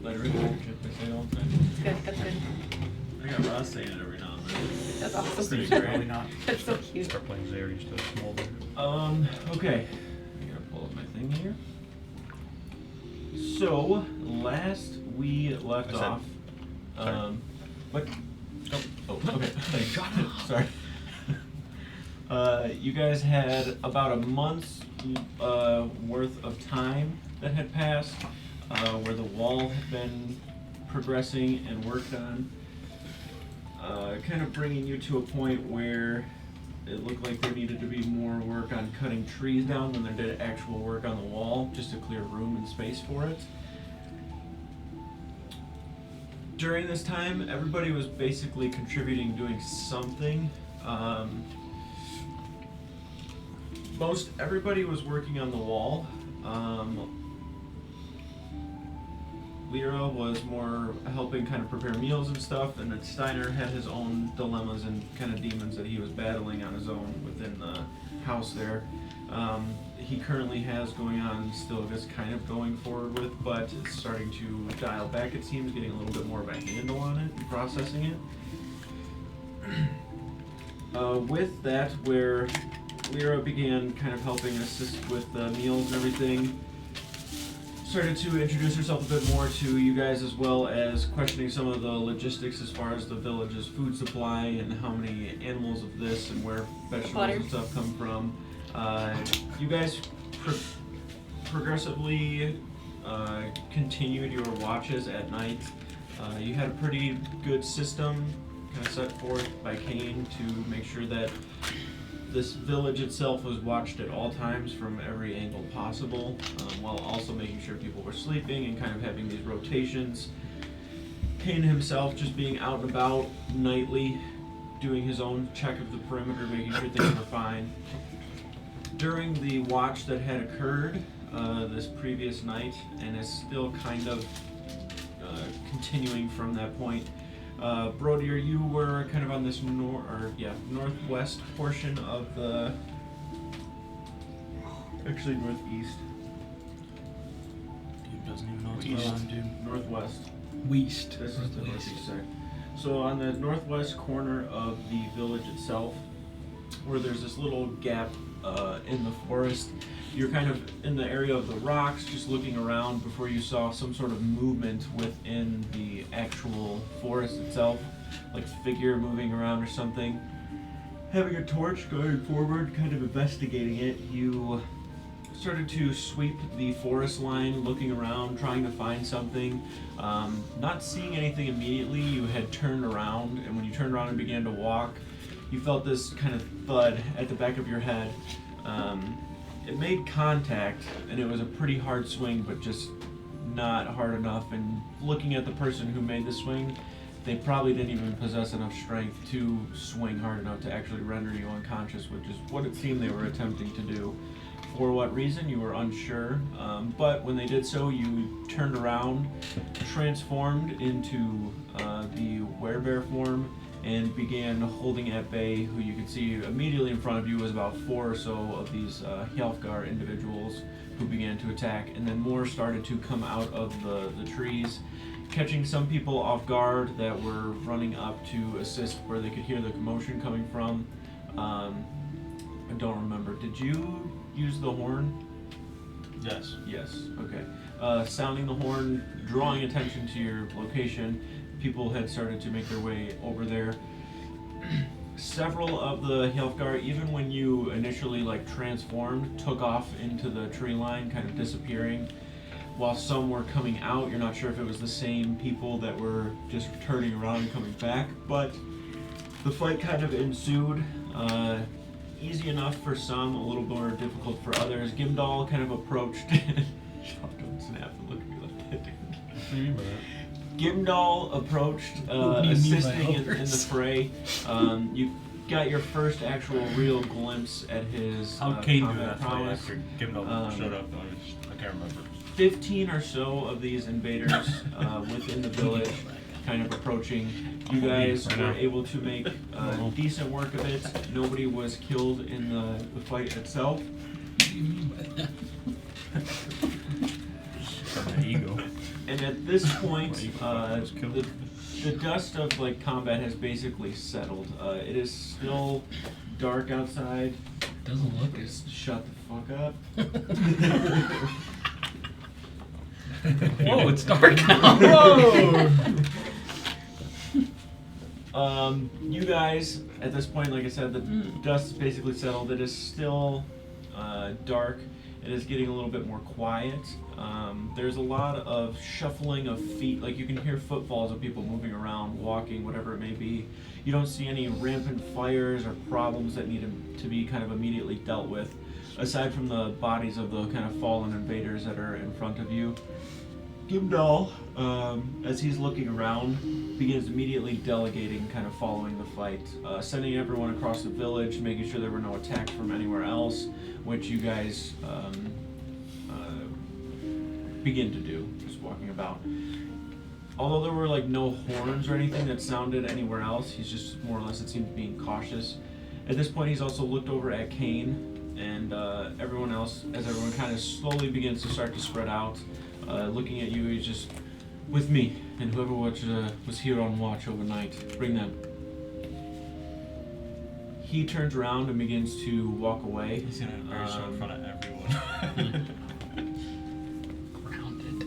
Let her go. I say all the time. That's good. That's good. I got Ross saying it every now and then. That's awesome. Pretty great. Probably not. That's so cute. Start playing Zary, still small there. Okay. I gotta pull up my thing here. So, last we left off. What? Oh, okay. Thanks. Sorry. You guys had about a month's worth of time that had passed, where the wall had been progressing and worked on, kind of bringing you to a point where it looked like there needed to be more work on cutting trees down than there did actual work on the wall, just to clear room and space for it. During this time, everybody was basically contributing, doing something. Most everybody was working on the wall. Lyra was more helping kind of prepare meals and stuff, and then Steiner had his own dilemmas and kind of demons that he was battling on his own within the house there. He currently has going on still just kind of going forward with, but it's starting to dial back, it seems, getting a little bit more of a handle on it and processing it. With that, where Lyra began kind of helping assist with the meals and everything, started to introduce herself a bit more to you guys, as well as questioning some of the logistics as far as the village's food supply and how many animals of this and where vegetables and stuff come from. You guys progressively continued your watches at night. You had a pretty good system kind of set forth by Kane to make sure that this village itself was watched at all times from every angle possible, while also making sure people were sleeping and kind of having these rotations. Kane himself just being out and about nightly, doing his own check of the perimeter, making sure things were fine. During the watch that had occurred this previous night, and is still kind of continuing from that point, Brodier, you were kind of on this northwest portion of the, actually northeast. Dude doesn't even know what's going on, dude. Northwest. West. This is the northeast side. So on the northwest corner of the village itself, where there's this little gap in the forest, you're kind of in the area of the rocks, just looking around before you saw some sort of movement within the actual forest itself, like figure moving around or something. Having a torch going forward, kind of investigating it, you started to sweep the forest line, looking around, trying to find something. Not seeing anything immediately, you had turned around, and when you turned around and began to walk, you felt this kind of thud at the back of your head. It made contact, and it was a pretty hard swing, but just not hard enough. And looking at the person who made the swing, they probably didn't even possess enough strength to swing hard enough to actually render you unconscious, which is what it seemed they were attempting to do. For what reason, you were unsure, but when they did so, you turned around, transformed into the werebear form, and began holding at bay who you could see immediately in front of you was about 4 or so of these Hjalfgar individuals who began to attack, and then more started to come out of the trees, catching some people off guard that were running up to assist where they could hear the commotion coming from. I don't remember. Did you use the horn? Yes. Yes, okay. Sounding the horn, drawing attention to your location, people had started to make their way over there. Several of the Hjalfgar, even when you initially transformed, took off into the tree line, kind of disappearing. While some were coming out, you're not sure if it was the same people that were just turning around and coming back, but the fight kind of ensued. Easy enough for some, a little more difficult for others. Gimdall kind of approached. Don't snap and look at me like that, dude. What do you mean by that? Gimdall approached, assisting in the fray. You got your first actual real glimpse at his How Kane do combat that fight prowess. after Gimdall showed up? I can't remember. 15 or so of these invaders within the village kind of approaching. You guys were able to make decent work of it. Nobody was killed in the fight itself. What do you mean by that? Ego. And at this point, was killed. the dust of like combat has basically settled. It is still dark outside. Doesn't look as. Just shut the fuck up. Whoa, it's dark now. Whoa! You guys, at this point, like I said, the dust is basically settled. It is still dark. It is getting a little bit more quiet. There's a lot of shuffling of feet. Like you can hear footfalls of people moving around, walking, whatever it may be. You don't see any rampant fires or problems that need to be kind of immediately dealt with, aside from the bodies of the kind of fallen invaders that are in front of you. Gimdall, as he's looking around, begins immediately delegating, kind of following the fight, sending everyone across the village, making sure there were no attacks from anywhere else, which you guys begin to do, just walking about. Although there were like no horns or anything that sounded anywhere else, he's just more or less, it seems, being cautious. At this point, he's also looked over at Kane and everyone else, as everyone kind of slowly begins to start to spread out. Looking at you, he's just, with me, and whoever was here on watch overnight, bring them. He turns around and begins to walk away. He's gonna embarrass you in front of everyone. Grounded.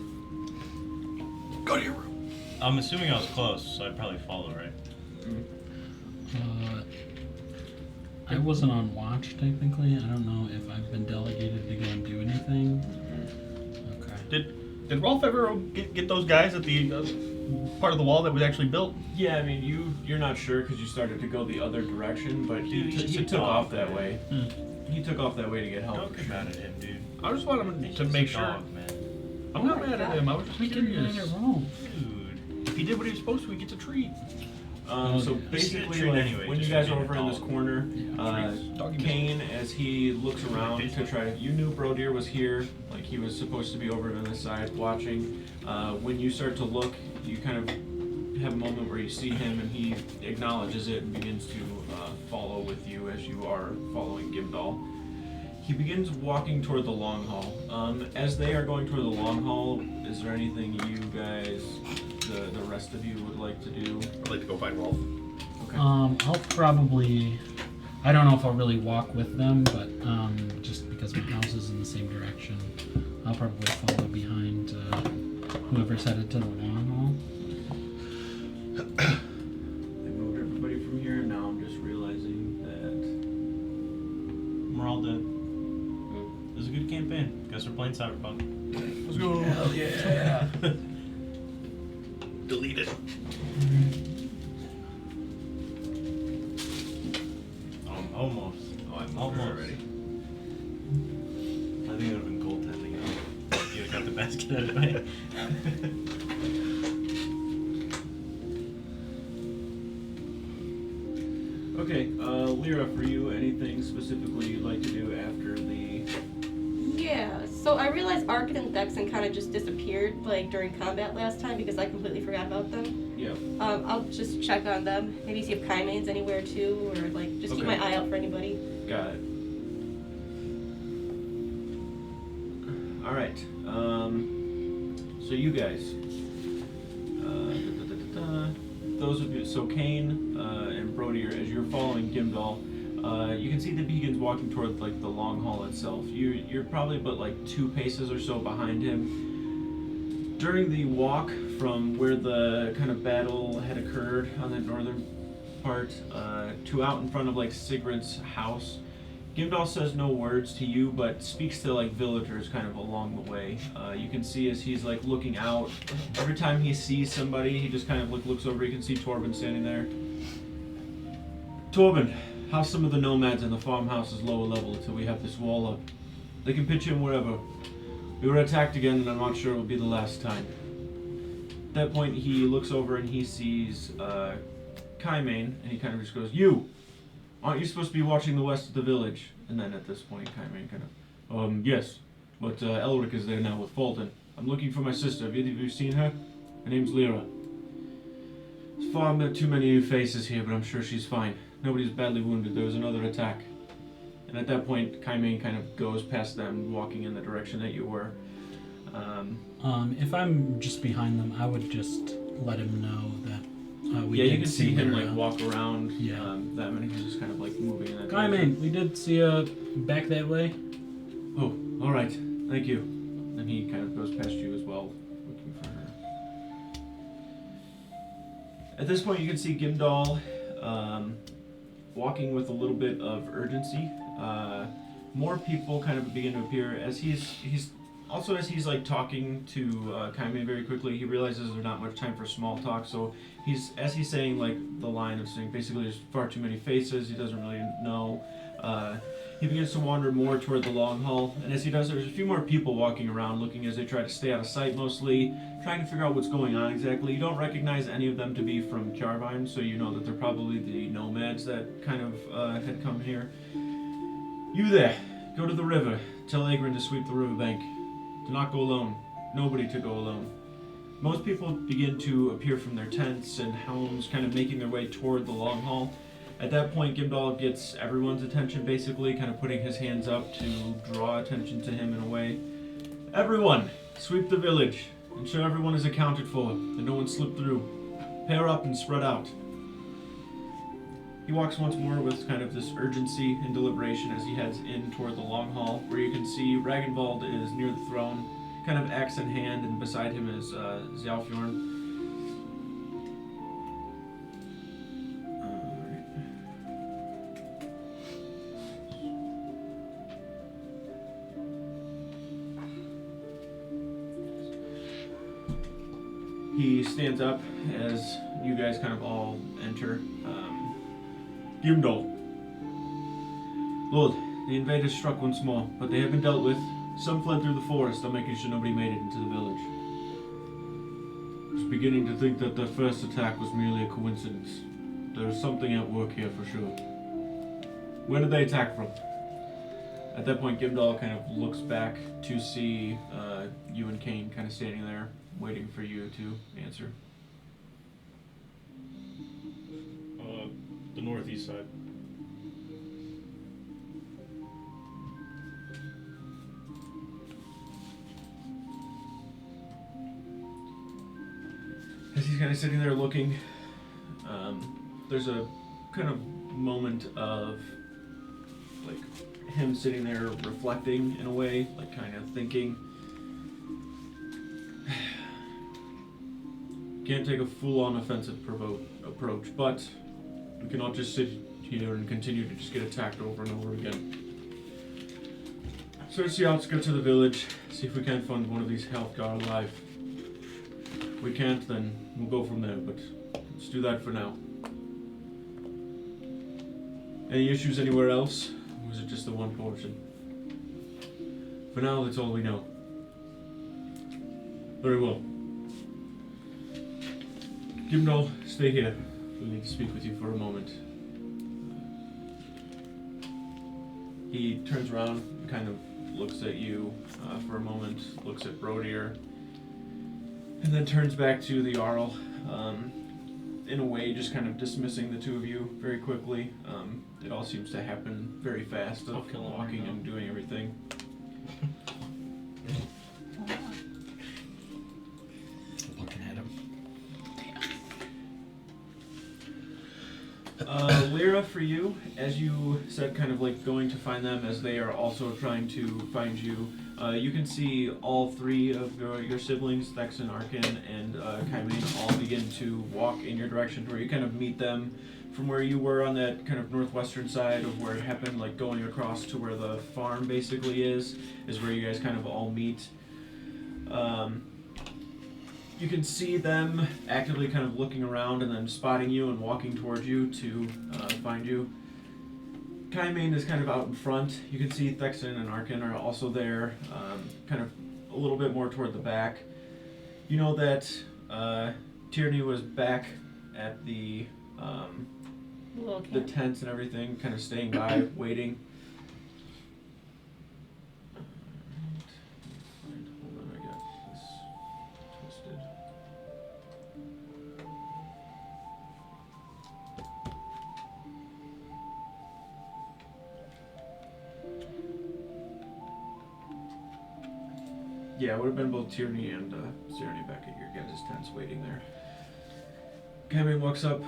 Go to your room. I'm assuming I was close, so I'd probably follow, right? I wasn't on watch technically. I don't know if I've been delegated to go and do anything. Okay. Did Rolf ever get those guys at the part of the wall that was actually built? Yeah, I mean, you're not sure because you started to go the other direction, but Dude, he's he a took dog, off that man. way. He took off that way to get help. Don't get mad at him, dude. I just want him to make sure. Dog, man. I'm not mad at him. I was just We can curious. get it wrong. Dude. If he did what he was supposed to, he gets a treat. So yeah. basically, Treat like, anyway, when you just guys for are being over a in this dog. corner, Doggy Kane, as he looks around to try to, you knew Brodir was here, like he was supposed to be over on this side watching. When you start to look, you kind of have a moment where you see him and he acknowledges it and begins to follow with you as you are following Gimdall. He begins walking toward the long hall. As they are going toward the long hall, is there anything you guys, the rest of you, would like to do? I'd like to go find Rolf. Okay. I'll probably. I don't know if I'll really walk with them, but just because my house is in the same direction, I'll probably follow behind whoever's headed to the long hall. I moved everybody from here, and now I'm just realizing that. We're all dead. It was a good campaign. Guess we're playing Cyberpunk. Let's go. Hell yeah! Delete it. Almost. Oh, I'm Almost. over already. I think it would have been goaltending. You got the basket out of the way. Okay, Lyra, for you, anything specifically you'd like to do after the... Yeah, so I realized Arkin and Dexon kind of just disappeared, like, during combat last time because I completely forgot about them. Yeah. I'll just check on them, maybe see if Kaimane's anywhere too, or, like, just keep Okay. my eye out for anybody. Got it. Alright, so you guys, those of you, so Kane and Brodir, as you're following Gimdall, you can see that he begins walking toward like the long hall itself. You're probably but like 2 paces or so behind him. During the walk from where the kind of battle had occurred on the northern part to out in front of like Sigrid's house, Gimdall says no words to you, but speaks to like villagers kind of along the way. You can see as he's like looking out, every time he sees somebody, he just kind of like looks over. You can see Torben standing there. Torben, how's some of the nomads in the farmhouses lower level until we have this wall up? They can pitch in wherever. We were attacked again, and I'm not sure it will be the last time. At that point, he looks over and he sees Kaimane, and he kind of just goes, "You! Aren't you supposed to be watching the west of the village?" And then at this point, Kaimane kind of, yes, but Elric is there now with Fulton. I'm looking for my sister. Have either of you seen her? Her name's Lyra. There's far too many new faces here, but I'm sure she's fine. Nobody's badly wounded. There was another attack. And at that point, Kaimane kind of goes past them, walking in the direction that you were. If I'm just behind them, I would just let him know that we yeah, did you can see him Lyra. like walk around. Yeah. That many. He's just kind of like moving in that Hi, direction. man. We did see back that way. Oh, all right. Thank you. And he kind of goes past you as well, looking for her. At this point, you can see Gimdall walking with a little bit of urgency. More people kind of begin to appear as he's like talking to Kaime very quickly. He realizes there's not much time for small talk, so he's saying like the line of saying basically there's far too many faces. He doesn't really know. He begins to wander more toward the long hall, and as he does, there's a few more people walking around, looking as they try to stay out of sight, mostly trying to figure out what's going on exactly. You don't recognize any of them to be from Kjarvine, so you know that they're probably the nomads that kind of had come here. You there, go to the river. Tell Agrin to sweep the riverbank. Do not go alone. Nobody to go alone. Most people begin to appear from their tents and homes, kind of making their way toward the long hall. At that point, Gimdall gets everyone's attention, basically, kind of putting his hands up to draw attention to him in a way. Everyone, sweep the village. Ensure everyone is accounted for, and no one slipped through. Pair up and spread out. He walks once more with kind of this urgency and deliberation as he heads in toward the long hall, where you can see Ragnvald is near the throne, kind of axe in hand, and beside him is Zalfjorn. He stands up as you guys kind of all enter. Gimdall. Lord, the invaders struck once more, but they have been dealt with. Some fled through the forest, I'm making sure nobody made it into the village. I was beginning to think that their first attack was merely a coincidence. There is something at work here for sure. Where did they attack from? At that point, Gimdall kind of looks back to see you and Kane kind of standing there, waiting for you to answer. The northeast side. As he's kind of sitting there looking, there's a kind of moment of like him sitting there reflecting in a way, like kind of thinking. Can't take a full-on offensive approach, but we cannot just sit here and continue to just get attacked over and over again. Search the outskirts of the village, see if we can't find one of these Healthgar alive. If we can't, then we'll go from there, but let's do that for now. Any issues anywhere else? Or was it just the one portion? For now, that's all we know. Very well. Gimdall, stay here. We need to speak with you for a moment. He turns around, kind of looks at you for a moment, looks at Brodier, and then turns back to the Jarl, in a way just kind of dismissing the two of you very quickly. It all seems to happen very fast, of walking and doing everything. Looking at him. Lyra, for you, as you said, kind of like going to find them as they are also trying to find you, you can see all three of your siblings, Thexan, Arkin, and Kaimane, all begin to walk in your direction to where you kind of meet them from where you were on that kind of northwestern side of where it happened, like going across to where the farm basically is where you guys kind of all meet. You can see them actively kind of looking around and then spotting you and walking towards you to find you. Kaimane is kind of out in front. You can see Thexan and Arkin are also there, kind of a little bit more toward the back. You know that Tierney was back at the tents and everything, kind of staying by, waiting. Hold on, I got this twisted. Yeah, it would have been both Tierney and Serenity back at your guys' tents waiting there. Cammy walks up.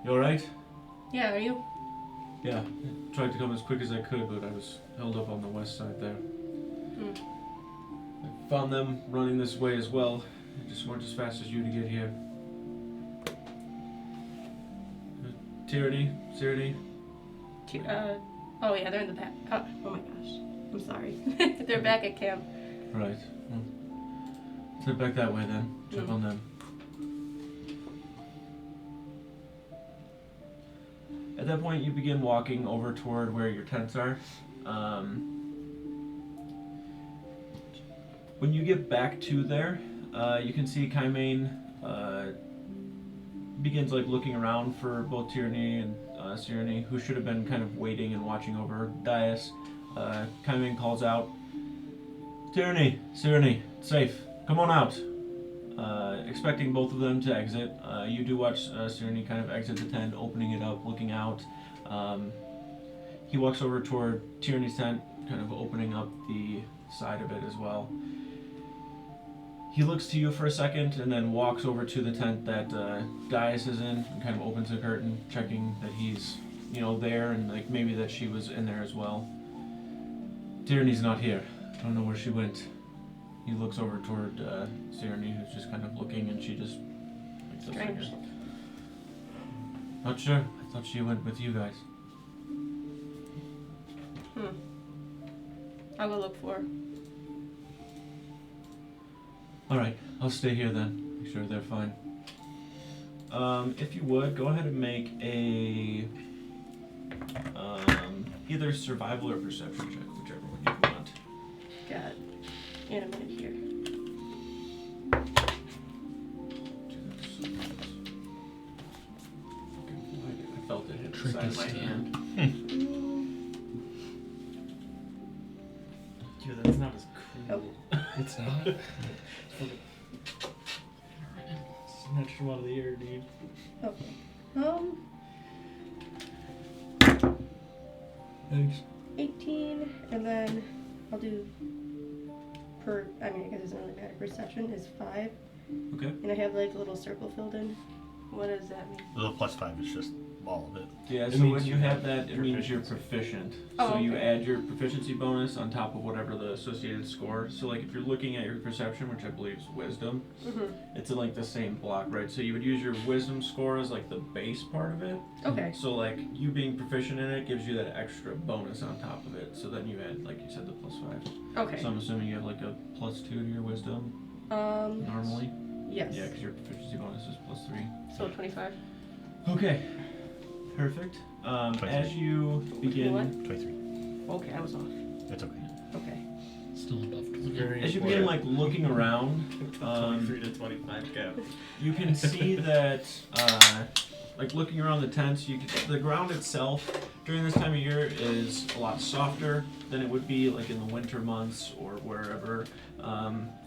You alright? Yeah, are you? Yeah. I tried to come as quick as I could, but I was held up on the west side there. I found them running this way as well. They just weren't as fast as you to get here. Tyranny, Serenity. Oh yeah, they're in the back. Oh my gosh. I'm sorry. They're back at camp. Right. Well, let's head back that way then. Check on them. At that point, you begin walking over toward where your tents are. When you get back to there, you can see Kaimane begins like looking around for both Tyranny and Serenity, who should have been kind of waiting and watching over Dias. Kaimane calls out, Tyranny, Serenity, safe. Come on out. Expecting both of them to exit. You do watch Serenity kind of exit the tent, opening it up, looking out. He walks over toward Tyranny's tent, kind of opening up the side of it as well. He looks to you for a second and then walks over to the tent that Dias is in and kind of opens the curtain, checking that he's, there and like maybe that she was in there as well. Tyranny's not here. I don't know where she went. He looks over toward Serenity, who's just kind of looking, and she just makes a Strange. figure. Not sure. I thought she went with you guys. I will look for her. Alright, I'll stay here then. Make sure they're fine. If you would, go ahead and make a either survival or perception check, whichever one you want. Got it. In a minute here. I felt it hit the side of my Tricky hand. Dude, that's not as cool. It's not. Snatched him out of the air, dude. Okay. Thanks. 18, and then I'll do I guess it doesn't really matter. Perception is 5. Okay. And I have like a little circle filled in. What does that mean? The +5 is just all of it. Yeah, It so means when you you have have that, it means you're proficiency. proficient. Oh, So you okay. add your proficiency bonus on top of whatever the associated score. So like if you're looking at your perception, which I believe is wisdom, it's in like the same block, right? So you would use your wisdom score as like the base part of it. Okay. So like you being proficient in it gives you that extra bonus on top of it. So then you add, like you said, the +5. Okay. So I'm assuming you have like a +2 to your wisdom normally? Yes. Yeah, because your proficiency bonus is +3. So 25. Okay, perfect. As you begin, What? 23. Okay, I was off. That's okay. Okay. Still above 20. Very as you begin like looking around, 23 to 25 gap. you can see that, like looking around the tents, the ground itself during this time of year is a lot softer than it would be like in the winter months or wherever.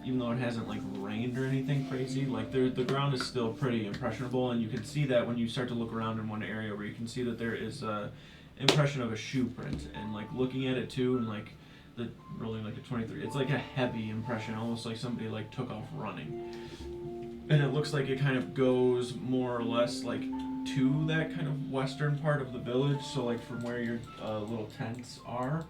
Even though it hasn't like rained or anything crazy, like the ground is still pretty impressionable, and you can see that when you start to look around in one area where you can see that there is a impression of a shoe print, and like looking at it too, and like the rolling like a 23, it's like a heavy impression, almost like somebody like took off running, and it looks like it kind of goes more or less like to that kind of western part of the village. So like from where your little tents are,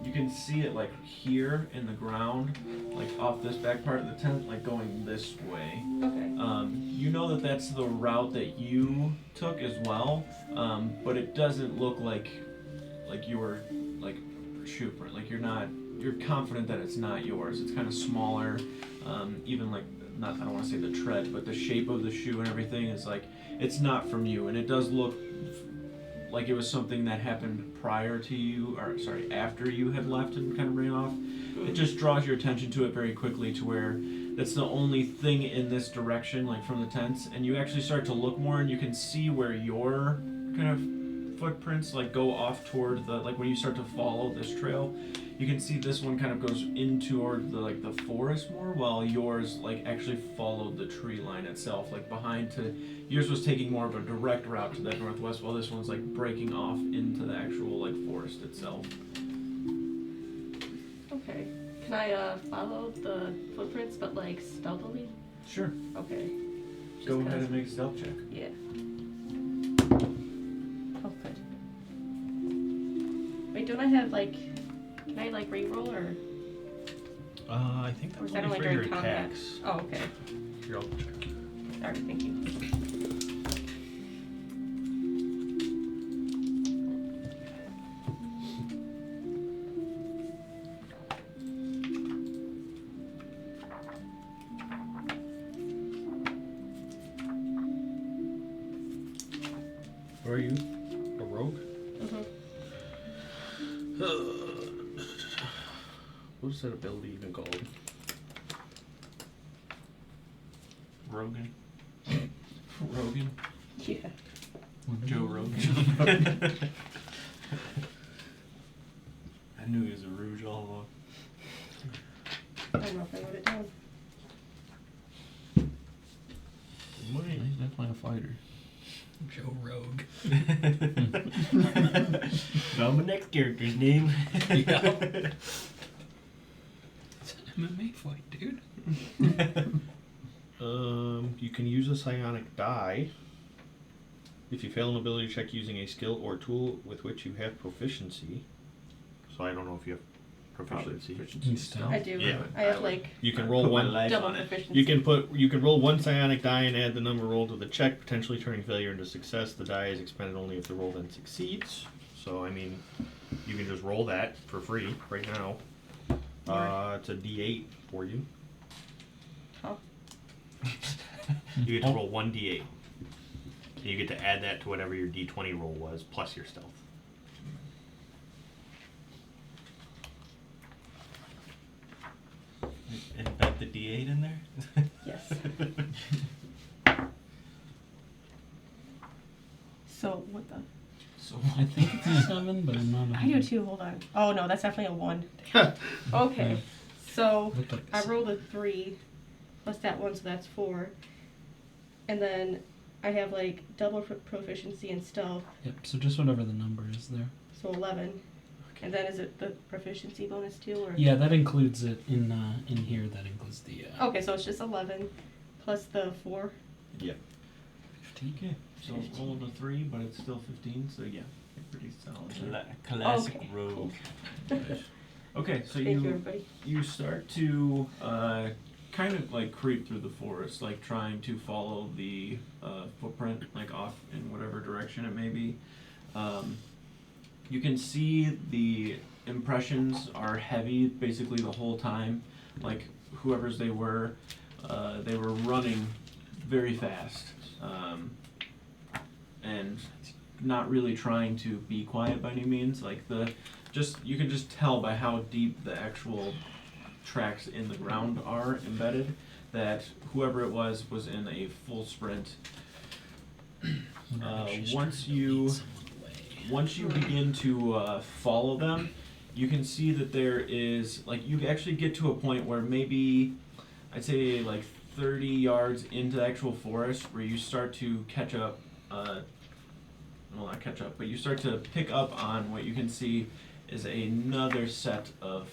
you can see it like here in the ground, like off this back part of the tent, like going this way. Okay. You know that that's the route that you took as well, but it doesn't look like your like shoe print. Like you're confident that it's not yours. It's kind of smaller, even like I don't want to say the tread, but the shape of the shoe and everything is like it's not from you, and it does look like it was something that happened prior to you, or sorry, after you had left and kind of ran off. It just draws your attention to it very quickly to where that's the only thing in this direction, like from the tents, and you actually start to look more and you can see where your kind of footprints like go off toward the, like when you start to follow this trail, you can see this one kind of goes in toward the forest more, while yours like actually followed the tree line itself, like behind to, yours was taking more of a direct route to that northwest, while this one's like breaking off into the actual like forest itself. Okay. Can I follow the footprints, but like stealthily? Sure. Okay. Just Go ahead 'cause- and make a stealth check. Yeah. Oh, good. Wait, don't I have like? Can I like re-roll or? I think Or is that's that only only for your during combat? attacks. Oh, okay. Here, I'll check. Alright, thank you. Who are you? A rogue? Mhm. What is that ability even called? Rogan. Rogan. Yeah. Joe Rogan. I knew he was a rouge all along. I don't know if I wrote it down. He's definitely a fighter. Joe Rogue. Found my next character's name. Yeah. It's an MMA fight, dude. You can use a psionic die if you fail an ability check using a skill or tool with which you have proficiency. So I don't know if you have proficiency. In stealth? I do. Yeah. I have like You can I roll put my one. life double on it. proficiency. You can roll one psionic die and add the number rolled to the check, potentially turning failure into success. The die is expended only if the roll then succeeds. So I mean, you can just roll that for free right now. It's a D8 for you. Huh? You get to roll one D8. And you get to add that to whatever your D20 roll was, plus your stealth. Embed the D8 in there? Yes. So what the? So I think it's a 7, but I'm not. I do too. Hold on. Oh no, that's definitely a 1. Okay. So Looked like a I rolled a 3 plus that 1, so that's 4. And then I have like double proficiency in stealth, Yep. So just whatever the number is there. so 11. And then is it the proficiency bonus too, or? Yeah, that includes it in here. That includes the. Okay, so it's just 11 plus the 4. Yep. 15. okay. So rolling a 3, but it's still 15. So yeah, pretty solid. Classic Okay, rogue. Okay, so Thank you, everybody. you start to kind of like creep through the forest, like trying to follow the footprint, like off in whatever direction it may be. You can see the impressions are heavy basically the whole time. Like whoever's they were running very fast and not really trying to be quiet by any means. Like you can just tell by how deep the actual tracks in the ground are embedded that whoever it was in a full sprint. Once you begin to follow them, you can see that there is, like, you actually get to a point where maybe, I'd say like 30 yards into the actual forest where you start to catch up, well, not catch up, but you start to pick up on what you can see is another set of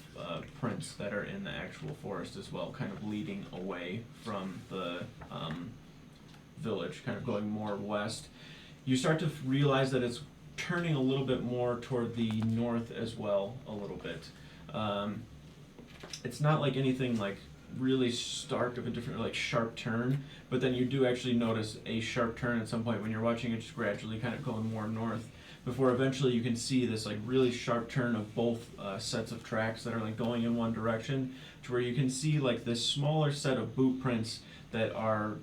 prints that are in the actual forest as well, kind of leading away from the village, kind of going more west. You start to realize that it's turning a little bit more toward the north as well, a little bit. It's not like anything like really stark of a different, like, sharp turn, but then you do actually notice a sharp turn at some point when you're watching it just gradually kind of going more north, before eventually you can see this like really sharp turn of both sets of tracks that are like going in one direction, to where you can see like this smaller set of boot prints that are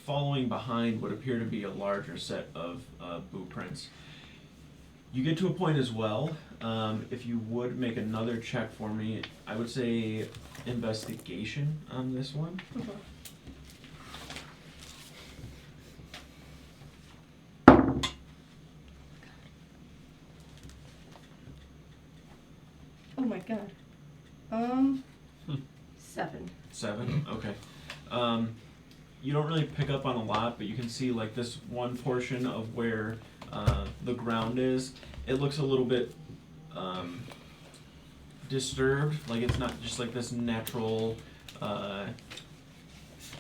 following behind what appear to be a larger set of boot prints. You get to a point as well, if you would make another check for me, I would say investigation on this one. Oh my god. 7. 7? Okay. You don't really pick up on a lot, but you can see like this one portion of where the ground is. It looks a little bit disturbed. Like it's not just like this natural.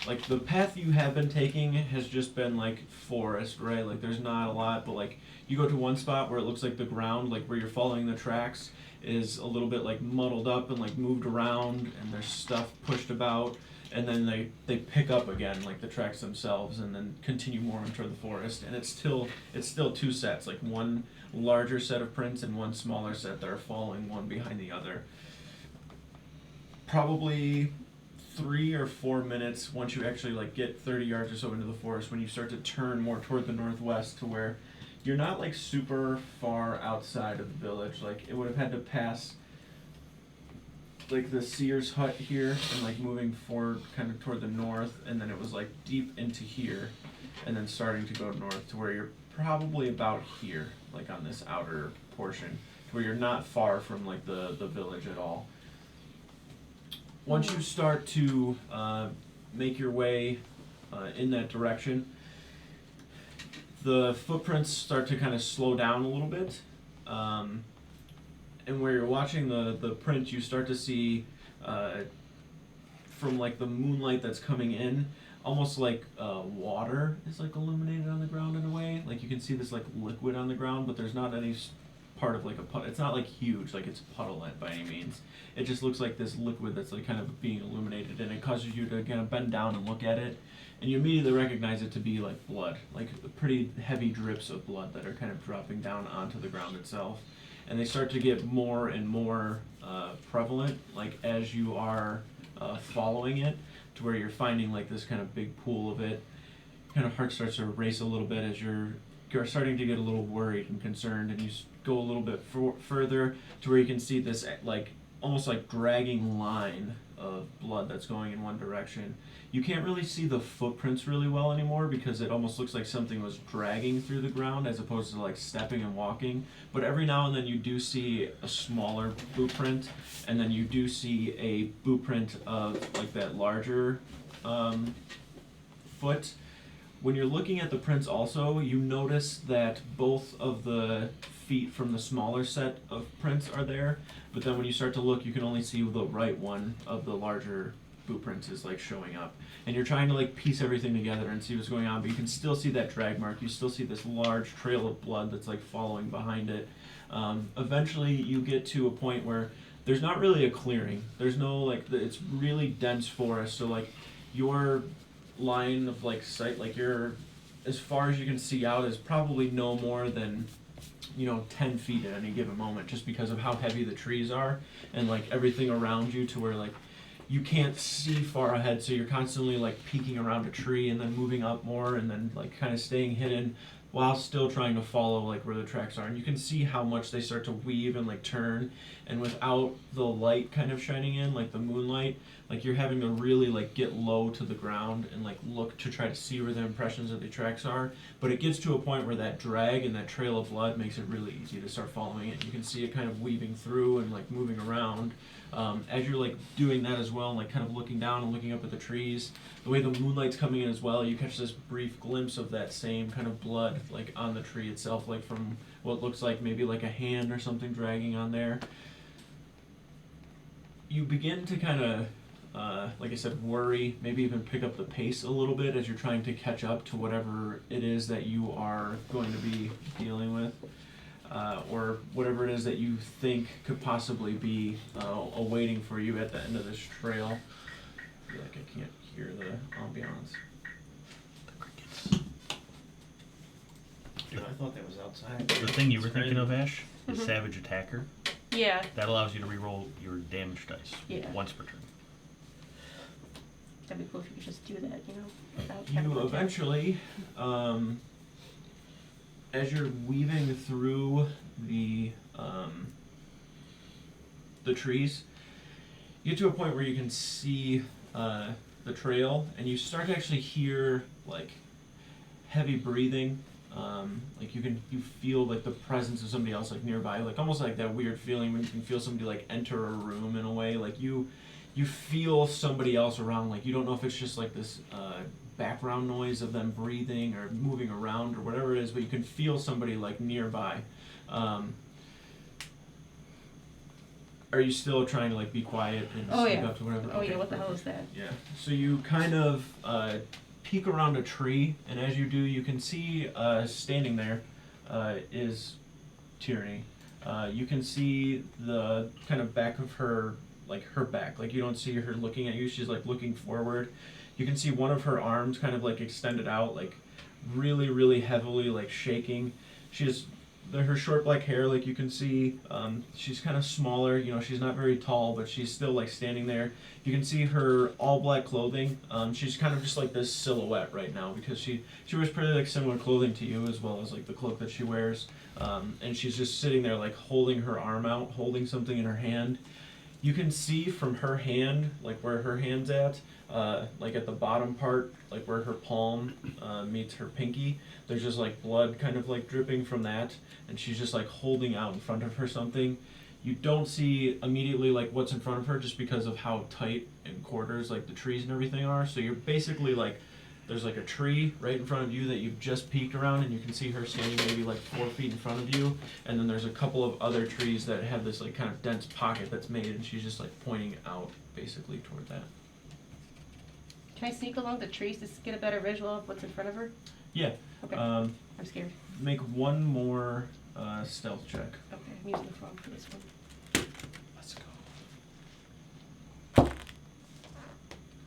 Like the path you have been taking has just been like forest, right? Like there's not a lot, but like you go to one spot where it looks like the ground, like where you're following the tracks, is a little bit like muddled up and like moved around, and there's stuff pushed about, and then they pick up again, like the tracks themselves, and then continue more into the forest. And it's still two sets, like one larger set of prints and one smaller set that are following one behind the other. Probably 3 or 4 minutes once you actually like get 30 yards or so into the forest, when you start to turn more toward the northwest to where you're not like super far outside of the village. Like it would have had to pass like the seer's hut here and like moving forward kind of toward the north, and then it was like deep into here and then starting to go north to where you're probably about here, like on this outer portion, to where you're not far from like the village at all. Once you start to make your way in that direction, the footprints start to kind of slow down a little bit. And where you're watching the print, you start to see from like the moonlight that's coming in, almost like water is like illuminated on the ground in a way. Like you can see this like liquid on the ground, but there's not any part of like a puddle. It's not like huge, like it's puddle-like by any means. It just looks like this liquid that's like kind of being illuminated, and it causes you to kind of bend down and look at it, and you immediately recognize it to be like blood, like pretty heavy drips of blood that are kind of dropping down onto the ground itself. And they start to get more and more prevalent, like as you are following it, to where you're finding like this kind of big pool of it. Kind of heart starts to race a little bit as you're starting to get a little worried and concerned, and you go a little bit further to where you can see this like almost like dragging line of blood that's going in one direction. You can't really see the footprints really well anymore because it almost looks like something was dragging through the ground as opposed to like stepping and walking. But every now and then you do see a smaller boot print, and then you do see a boot print of like that larger foot. When you're looking at the prints also, you notice that both of the feet from the smaller set of prints are there, but then when you start to look, you can only see the right one of the larger boot prints is like showing up. And you're trying to like piece everything together and see what's going on, but you can still see that drag mark. You still see this large trail of blood that's like following behind it. Eventually you get to a point where there's not really a clearing. There's no like, it's really dense forest, so like your line of like sight, like you're, as far as you can see out, is probably no more than 10 feet at any given moment, just because of how heavy the trees are and like everything around you, to where like you can't see far ahead, so you're constantly like peeking around a tree and then moving up more and then like kind of staying hidden while still trying to follow like where the tracks are. And you can see how much they start to weave and like turn, and without the light kind of shining in, like the moonlight, like you're having to really like get low to the ground and like look to try to see where the impressions of the tracks are. But it gets to a point where that drag and that trail of blood makes it really easy to start following it. You can see it kind of weaving through and like moving around. As you're like doing that as well, and like kind of looking down and looking up at the trees, the way the moonlight's coming in as well, you catch this brief glimpse of that same kind of blood like on the tree itself, like from what looks like maybe like a hand or something dragging on there. You begin to kind of like I said, worry, maybe even pick up the pace a little bit as you're trying to catch up to whatever it is that you are going to be dealing with, or whatever it is that you think could possibly be awaiting for you at the end of this trail. I feel like I can't hear the ambiance. The crickets. Dude, I thought that was outside. The thing you were It's thinking crazy. of, Ash, is Savage Attacker. Yeah. That allows you to reroll your damage dice Yeah. once per turn. That'd be cool if you could just do that, without having You to attack. eventually, as you're weaving through the trees, you get to a point where you can see the trail, and you start to actually hear like heavy breathing. Like you feel like the presence of somebody else like nearby, like almost like that weird feeling when you can feel somebody like enter a room in a way, like you feel somebody else around, like you don't know if it's just like this background noise of them breathing or moving around or whatever it is, but you can feel somebody like nearby. Are you still trying to like be quiet and Oh, speak yeah. up to whatever? Oh Okay, yeah, what the hell perfect. is that? Yeah. So you kind of peek around a tree, and as you do, you can see standing there is Tyranny. You can see the kind of back of her, like her back. Like you don't see her looking at you. She's like looking forward. You can see one of her arms kind of like extended out, like really, really heavily, like shaking. She has her short black hair, like you can see. She's kind of smaller. You know, she's not very tall, but she's still like standing there. You can see her all black clothing. She's kind of just like this silhouette right now because she wears pretty like similar clothing to you as well as like the cloak that she wears. And she's just sitting there like holding her arm out, holding something in her hand. You can see from her hand, like where her hand's at, like at the bottom part, like where her palm meets her pinky, there's just like blood kind of like dripping from that, and she's just like holding out in front of her something. You don't see immediately like what's in front of her just because of how tight in quarters like the trees and everything are. So you're basically like, there's like a tree right in front of you that you've just peeked around, and you can see her standing maybe like 4 feet in front of you, and then there's a couple of other trees that have this like kind of dense pocket that's made, and she's just like pointing out basically toward that. Can I sneak along the trees to get a better visual of what's in front of her? Yeah. Okay. I'm scared. Make one more stealth check. Okay, I'm using the phone for this one. Let's go.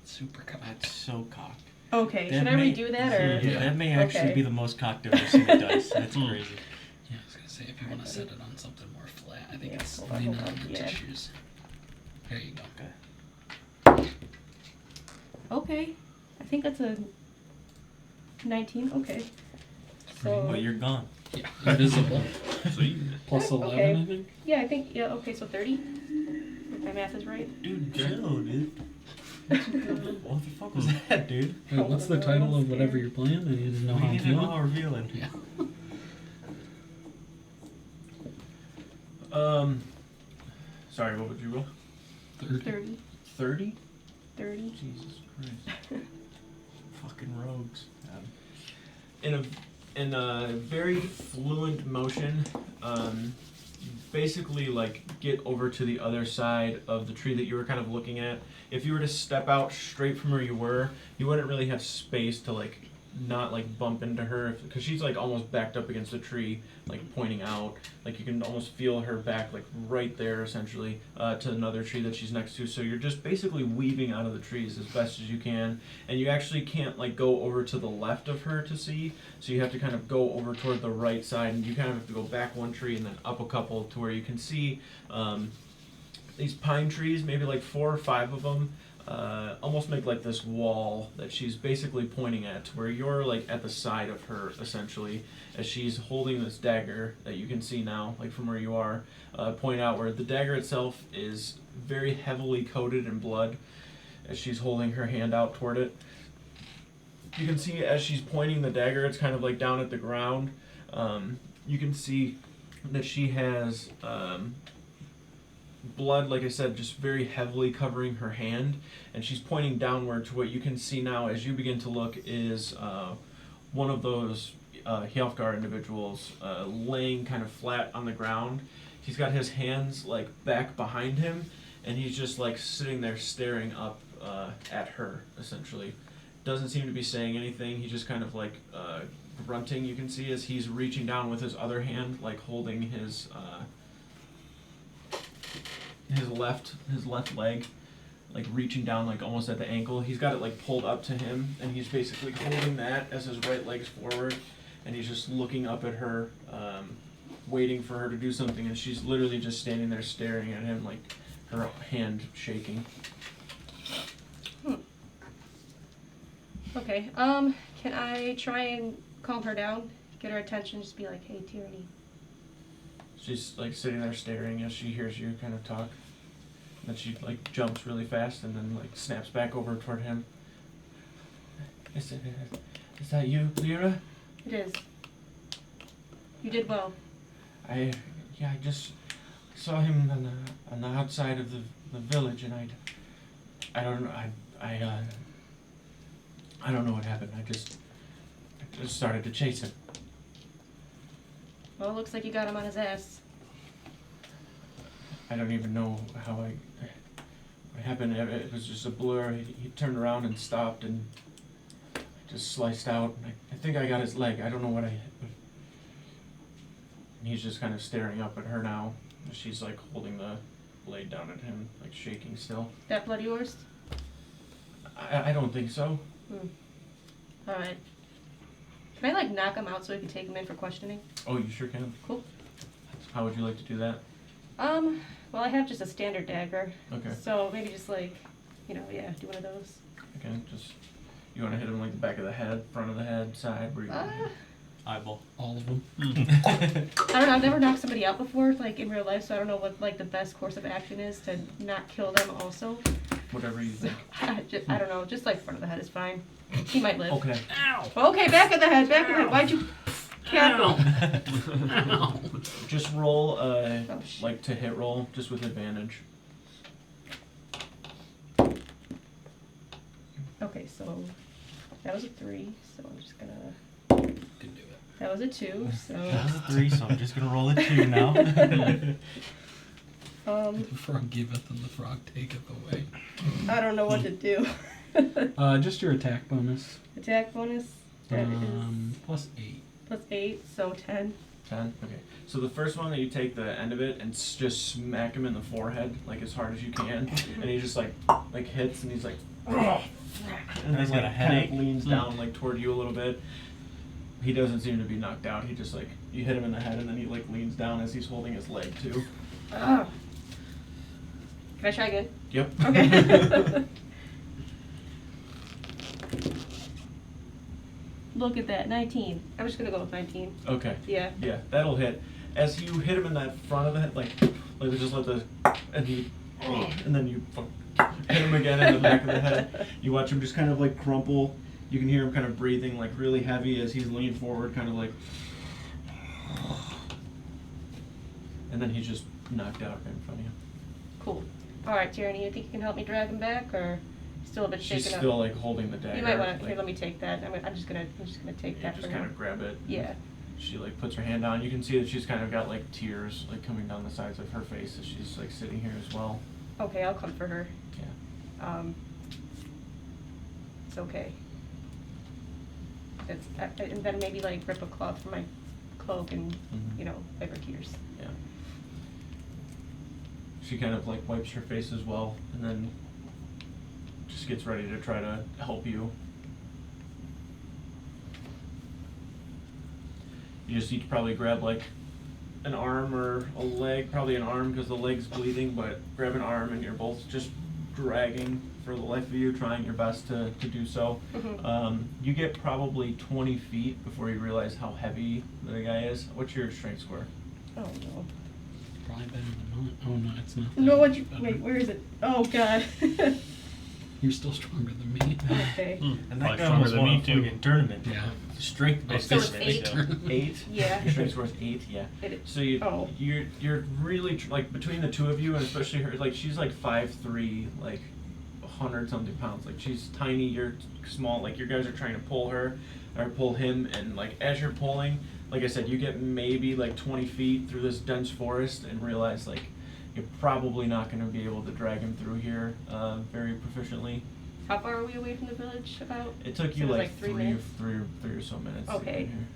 Super cocked. That's so cocked. Okay, That should I may- redo that or? Yeah, that may actually Okay. be the most cocked I've ever seen a dice. That's crazy. Yeah, I was gonna say if you want to set it on something more flat, I think Yeah, it's hold on, leaning hold on on, your yeah. tissues. There you go. Okay. Okay, I think that's a 19. Okay. So But you're gone. Yeah, invisible. Sweet. Plus 11, Okay. I think. yeah, I think okay. So 30. If my math is right. Dude, chill, dude. What the fuck was that, dude? Wait, what's the title of whatever you're playing? I need to know We how I'm need to know feeling. how we're feeling. Yeah. Sorry, what would you roll? 30. 30? 30. Jesus Christ. Fucking rogues. In a very fluent motion, you basically like get over to the other side of the tree that you were kind of looking at. If you were to step out straight from where you were, you wouldn't really have space to like not like bump into her because she's like almost backed up against the tree, like pointing out. Like you can almost feel her back like right there essentially to another tree that she's next to. So you're just basically weaving out of the trees as best as you can, and you actually can't like go over to the left of her to see. So you have to kind of go over toward the right side, and you kind of have to go back one tree and then up a couple to where you can see these pine trees, maybe like 4 or 5 of them. Almost make like this wall that she's basically pointing at, where you're like at the side of her essentially, as she's holding this dagger that you can see now, like from where you are, point out where the dagger itself is very heavily coated in blood, as she's holding her hand out toward it. You can see as she's pointing the dagger, it's kind of like down at the ground. You can see that she has blood, like I said, just very heavily covering her hand, and she's pointing downward to what you can see now as you begin to look is one of those Hjalfgar individuals laying kind of flat on the ground. He's got his hands like back behind him, and he's just like sitting there staring up at her essentially. Doesn't seem to be saying anything. He's just kind of like grunting. You can see as he's reaching down with his other hand, like holding his left leg, like reaching down like almost at the ankle. He's got it like pulled up to him, and he's basically holding that as his right leg's forward, and he's just looking up at her, waiting for her to do something, and she's literally just standing there staring at him, like her hand shaking. Okay. Can I try and calm her down? Get her attention. Just be like, "Hey, Tyranny." She's like sitting there staring as she hears you kind of talk. And then she like jumps really fast and then like snaps back over toward him. Is that you, Lyra? It is. You did well. I just saw him on the outside of the village, and I don't know. I don't know what happened. I just started to chase him. Well, it looks like you got him on his ass. I don't even know how what happened. It was just a blur. He turned around and stopped and just sliced out. I think I got his leg. I don't know what I hit. And he's just kind of staring up at her now. She's like holding the blade down at him, like shaking still. That blood yours? I don't think so. Alright. Can I like knock him out so we can take him in for questioning? Oh, you sure can. Cool. How would you like to do that? Well, I have just a standard dagger. Okay. So maybe just like, do one of those. Okay, just you want to hit him like the back of the head, front of the head, side, where you? Eyeball. All of them. I don't know. I've never knocked somebody out before, like in real life, so I don't know what like the best course of action is to not kill them. Also, Whatever you think. I don't know. Just like front of the head is fine. He might live. Okay. Okay, back of the head. Back of the head. Why'd you? Capital. Just roll shit. like to hit roll, just with advantage. Okay, so that was a 3. So I'm just gonna. Can do it. That was a 2. So That was a 3, so I'm just gonna roll a 2 now. The frog giveth and the frog taketh away. I don't know what to do. Just your attack bonus. Attack bonus. That is +8. +8, so 10. 10. Okay. So the first one that you take the end of it and just smack him in the forehead like as hard as you can, and he just like hits and he's like, "Ugh." And then He's got a like kind headache. of leans down like toward you a little bit. He doesn't seem to be knocked out. He just like you hit him in the head and then he like leans down as he's holding his leg too. Can I try again? Yep. Okay. Look at that, 19. I'm just gonna go with 19. Okay. Yeah. Yeah, that'll hit. As you hit him in that front of the head, like just let the and then you hit him again in the back of the head. You watch him just kind of like crumple. You can hear him kind of breathing like really heavy as he's leaning forward, kind of like, and then he's just knocked out right in front of you. Cool. All right, Tyranny, you think you can help me drag him back, or still a bit shaken She's up? still like holding the dagger. You might want to. like, Here, let me take that. I'm just gonna take yeah, that just for kind now. of grab it. Yeah. She like puts her hand down. You can see that she's kind of got like tears like coming down the sides of her face as she's like sitting here as well. Okay, I'll comfort her. Yeah. It's okay. And then maybe like rip a cloth from my cloak and Mhm. wipe her tears. Yeah. She kind of like wipes her face as well, and then just gets ready to try to help you. You just need to probably grab like an arm or a leg, probably an arm because the leg's bleeding, but grab an arm and you're both just dragging for the life of you, trying your best to do so. You get probably 20 feet before you realize how heavy the guy is. What's your strength score? Oh no. Probably better than mine. Oh no, it's not. No, that what you much wait? better. Where is it? Oh god. You're still stronger than me. Okay. And Probably that guy almost stronger than won me, a too. friggin' tournament. Yeah. Strength by So it's fist 8? so. 8? Yeah. Your strength score is 8, yeah. So you're really like between the two of you, and especially her, like she's like 5'3", like 100-something pounds. Like she's tiny, you're small. Like your guys are trying to pull her or pull him, and like as you're pulling, like I said, you get maybe like 20 feet through this dense forest and realize like you're probably not going to be able to drag him through here very proficiently. How far are we away from the village? About? It took So you it was like like 3 three minutes? or so minutes. To Okay. get here.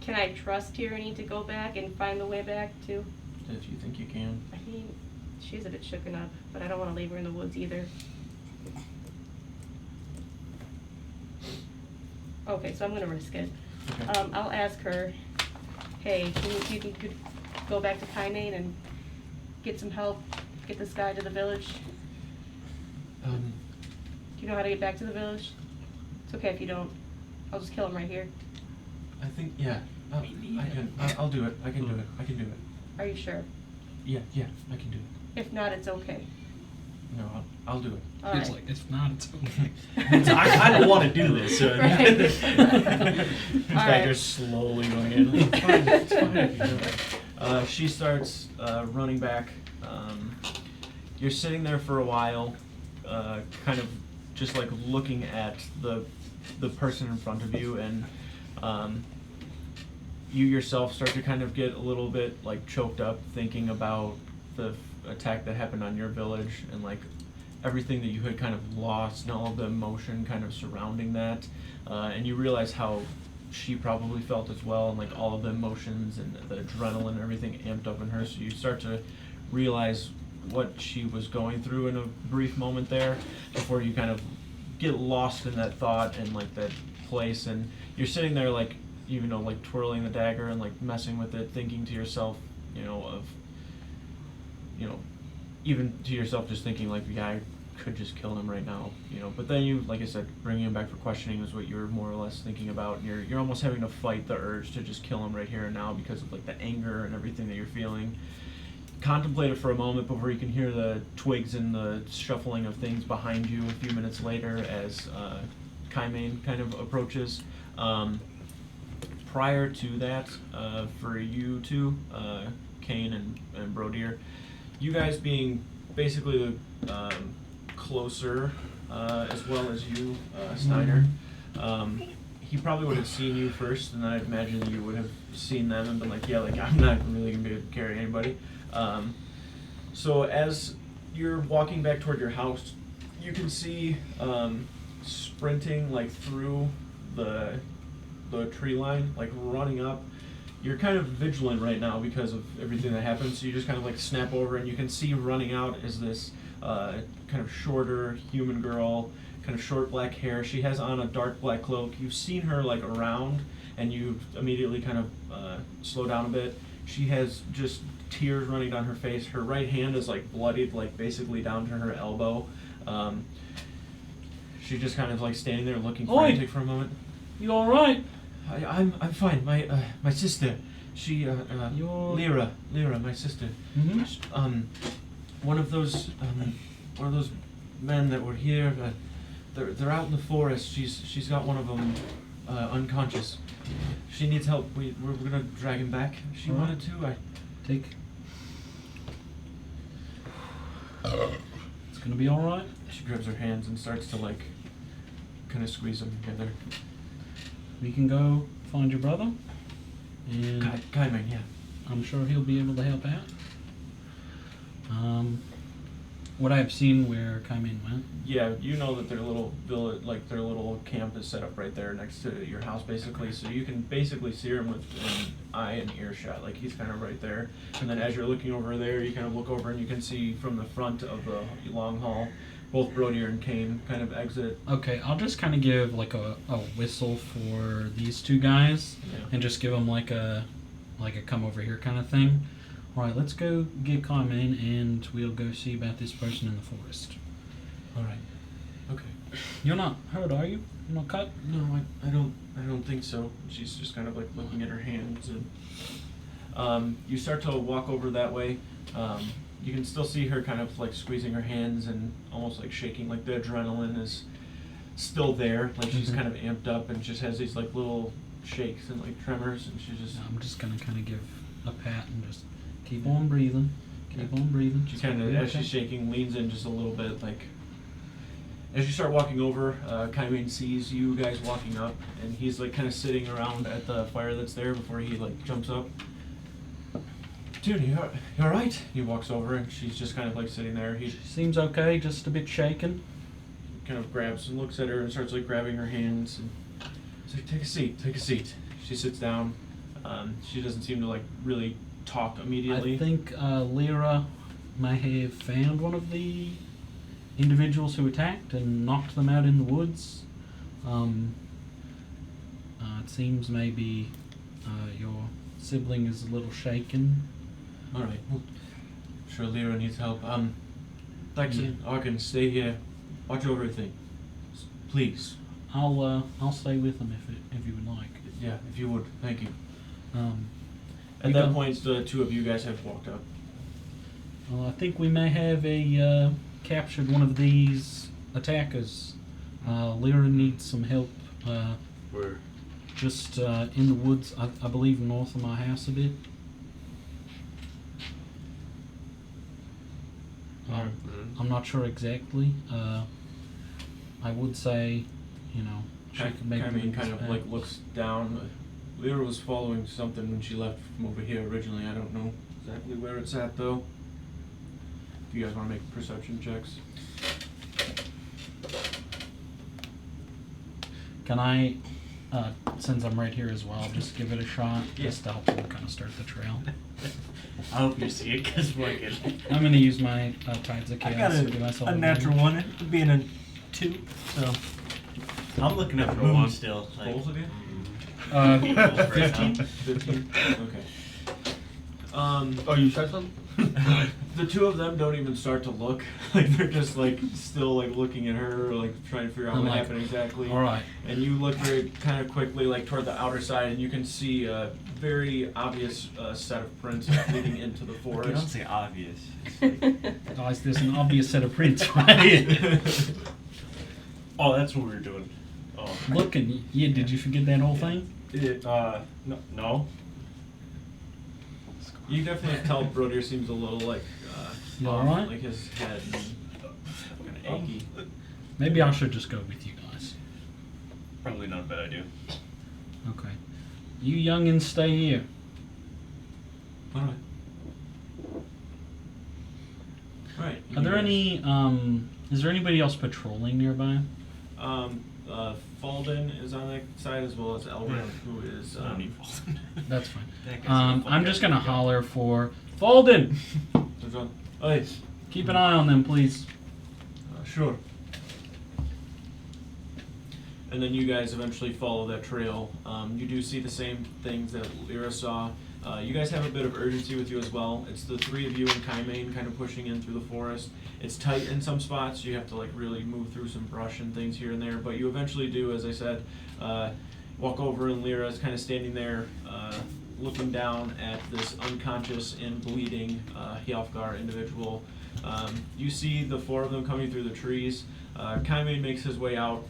Can I trust Tyranny to go back and find the way back too? If you think you can. I mean, she's a bit shooken up, but I don't want to leave her in the woods either. Okay, so I'm gonna risk it. Okay. I'll ask her, hey, do you think you could go back to Kaimane and get some help, get this guy to the village? Do you know how to get back to the village? It's okay if you don't. I'll just kill him right here. I think, yeah. I can. I'll do it. I can do it. I can do it. Are you sure? Yeah, I can do it. If not, it's okay. No, I'll do it. All It's right. like, if not, it's okay. I don't want to do this. So Right. This All guy right. just slowly going in. It's fine. It's fine. if you do it. She starts running back. You're sitting there for a while, kind of just like looking at the person in front of you, and you yourself start to kind of get a little bit like choked up thinking about the attack that happened on your village and like everything that you had kind of lost and all of the emotion kind of surrounding that, and you realize how she probably felt as well, and like all of the emotions and the adrenaline and everything amped up in her. So you start to realize what she was going through in a brief moment there before you kind of get lost in that thought and like that place, and you're sitting there like, you know, like twirling the dagger and like messing with it, thinking to yourself, you know, of, you know, even to yourself just thinking like, yeah, I could just kill him right now, you know. But then you, like I said, bringing him back for questioning is what you're more or less thinking about, and you're almost having to fight the urge to just kill him right here and now because of like the anger and everything that you're feeling. Contemplate it for a moment before you can hear the twigs and the shuffling of things behind you a few minutes later as Kaimane kind of approaches. Prior to that, for you two, Kane and Brodier, you guys being basically the closer, as well as you, Steiner, he probably would have seen you first, and then I'd imagine that you would have seen them and been like, yeah, like I'm not really gonna be able to carry anybody. So as you're walking back toward your house, you can see sprinting like through the tree line, like running up. You're kind of vigilant right now because of everything that happened, so you just kind of like snap over, and you can see running out is this kind of shorter human girl, kind of short black hair. She has on a dark black cloak. You've seen her like around, and you immediately kind of slow down a bit. She has just tears running down her face. Her right hand is like bloodied, like basically down to her elbow. She's just kind of like standing there looking frantic for a moment. You all right? I'm fine. My sister, she Lyra, my sister. Mm-hmm. One of those men that were here. They're out in the forest. She's got one of them unconscious. She needs help. We're gonna drag him back. She wanted to. Take. It's gonna be all right. She grabs her hands and starts to like, kind of squeeze them together. We can go find your brother, and Kaimane, yeah. I'm sure he'll be able to help out. What I've seen where Kaimane went. Yeah, you know that their little village, like their little camp is set up right there next to your house, basically. So you can basically see him with an eye and earshot, like he's kind of right there. And then as you're looking over there, you kind of look over and you can see from the front of the long hall, both Brodier and Kane kind of exit. Okay, I'll just kind of give like a whistle for these two guys, and just give them like a come over here kind of thing. All right, let's go get Kaimane, and we'll go see about this person in the forest. All right. Okay. You're not hurt, are you? You're not cut? No, I don't think so. She's just kind of like looking at her hands, and you start to walk over that way. You can still see her kind of like squeezing her hands and almost like shaking, like the adrenaline is still there, like she's kind of amped up and just has these like little shakes and like tremors, and she's just. I'm just gonna kind of give a pat and just keep on breathing. Keep on breathing. She kind of, as she's shaking, leans in just a little bit, like. As you start walking over, Kaimane sees you guys walking up, and he's like kind of sitting around at the fire that's there before he like jumps up. Dude, you all right? He walks over, and she's just kind of like sitting there. He Seems okay, just a bit shaken. kind of grabs and looks at her and starts like grabbing her hands, and he's like, take a seat. She sits down. She doesn't seem to like really talk immediately. I think Lyra may have found one of the individuals who attacked and knocked them out in the woods. It seems maybe your sibling is a little shaken. All right. Well, I'm sure Lyra needs help. Daxon, Arkin, stay here. Watch over everything. Please. I'll stay with them if you would like. Yeah, if you would. Thank you. At We that don't- point, the two of you guys have walked up. I think we may have captured one of these attackers. Lyra needs some help. Where? Just in the woods, I believe north of my house a bit. I'm not sure exactly. I would say, she could maybe Kaimane kind of back. like looks down. Lyra was following something when she left from over here originally. I don't know exactly where it's at though. If you guys want to make perception checks. Can I, since I'm right here as well, just give it a shot? Yeah. Just to help them kind of start the trail. I hope you see it, because fucking. I'm going to use my Tides of I Chaos got to give myself a natural one, it being a 2, so. I'm looking at the Natural moon one. still. Like, Rolls again? Equals right 15? now. 15? Okay. Oh, you said something? The two of them don't even start to look. Like, they're just, like, still, like, looking at her, like, trying to figure out I'm what like, happened exactly. Alright. And you look very kind of quickly, like, toward the outer side, and you can see a very obvious set of prints leading into the You don't forest. say obvious. It's like, Guys, there's an obvious set of prints right oh, that's what we were doing. Oh. Look, and yeah, did you forget that whole thing? No. You definitely tell Brodier seems a little, like, You off, alright? like his head kind of achy. Maybe I should just go with you guys. Probably not a bad idea. Okay. You youngins stay here. Alright. Alright. Are there any, is there anybody else patrolling nearby? Falden is on that side as well as Elrin, who is, I don't need Fulton. That's fine. That guy's a fucking I'm just gonna guy. holler for Falden! there's one. Oh, hey. Keep an eye on them, please. Sure. And then you guys eventually follow that trail. You do see the same things that Lyra saw. You guys have a bit of urgency with you as well. It's the three of you and Kaimane kind of pushing in through the forest. It's tight in some spots. You have to like really move through some brush and things here and there. But you eventually do, as I said, walk over, and Lyra is kind of standing there looking down at this unconscious and bleeding Hjalfgar individual. You see the four of them coming through the trees. Kaimane makes his way out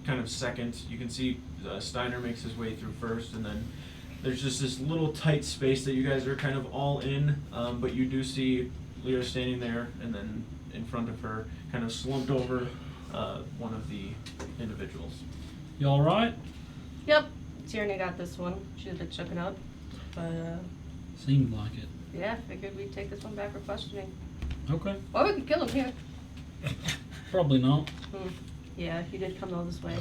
kind of second. You can see Steiner makes his way through first, and then there's just this little tight space that you guys are kind of all in, but you do see Lyra standing there, and then in front of her, kind of slumped over, one of the individuals. You alright? Yep, Tierney got this one. She's a bit shooken up. But, Seemed like it. yeah, figured we'd take this one back for questioning. Okay. Well, we could kill him here. Probably not. Yeah, he did come all this way.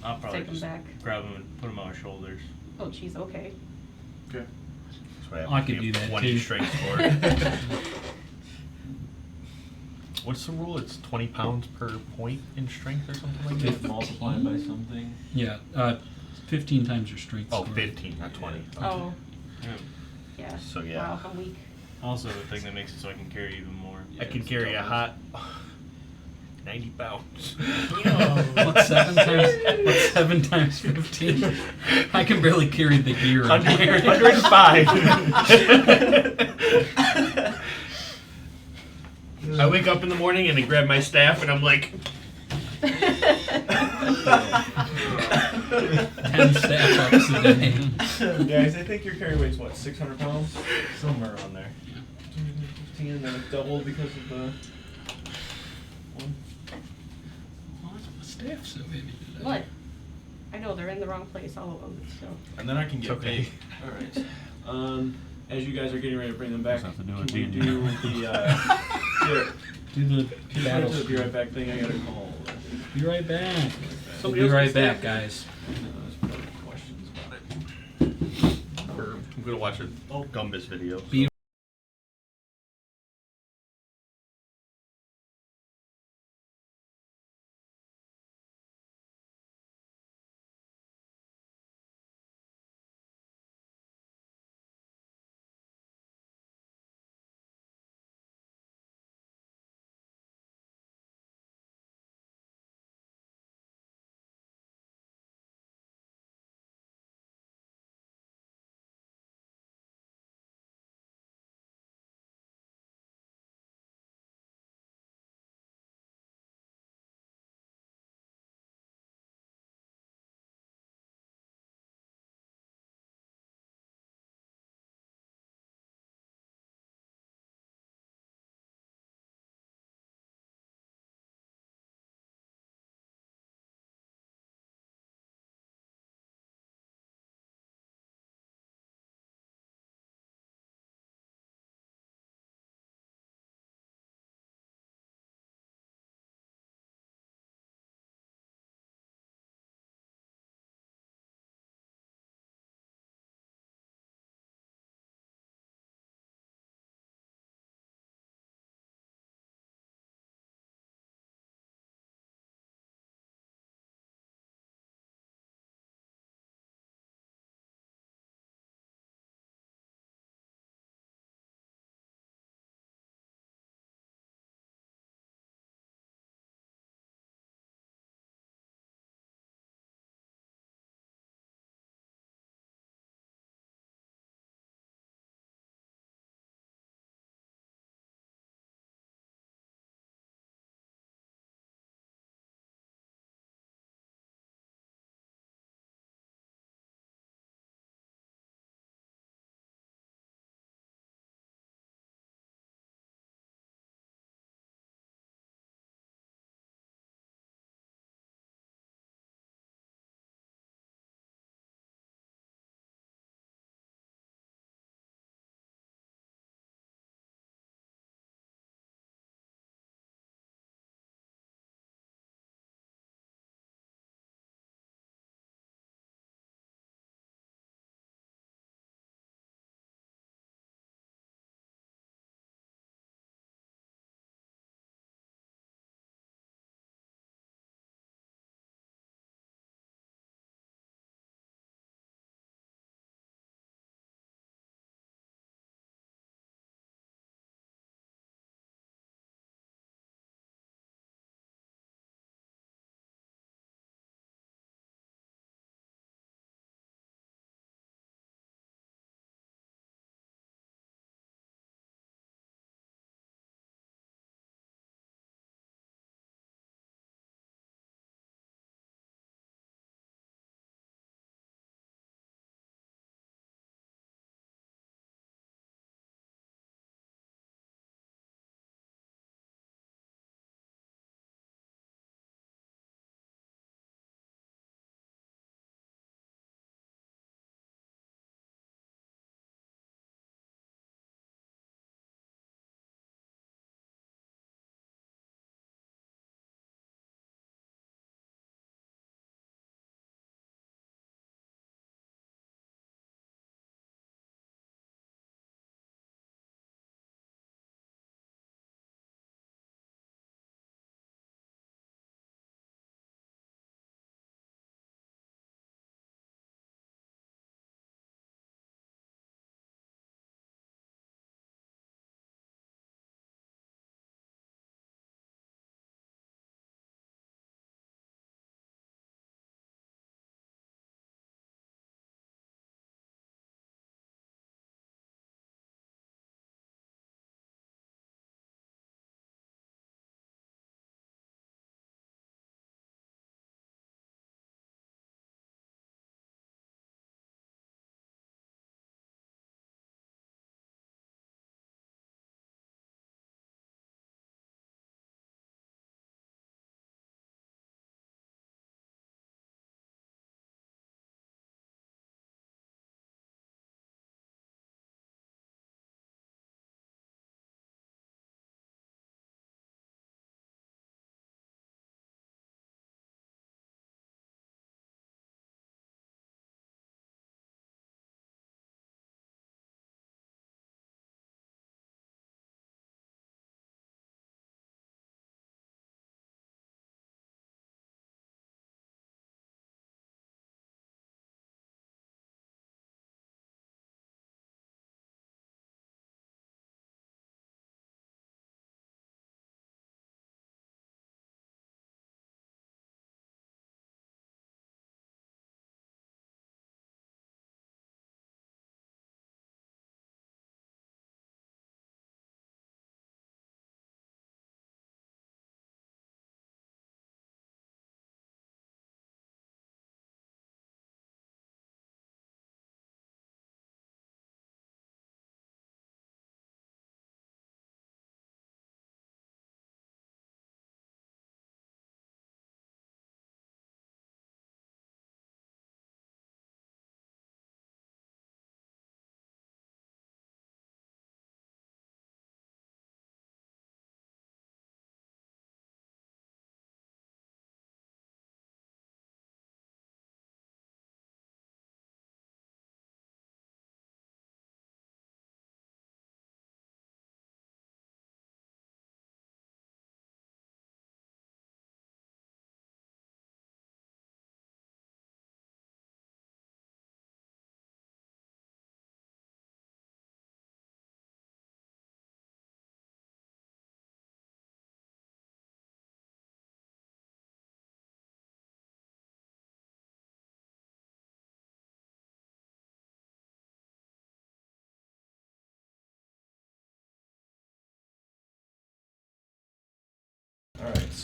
I'll probably Take him just back. grab him and put him on my shoulders. Oh, jeez, okay. Okay. That's what I happens could when you do have that 20 too. strength for it. What's the rule? It's 20 pounds per point in strength or something like You that? multiply by something. Yeah, 15 times your strength Oh, score. 15, not 20. Oh, Yeah. yeah. So, yeah. Wow, I'm weak. Also, the thing that makes it so I can carry even more. I could it's carry a doubles. hot 90 pounds. What's 7 times 15? I can barely carry the gear. in here. 105. I wake up in the morning and I grab my staff and I'm like, 10 staff ups a day. Guys, I think your carry weight's what, 600 pounds? Somewhere around there. 15, and then it's doubled because of the one. Why is my staff so heavy today? What? I know, they're in the wrong place, all of them, so. And then I can get okay. paid. Alright. As you guys are getting ready to bring them back, Doesn't have to do can with we D&D. do the, here, Do the can battle. you do the be right back thing? I gotta call. Be right back. Somebody We'll be else right can back, stand guys. There's probably questions about it. I'm gonna watch a Gumbus video. Be so.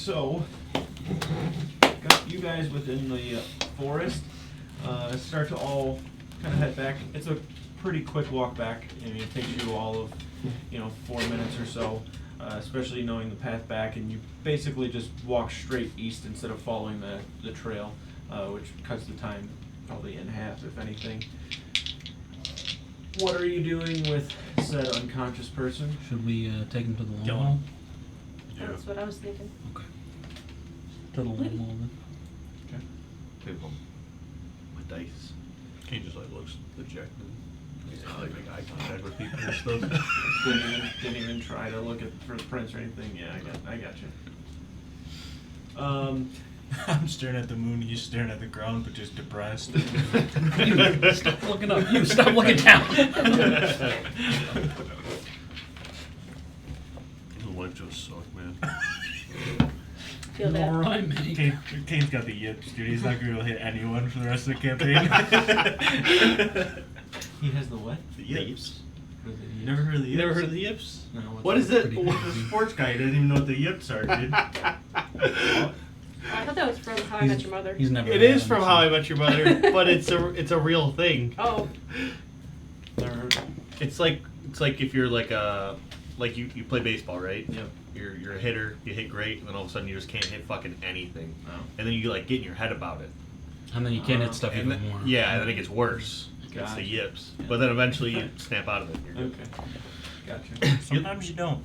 So, got you guys within the forest. Start to all kind of head back. It's a pretty quick walk back. I mean, it takes you all of 4 minutes or so, especially knowing the path back. And you basically just walk straight east instead of following the trail, which cuts the time probably in half, if anything. What are you doing with said unconscious person? Should we take him to the Kill long him. hall? That's what I was thinking. Okay. To the long hall then. Give him my dice. He just like looks dejected. He's not like eye contact with people and stuff. Didn't even try to look at for the prints or anything. Yeah, I got you. I'm staring at the moon, he's staring at the ground, but just depressed. Stop looking up. You stop looking down. Life just sucked, man. Feel that. All right, mate. Kane's got the yips, dude. He's not gonna be able to hit anyone for the rest of the campaign. He has the what? The yips. Or the You never heard of the yips? You never heard of the yips? No, what's What that? is it? Pretty What's a sports guy? He doesn't even know what the yips are, dude. I thought that was from How I Met Your Mother. He's never. It had is one, from so- How I Met Your Mother, but it's a real thing. Oh, Never heard. It's like if you're like you play baseball, right? Yep. You're a hitter, you hit great, and then all of a sudden you just can't hit fucking anything, Oh. and then you like get in your head about it. And then you can't hit stuff And even then, more. yeah, and then it gets worse. It's Gotcha. the yips, Yeah. but then eventually you snap out of it. You're good. Okay. Gotcha. Sometimes you don't.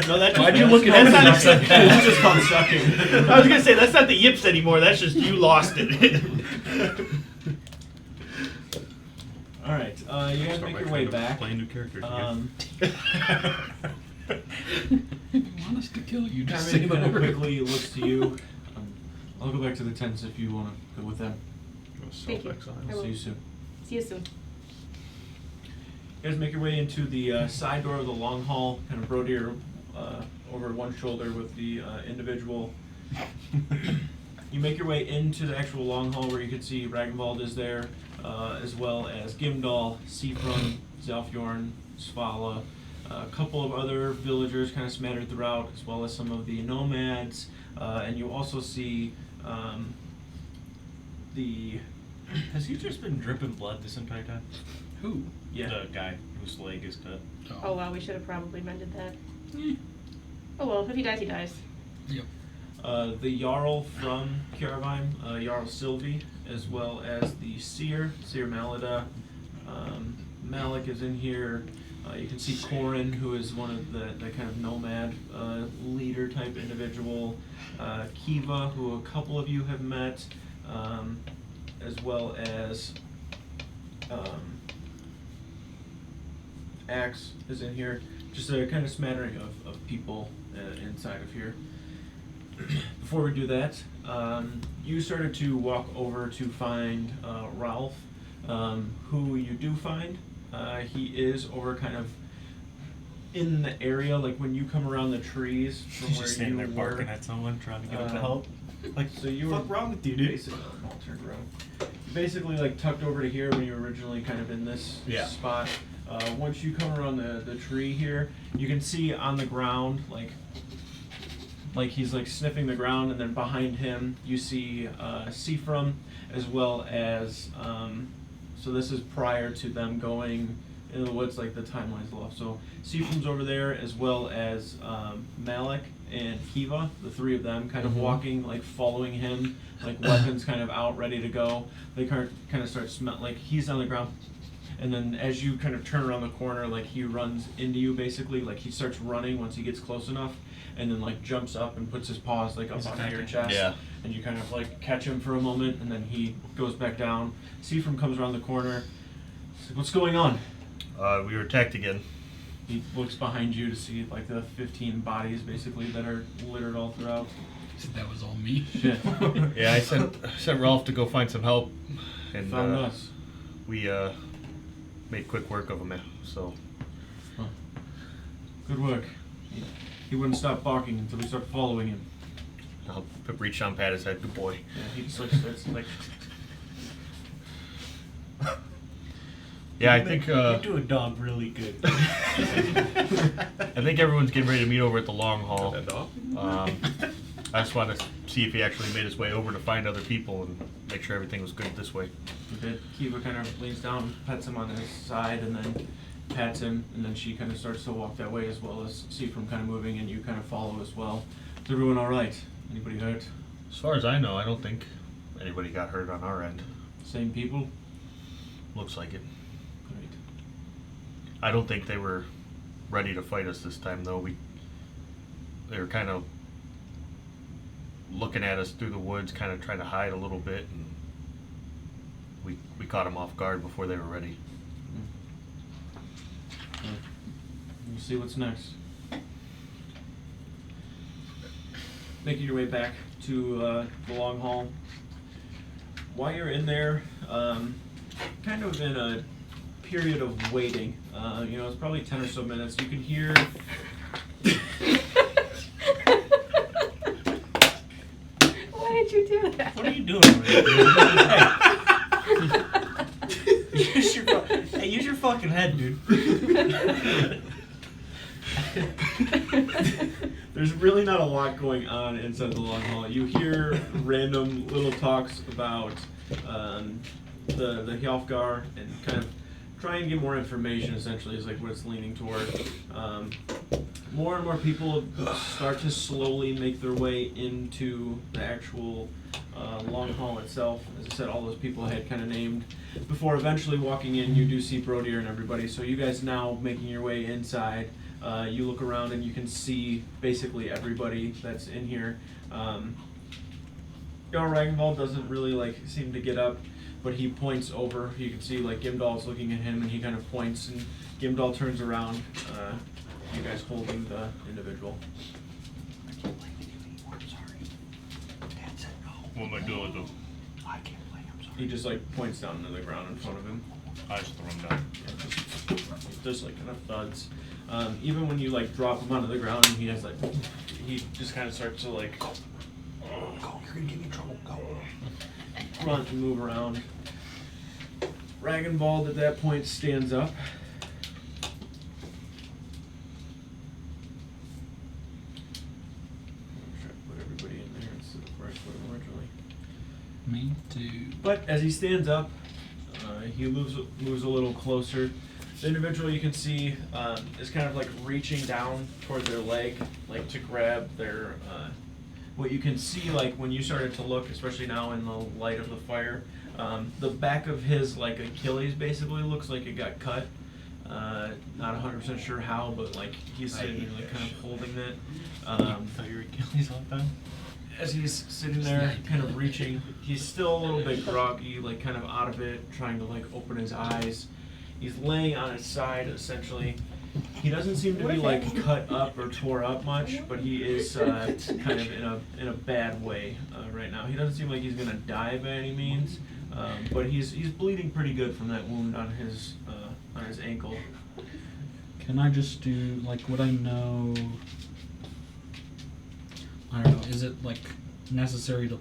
No, that's Why'd you look at that's me not, like that? It's just called sucking. I was gonna say that's not the yips anymore. That's just you lost it. All right. You guys make your way back. Playing new characters again. If you want us to kill you, just say Kind the of word. quickly looks to you. I'll go back to the tents if you want to go with them. thank you. I will. See you soon. See you soon. You guys make your way into the side door of the long hall, kind of rode your over one shoulder with the individual. You make your way into the actual long hall where you can see Ragnvald is there, as well as Gimdall, Seafrun, Zalfjorn, Svala, a couple of other villagers kind of smattered throughout, as well as some of the nomads, and you also see the Has he just been dripping blood this entire time? Who? yeah. The guy whose leg is cut. Oh wow, we should have probably mended that. Eh. Oh well, if he dies, he dies. Yep. The Jarl from Kjaravheim, Jarl Sylvie, as well as the Seer Malida. Malik is in here. You can see Corin, who is one of the kind of nomad leader type individual. Kiva, who a couple of you have met, as well as Axe is in here. Just a kind of smattering of people inside of here. Before we do that, you started to walk over to find Ralph, who you do find. He is over kind of in the area, like when you come around the trees from He's where just standing you there were. barking at someone, trying to get him to Uh, help. Like, So you what's were wrong with you, dude? basically, I'll turn around. You basically like tucked over to here when you were originally kind of in this Yeah. spot. Once you come around the tree here, you can see on the ground like he's like sniffing the ground, and then behind him you see Seafrum, as well as so this is prior to them going in the woods, like the timeline's left. So Seafrum's over there, as well as Malik and Kiva, the three of them kind of Mhm. walking, like following him, like weapons kind of out, ready to go. They kind of start smell like he's on the ground, and then as you kind of turn around the corner, like he runs into you basically, like he starts running once he gets close enough, and then like jumps up and puts his paws like up He's onto your attacking. chest. Yeah. And you kind of like catch him for a moment, and then he goes back down. Seafrum comes around the corner. He's like, what's going on? We were attacked again. He looks behind you to see like the 15 bodies basically that are littered all throughout. Said that was all me. Shit. Yeah, I sent Ralph to go find some help, and Found us. we made quick work of him. So Good work. He wouldn't stop barking until we started following him. I'll reach down, pat his head. Good boy. Yeah, he just like starts like. Yeah, I think You do a dog really good. I think everyone's getting ready to meet over at the Long Hall. That dog? I just wanted to see if he actually made his way over to find other people and make sure everything was good this way. Kiva kind of leans down, pets him on his side, and then pats him, and then she kind of starts to walk that way, as well as Seafram kind of moving, and you kind of follow as well. Is everyone all right? Anybody hurt? As far as I know, I don't think anybody got hurt on our end. Same people? Looks like it. Great. I don't think they were ready to fight us this time, though. They were kind of looking at us through the woods, kind of trying to hide a little bit, and we caught them off guard before they were ready. We'll see what's next. Making your way back to the Long Hall. While you're in there, kind of in a period of waiting, it's probably 10 or so minutes, you can hear... Why did you do that? What are you doing over there, dude? Use your fucking head, dude. There's really not a lot going on inside the Long Hall. You hear random little talks about the Hjalfgar and kind of trying to get more information, essentially, is like what it's leaning toward. More and more people start to slowly make their way into the actual Long Hall itself. As I said, all those people I had kind of named. Before eventually walking in, you do see Brodier and everybody. So you guys now making your way inside. You look around and you can see basically everybody that's in here. Ragnvald doesn't really seem to get up, but he points over. You can see Gimdal's looking at him, and he kind of points, and Gimdal turns around. You guys holding the individual. What am I doing with them? He just points down to the ground in front of him. I just throw them down. Just kind of thuds. Even when you drop him onto the ground, and he has he just kind of starts to Go, you're gonna get me in trouble. Go. grunt and move around. Ragnvald at that point stands up. I'm trying to put everybody in there instead of where I put them originally. Me too. But as he stands up, he moves a little closer. The individual you can see is kind of reaching down toward their leg, to grab their. What you can see, when you started to look, especially now in the light of the fire, the back of his Achilles basically looks like it got cut. Not 100% sure how, but he's sitting kind of holding it. Thought your Achilles on time. As he's sitting there, kind of reaching, he's still a little bit groggy, kind of out of it, trying to open his eyes. He's laying on his side, essentially. He doesn't seem to be cut up or tore up much, but he is kind of in a bad way right now. He doesn't seem like he's gonna die by any means, but he's bleeding pretty good from that wound on his ankle. Can I just do would I know? I don't know. Is it necessary to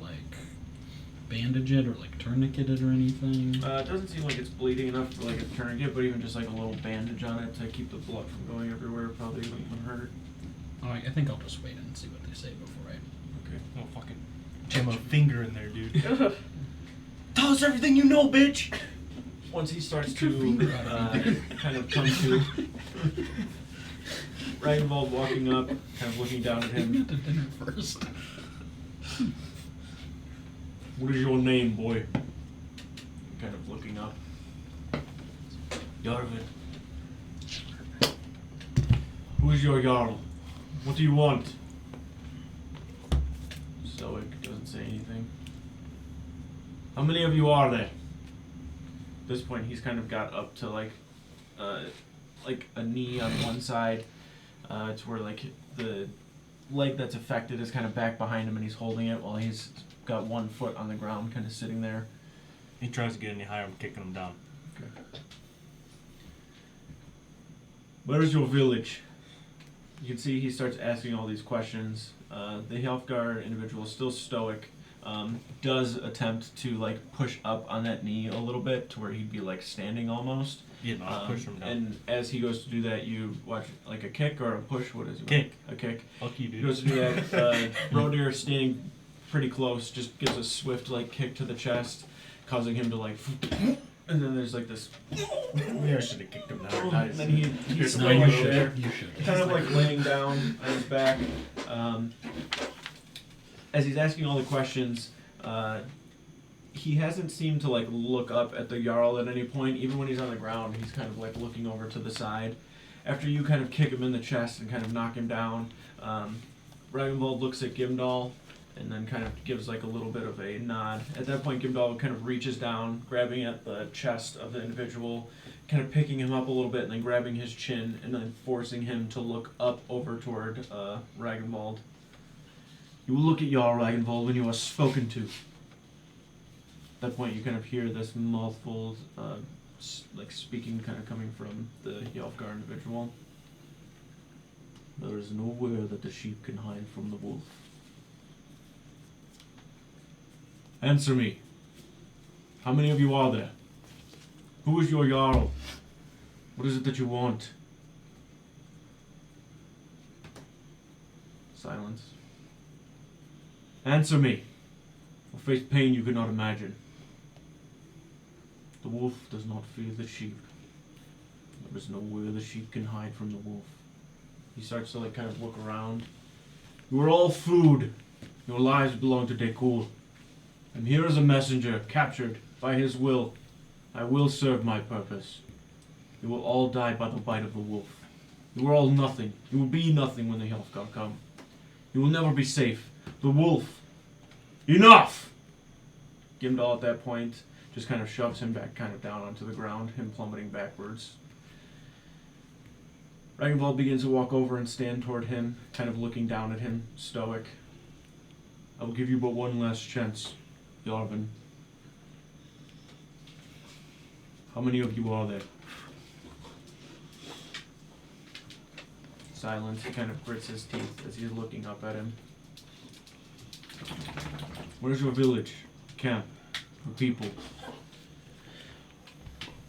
bandage it or tourniquet it or anything? It doesn't seem like it's bleeding enough for a tourniquet, but even just a little bandage on it to keep the blood from going everywhere probably wouldn't hurt. Oh, I think I'll just wait and see what they say before I. Okay. Oh, fucking jam a finger in there, dude. Tell us everything you know, bitch! Once he starts Get your to finger out of me. kind of come to, Ragnvald walking up, kind of looking down at Get him. to dinner first. What is your name, boy? Kind of looking up. Yarvin. Who is your Jarl? What do you want? Stoic, doesn't say anything. How many of you are there? At this point, he's kind of got up to a knee on one side, to where the leg that's affected is kind of back behind him, and he's holding it while he's got one foot on the ground, kind of sitting there. He tries to get any higher, I'm kicking him down. Okay. Where is your village? You can see he starts asking all these questions. The Hjalfgar individual is still stoic. does attempt to like push up on that knee a little bit to where he'd be like standing almost. Yeah, no, I'll push him down. And as he goes to do that, you watch like a kick or a push. What is it? Kick. A kick. Fuck you, He dude. goes to do that. Rodir standing pretty close, just gives a swift like kick to the chest, causing him to like. And then there's like this. Maybe I should have kicked him down. And then he's No, laying you over should. there, You should. kind of like laying down on his back. As he's asking all the questions, he hasn't seemed to like look up at the Jarl at any point. Even when he's on the ground, he's kind of like looking over to the side. After you kind of kick him in the chest and kind of knock him down, Ragnvald looks at Gimdall and then kind of gives like a little bit of a nod. At that point, Gimdall kind of reaches down, grabbing at the chest of the individual, kind of picking him up a little bit, and then grabbing his chin, and then forcing him to look up over toward Ragnvald. You will look at Jarl Ragnvald when you are spoken to. At that point, you kind of hear this muffled, like speaking kind of coming from the Yelfgar individual. There is nowhere that the sheep can hide from the wolf. Answer me. How many of you are there? Who is your Jarl? What is it that you want? Silence. Answer me, or face pain you cannot imagine. The wolf does not fear the sheep. There is nowhere the sheep can hide from the wolf. He starts to like kind of look around. You are all food. Your lives belong to Dekul. I'm here as a messenger, captured by his will. I will serve my purpose. You will all die by the bite of the wolf. You are all nothing. You will be nothing when the Helfgar come. You will never be safe. The wolf. Enough! Gimdall at that point just kind of shoves him back kind of down onto the ground, him plummeting backwards. Ragnvald begins to walk over and stand toward him, kind of looking down at him, stoic. I will give you but one last chance, Yarvin. How many of you are there? Silence. He kind of grits his teeth as he's looking up at him. Where's your village? Camp? Or people?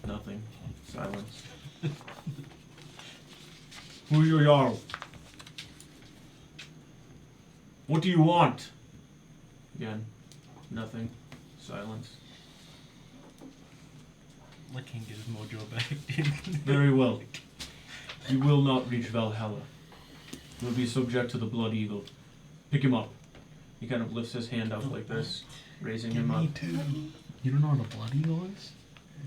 Nothing. Silence. Who are your Jarl? What do you want? Again. Nothing. Silence. I can't get his mojo back, dude. Very well. You will not reach Valhalla. You will be subject to the Blood Eagle. Pick him up. He kind of lifts his hand up like this, raising him up. You don't know what a blood eagle is?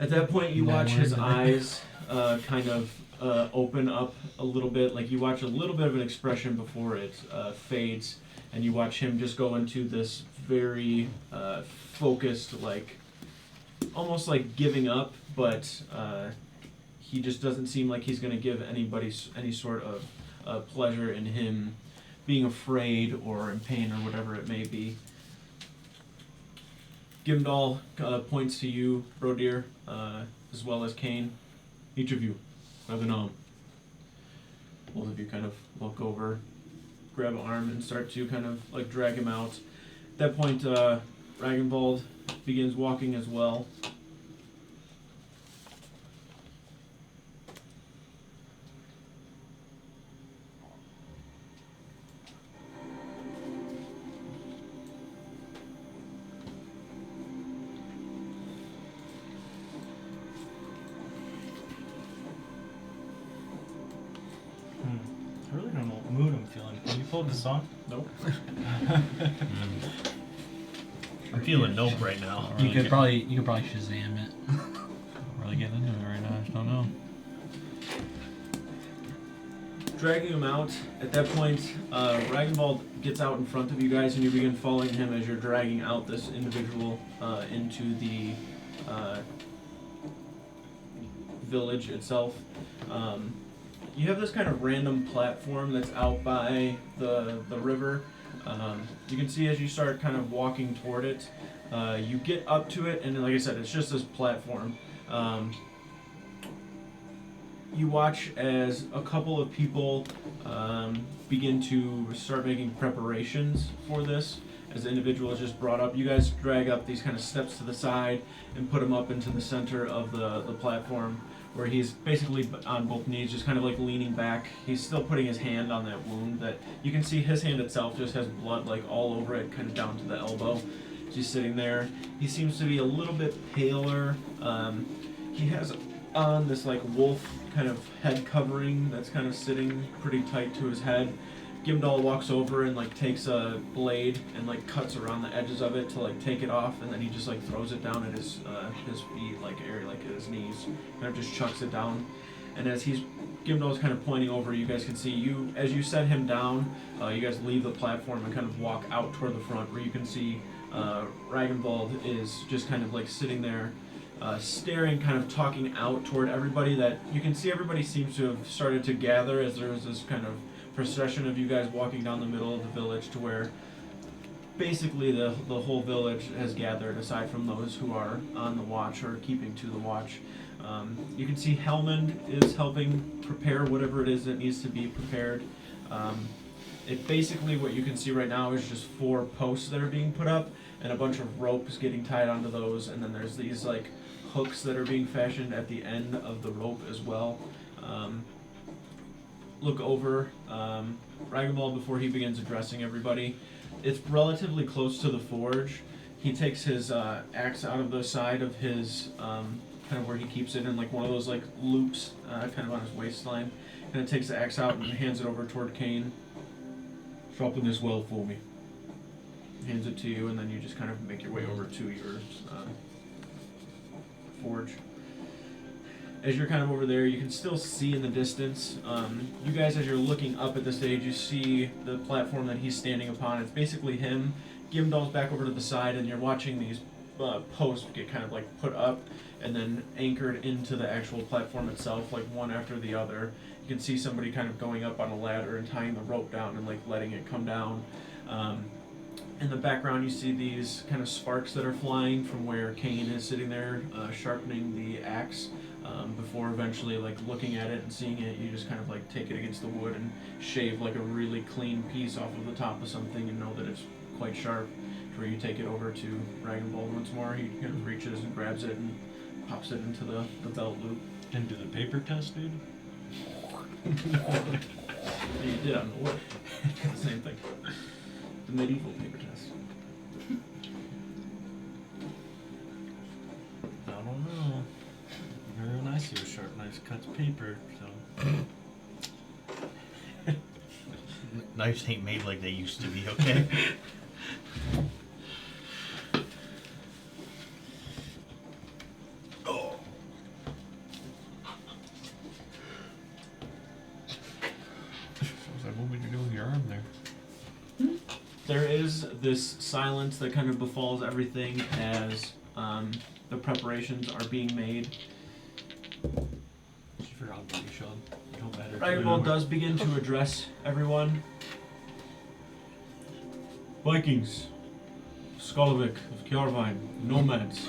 At that point, you No watch his word. eyes kind of open up a little bit. Like you watch a little bit of an expression before it fades, and you watch him just go into this very focused, like almost like giving up, but he just doesn't seem like he's going to give anybody any sort of pleasure in him being afraid or in pain or whatever it may be. Gimdall points to you, Rodir, as well as Kane. Each of you, grab an arm. Both of you kind of look over, grab an arm, and start to kind of like drag him out. At that point, Ragnvald begins walking as well. I really don't know what mood I'm feeling. Can you pull the song? Nope. I'm feeling nope right now. You could probably Shazam it. Really getting into it right now. I just don't know. Dragging him out. At that point, Ragnvald gets out in front of you guys, and you begin following him as you're dragging out this individual into the village itself. You have this kind of random platform that's out by the river. You can see as you start kind of walking toward it, you get up to it, and like I said, it's just this platform. you watch as a couple of people begin to start making preparations for this. As the individual is just brought up, you guys drag up these kind of steps to the side and put him up into the center of the platform, where he's basically on both knees, just kind of like leaning back. He's still putting his hand on that wound that you can see his hand itself just has blood like all over it, kind of down to the elbow. He's sitting there. He seems to be a little bit paler. He has on this like wolf kind of head covering that's kind of sitting pretty tight to his head. Gimdall walks over and like takes a blade and like cuts around the edges of it to like take it off, and then he just like throws it down at his feet, like area, like at his knees, kind of just chucks it down. And as Gimdall's kind of pointing over, you guys can see as you set him down, you guys leave the platform and kind of walk out toward the front, where you can see Ragnvald is just kind of like sitting there, staring, kind of talking out toward everybody. That you can see everybody seems to have started to gather as there was this kind of procession of you guys walking down the middle of the village, to where basically the whole village has gathered, aside from those who are on the watch or keeping to the watch. You can see Helmand is helping prepare whatever it is that needs to be prepared. It basically, what you can see right now is just 4 posts that are being put up and a bunch of ropes getting tied onto those, and then there's these like hooks that are being fashioned at the end of the rope as well. Look over Ragnvald before he begins addressing everybody. It's relatively close to the forge. He takes his axe out of the side of his kind of where he keeps it in like one of those like loops, kind of on his waistline. And takes the axe out and hands it over toward Kane. Sharpen this well for me. Hands it to you, and then you just kind of make your way over to your forge. As you're kind of over there, you can still see in the distance. You guys, as you're looking up at the stage, you see the platform that he's standing upon. It's basically him. Gimdall's back over to the side, and you're watching these posts get kind of like put up and then anchored into the actual platform itself, like one after the other. You can see somebody kind of going up on a ladder and tying the rope down and like letting it come down. In the background, you see these kind of sparks that are flying from where Kane is sitting there sharpening the axe. Before eventually like looking at it and seeing it, you just kind of like take it against the wood and shave like a really clean piece off of the top of something and know that it's quite sharp. To where you take it over to Ragnvald once more. He kind of reaches and grabs it and pops it into the belt loop. And do the paper test, dude? You did on the wood. Same thing. The medieval paper test. I don't know. Very nice, your sharp knives cuts paper, so. Knives ain't made like they used to be, okay? Oh. What's that movie you're doing your arm there? There is this silence that kind of befalls everything as the preparations are being made. You forgot about you, Sean. You don't matter. Ragnvald does begin to address everyone. Vikings, Skolovik of Kjarvine, nomads,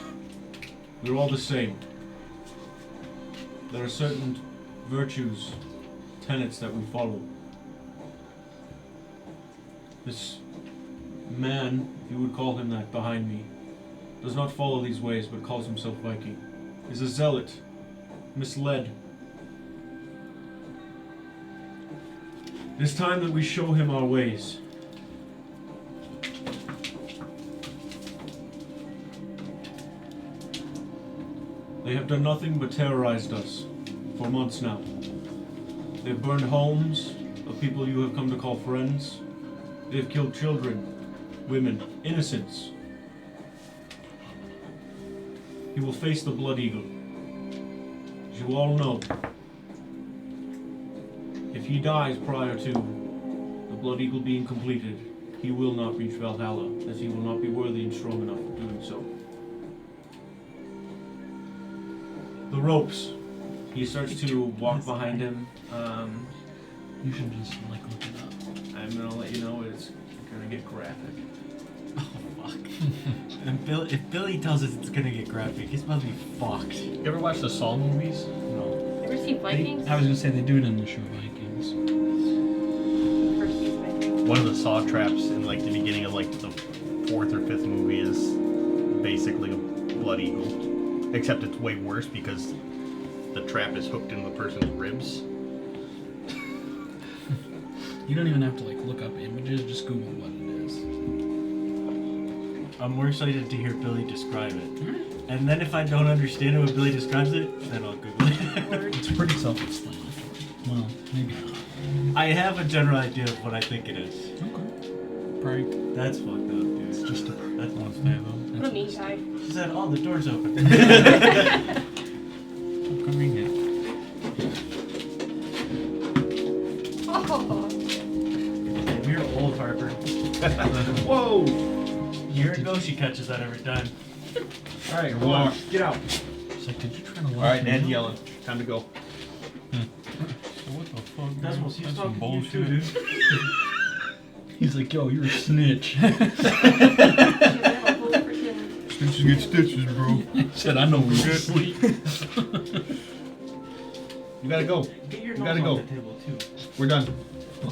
we're all the same. There are certain virtues, tenets that we follow. This man, if you would call him that, behind me, does not follow these ways but calls himself Viking. He's a zealot, misled. It is time that we show him our ways. They have done nothing but terrorized us for months now. They have burned homes of people you have come to call friends. They have killed children, women, innocents. He will face the Blood Eagle. As you all know, if he dies prior to the Blood Eagle being completed, he will not reach Valhalla, as he will not be worthy and strong enough for doing so. The ropes. He starts to walk behind him. You should just like look it up. I'm gonna let you know it's gonna get graphic. Oh, fuck. And if Billy tells us it's gonna get graphic, it's about to be fucked. You ever watch the Saw movies? No. ever see Vikings? I was gonna say they do it in the show Vikings. First season, I think. One of the saw traps in like the beginning of like the 4th or 5th movie is basically a blood eagle, except it's way worse because the trap is hooked into the person's ribs. You don't even have to like look up images, just Google what it is. I'm more excited to hear Billy describe it. And then if I don't understand it when Billy describes it, then I'll Google it. It's pretty self-explanatory. Well, maybe not. I have a general idea of what I think it is. Okay. Prank. That's fucked up, dude. It's just a prank. That's one stand though. What a mean guy. She said, oh, the door's open. Convenient. Oh. We're old, Harper. Whoa! Year ago, she catches that every time. All right, hold on. Get out. It's like, did you try to lock All right, me Ned's out? yelling. Time to go. What the fuck? That's man? what she's That's talking some to you too, bullshit. dude. He's like, yo, you're a snitch. Stitches get stitches, bro. I said, I know where you sleep. You gotta go. Get your You nose gotta on go. the table too. We're done.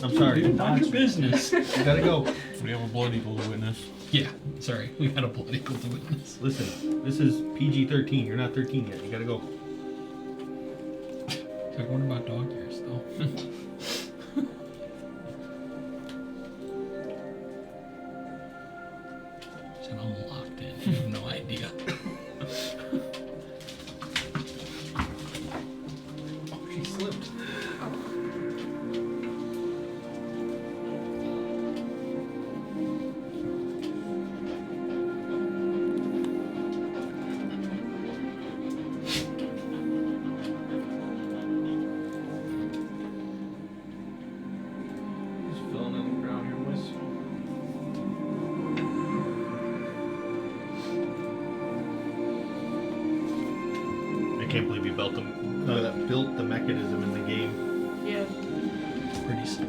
I'm sorry. Dude, mind your business. You gotta go. We have a blood eagle to witness. Yeah, sorry. We had a political to witness. Listen, this is PG-13. You're not 13 yet. You gotta go. It's like, what about dog ears, though? Said I'm locked in. You have no idea. Oh, she slipped. Just filling in the ground here, boys. I can't believe you built the mechanism in the game. Yeah. Pretty sick.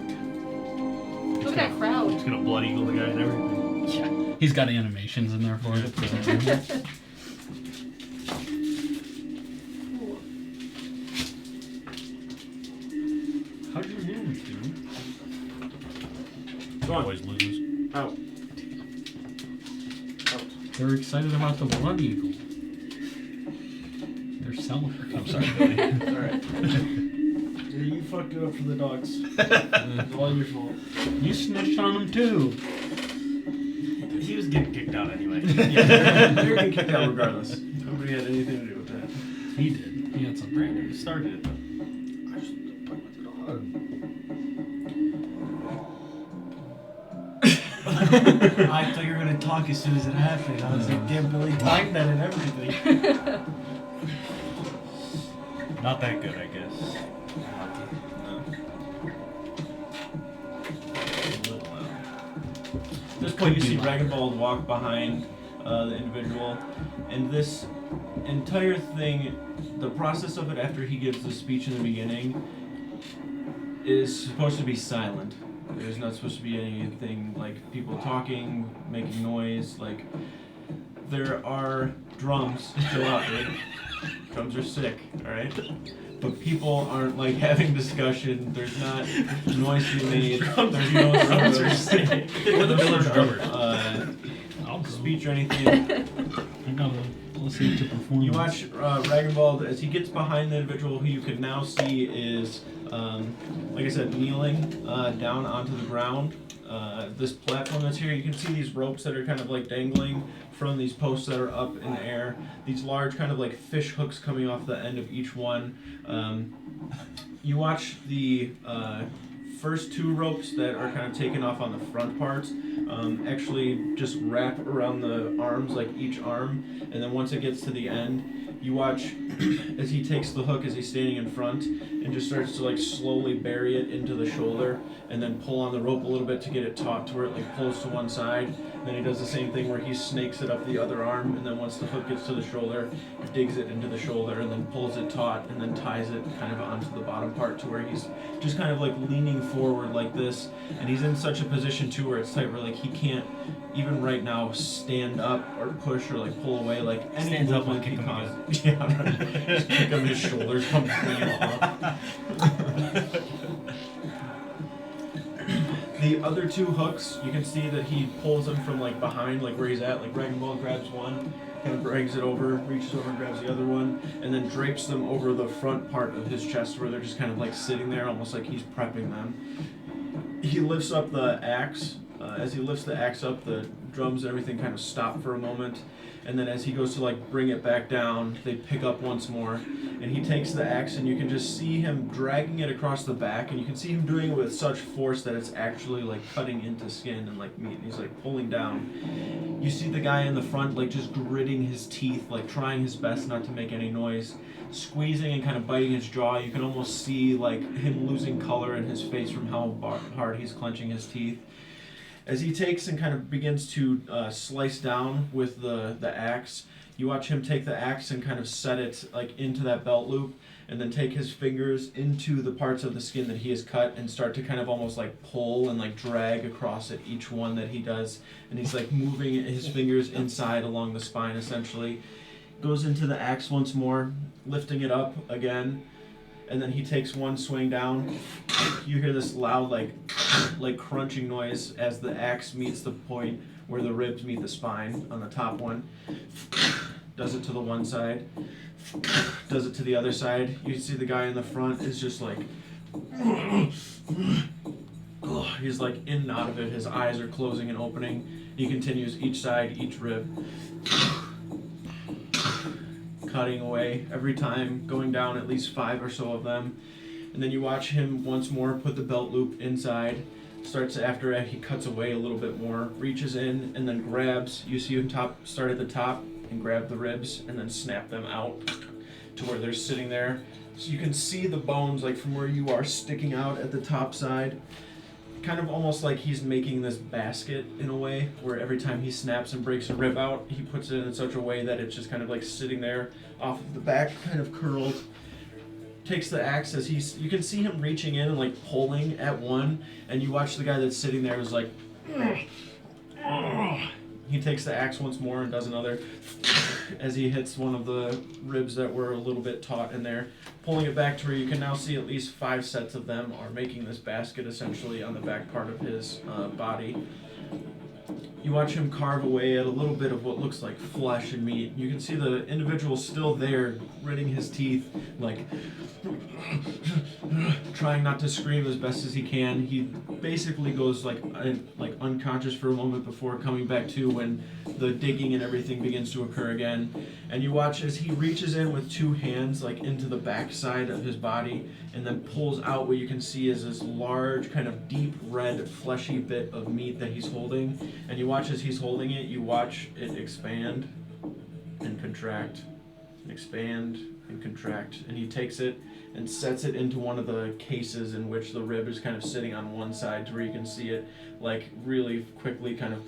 Look at that crowd. It's gonna blood eagle the guy and everything. Yeah. He's got animations in there for it. How'd you lose, dude? Go on. Always loses. Out. They're excited about the blood eagle. They're celebrating. I'm sorry, Billy. Alright. Yeah, you fucked it up for the dogs. It's all your fault. You snitched on them too. He was getting kicked out anyway. Yeah, you're getting kicked out regardless. Nobody had anything to do with that. He did. He had some Brandon brand. started it though. I just played with the dog. I thought you were gonna talk as soon as it happened. I was like, damn, Billy timed that and everything. Not that good, I guess. At this point, you see Ragabald walk behind the individual, and this entire thing, the process of it after he gives the speech in the beginning, is supposed to be silent. There's not supposed to be anything like people talking, making noise. Like, there are drums still out there. Drums are sick, alright? But people aren't like having discussion. There's not noise being made. There's no Drums sort are of sick. We're the village drummers. I'll go. speech or anything. I gotta listen to performance. You watch Ragabald as he gets behind the individual who you can now see is, like I said, kneeling down onto the ground. This platform that's here, you can see these ropes that are kind of like dangling from these posts that are up in the air. These large kind of like fish hooks coming off the end of each one. You watch the first two ropes that are kind of taken off on the front parts actually just wrap around the arms, like each arm, and then once it gets to the end, you watch as he takes the hook as he's standing in front and just starts to like slowly bury it into the shoulder and then pull on the rope a little bit to get it taut to where it like pulls to one side, Then he does the same thing where he snakes it up the other arm, and then once the hook gets to the shoulder, digs it into the shoulder, and then pulls it taut, and then ties it kind of onto the bottom part to where he's just kind of like leaning forward like this. And he's in such a position too where it's tight where like he can't even right now stand up or push or like pull away like any Stands up movement and he kick him causes. Yeah, right. Just kick him, his shoulders come clean off. The other two hooks, you can see that he pulls them from like behind, like where he's at. Like Dragon Ball grabs one, kind of drags it over, reaches over and grabs the other one, and then drapes them over the front part of his chest where they're just kind of like sitting there, almost like he's prepping them. He lifts up the axe. As he lifts the axe up, the drums and everything kind of stop for a moment. And then as he goes to like bring it back down, they pick up once more. And he takes the axe and you can just see him dragging it across the back. And you can see him doing it with such force that it's actually like cutting into skin and like meat. And he's like pulling down. You see the guy in the front like just gritting his teeth, like trying his best not to make any noise. Squeezing and kind of biting his jaw. You can almost see like him losing color in his face from how hard he's clenching his teeth. As he takes and kind of begins to slice down with the axe, you watch him take the axe and kind of set it like into that belt loop, and then take his fingers into the parts of the skin that he has cut and start to kind of almost like pull and like drag across it each one that he does. And he's like moving his fingers inside along the spine essentially. Goes into the axe once more, lifting it up again. And then he takes one swing down. You hear this loud like crunching noise as the axe meets the point where the ribs meet the spine on the top one. Does it to the one side. Does it to the other side. You see the guy in the front is just like he's like in and out of it. His eyes are closing and opening. He continues each side, each rib. Cutting away every time, going down at least 5 or so of them. And then you watch him once more put the belt loop inside. Starts after he cuts away a little bit more, reaches in and then grabs. You see him start at the top and grab the ribs and then snap them out to where they're sitting there. So you can see the bones like from where you are sticking out at the top side. Kind of almost like he's making this basket in a way, where every time he snaps and breaks a rib out, he puts it in such a way that it's just kind of like sitting there off of the back, kind of curled. Takes the axe as you can see him reaching in and like pulling at one, and you watch the guy that's sitting there is like, he takes the axe once more and does another as he hits one of the ribs that were a little bit taut in there, pulling it back to where you can now see at least 5 sets of them are making this basket essentially on the back part of his body. You watch him carve away at a little bit of what looks like flesh and meat. You can see the individual still there, gritting his teeth, like trying not to scream as best as he can. He basically goes like unconscious for a moment before coming back to when the digging and everything begins to occur again. And you watch as he reaches in with 2 hands like into the back side of his body and then pulls out what you can see is this large kind of deep red fleshy bit of meat that he's holding. And you watch as he's holding it, you watch it expand and contract, expand and contract. And he takes it and sets it into one of the cases in which the rib is kind of sitting on one side to where you can see it like really quickly kind of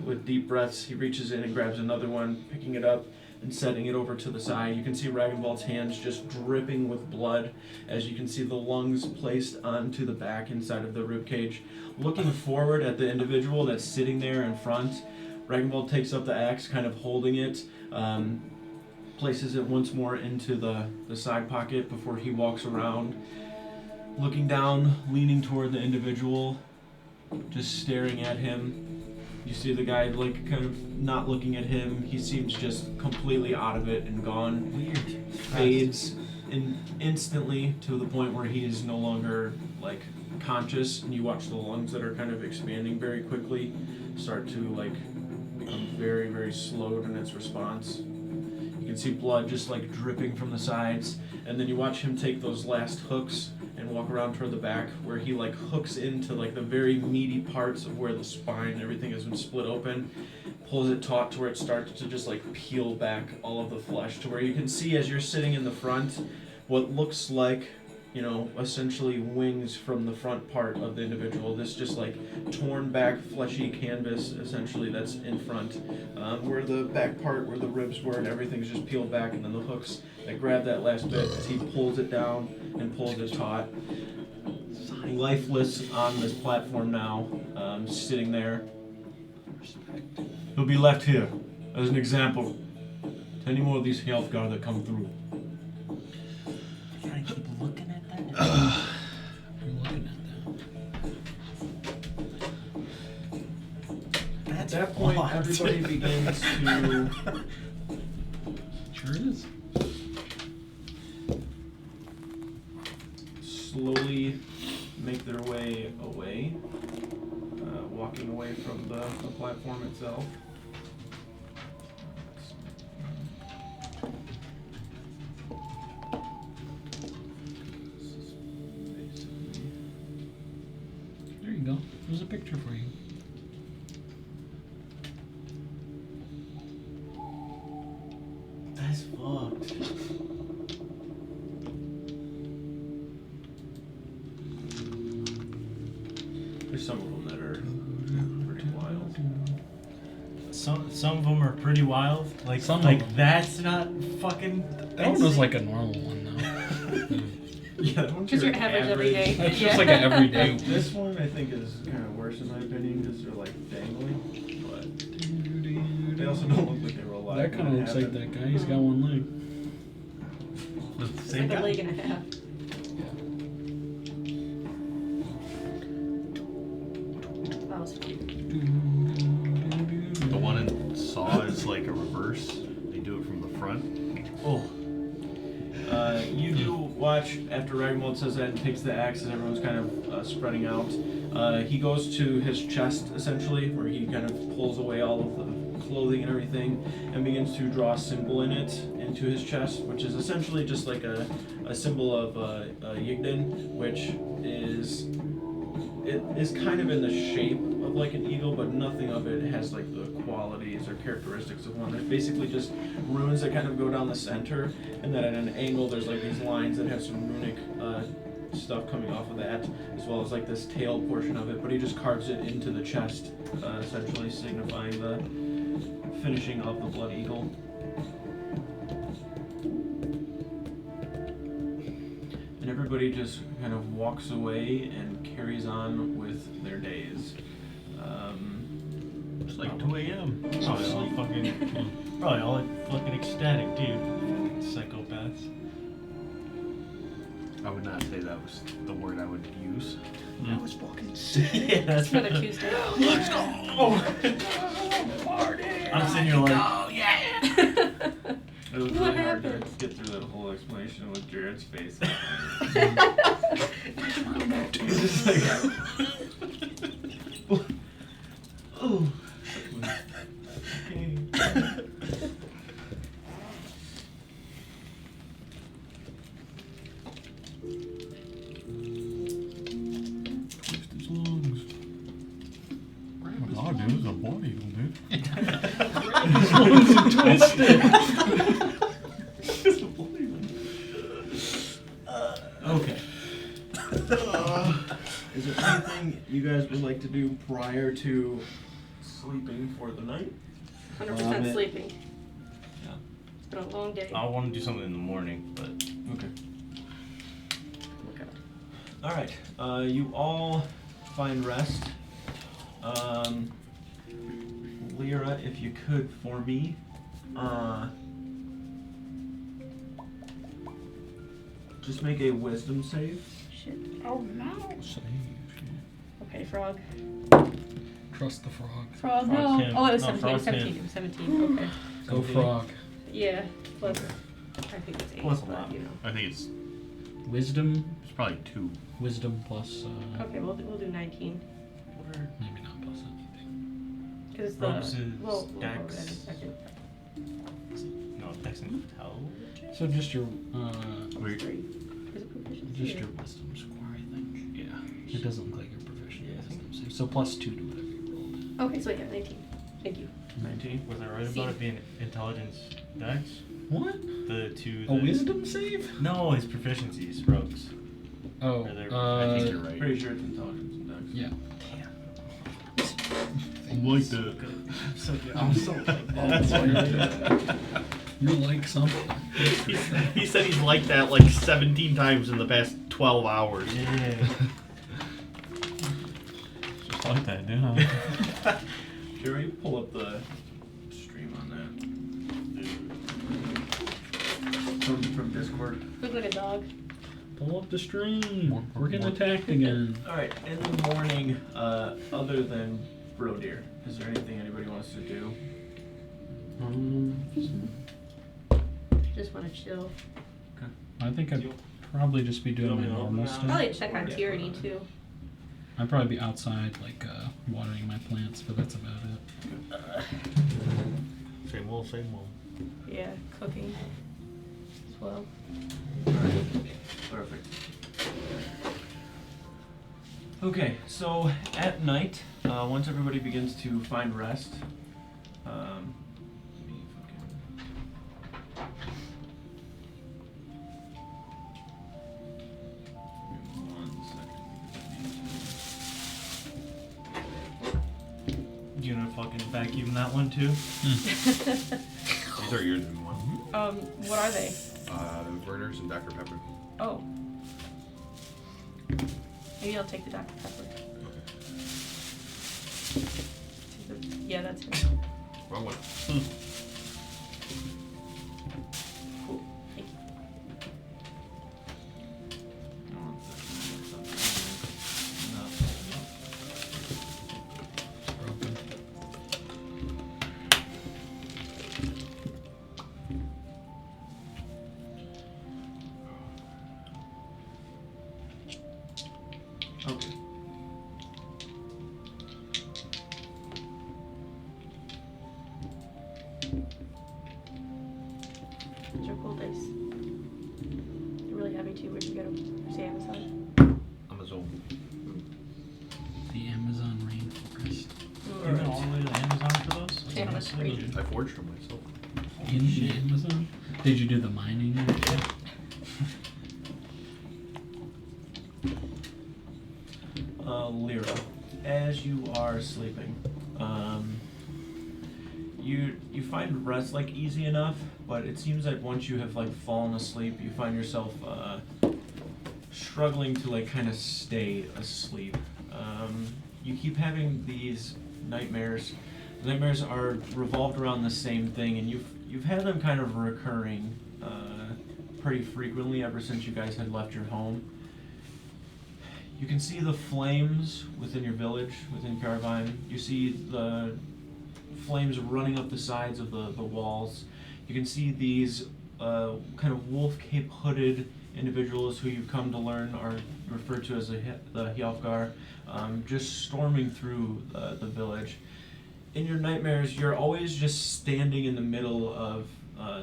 with deep breaths. He reaches in and grabs another one, picking it up and setting it over to the side. You can see Ragnvald's hands just dripping with blood as you can see the lungs placed onto the back inside of the rib cage. Looking forward at the individual that's sitting there in front, Ragnvald takes up the axe, kind of holding it, places it once more into the side pocket before he walks around, looking down, leaning toward the individual, just staring at him. You see the guy like kind of not looking at him. He seems just completely out of it and gone. Weird. Fades instantly to the point where he is no longer like conscious, and you watch the lungs that are kind of expanding very quickly start to like become very, very slowed in its response. You can see blood just like dripping from the sides, and then you watch him take those last hooks and walk around toward the back where he like hooks into like the very meaty parts of where the spine and everything has been split open, pulls it taut to where it starts to just like peel back all of the flesh to where you can see as you're sitting in the front what looks like essentially wings from the front part of the individual. This just like torn back, fleshy canvas, essentially, that's in front, where the back part, where the ribs were and everything's just peeled back, and then the hooks that grab that last bit as he pulls it down and pulls it taut. Lifeless on this platform now, sitting there. He'll be left here as an example to any more of these Healthguard that come through. Can I keep looking at that? I'm looking at At that point, everybody begins to that. Sure is. slowly make their way away, walking away from the platform itself. There you go. There's a picture for you. That's fucked. There's some of them that are pretty wild. Some of them are pretty wild. Like Some of like them. that's not fucking. That one was like a normal one though. Yeah, that one's Because you're average every day. That's just like an everyday. This one I think is kind of worse in my opinion because they're like dangling, but they also don't look like they were alive. That kind of when it looks like happened. that guy. He's got one leg. It's like a leg and a half. That was cute. The one in Saw is like a reverse. They do it from the front. Oh. You do watch after Ragmold says that and takes the axe and everyone's kind of spreading out. He goes to his chest essentially, where he kind of pulls away all of the clothing and everything, and begins to draw a symbol in it into his chest, which is essentially just like a symbol of Yigdin, which is kind of in the shape of like an eagle, but nothing of it has like the qualities or characteristics of one. There's basically just runes that kind of go down the center, and then at an angle there's like these lines that have some runic stuff coming off of that, as well as like this tail portion of it, but he just carves it into the chest, essentially signifying the finishing of the Blood Eagle. And everybody just kind of walks away and carries on with their days. It's like 2 a.m. Probably all fucking ecstatic, dude. Psychopaths. I would not say that was the word I would use. I was fucking sick. Yeah, that's It's another Tuesday. Let's go! I'm sitting here like, oh yeah! It was What really hard to happened? get through that whole explanation with Jared's face. It's just like, Oh. Okay. Twist his lungs. Oh, dude, it's a blood eagle, dude. Okay. Is there anything you guys would like to do prior to sleeping for the night? 100% sleeping. Yeah. It's been a long day. I want to do something in the morning, but Okay. Okay. All right. You all find rest. Lyra, if you could for me, just make a wisdom save. Shit. Oh no. Okay, frog. Trust the frog. Frog, Frog's no. him. Oh, it was No, 17. frog's 17. him. It was 17. Okay. Go 17. frog. Yeah. Plus, I think it's 8. Plus a but, lot. you know. I think it's Wisdom. probably 2. Wisdom plus. Okay, we'll do 19. Maybe not plus anything. Because it's Frogs the. is Well, Dex. I think no, Dex and intelligence. So just your Weird. 3. Is it proficiency? just or- your wisdom score, I think. Yeah. It doesn't look like you're proficient. Yeah, I in think- wisdom save. So plus 2 to whatever you rolled. Okay, so yeah, 19. Thank you. 19. Was I right See. about it being intelligence Dex? What? The two. A wisdom save? No, his proficiencies, rogues. Oh, Or they're- I think you're right. Pretty sure it's intelligence and dex. yeah. I'm like that. I'm so You're like something. He said he's like that like 17 times in the past 12 hours. Yeah. Just like that, dude. Huh? Jerry, pull up the stream on that. From Discord. Look like a dog. Pull up the stream. We're getting attacked again. Alright, in the morning, other than Bro Deer, is there anything anybody wants to do? Just want to chill. I think I'd probably just be doing my normal stuff. Probably check on Tyranny too. I'd probably be outside, like, watering my plants, but that's about it. Same old, same old. Yeah, cooking as well. Perfect. Okay, so at night, once everybody begins to find rest, let me give me 1 second. You gonna fucking vacuum that one too? These are yours in one. What are they? Burners and Dr. Pepper. Oh. Maybe I'll take the Dr. Pepper. Yeah, that's it. Wrong one. Cool. Thank you. 1 second. Okay. These are cool dice. They're really heavy too. Where'd you get them? Say Amazon. Amazon. The Amazon rainforest. You went all the way to Amazon for those? Yeah, that's great. I forged them myself. In the Amazon? Did you do the mining? Lyra, as you are sleeping, you find rest like easy enough, but it seems that once you have like fallen asleep, you find yourself struggling to like kind of stay asleep. You keep having these nightmares. The nightmares are revolved around the same thing, and you've had them kind of recurring pretty frequently ever since you guys had left your home. You can see the flames within your village, within Caravine. You see the flames running up the sides of the walls. You can see these kind of wolf cape hooded individuals who you've come to learn are referred to as the Hjalfgar, just storming through the village. In your nightmares, you're always just standing in the middle of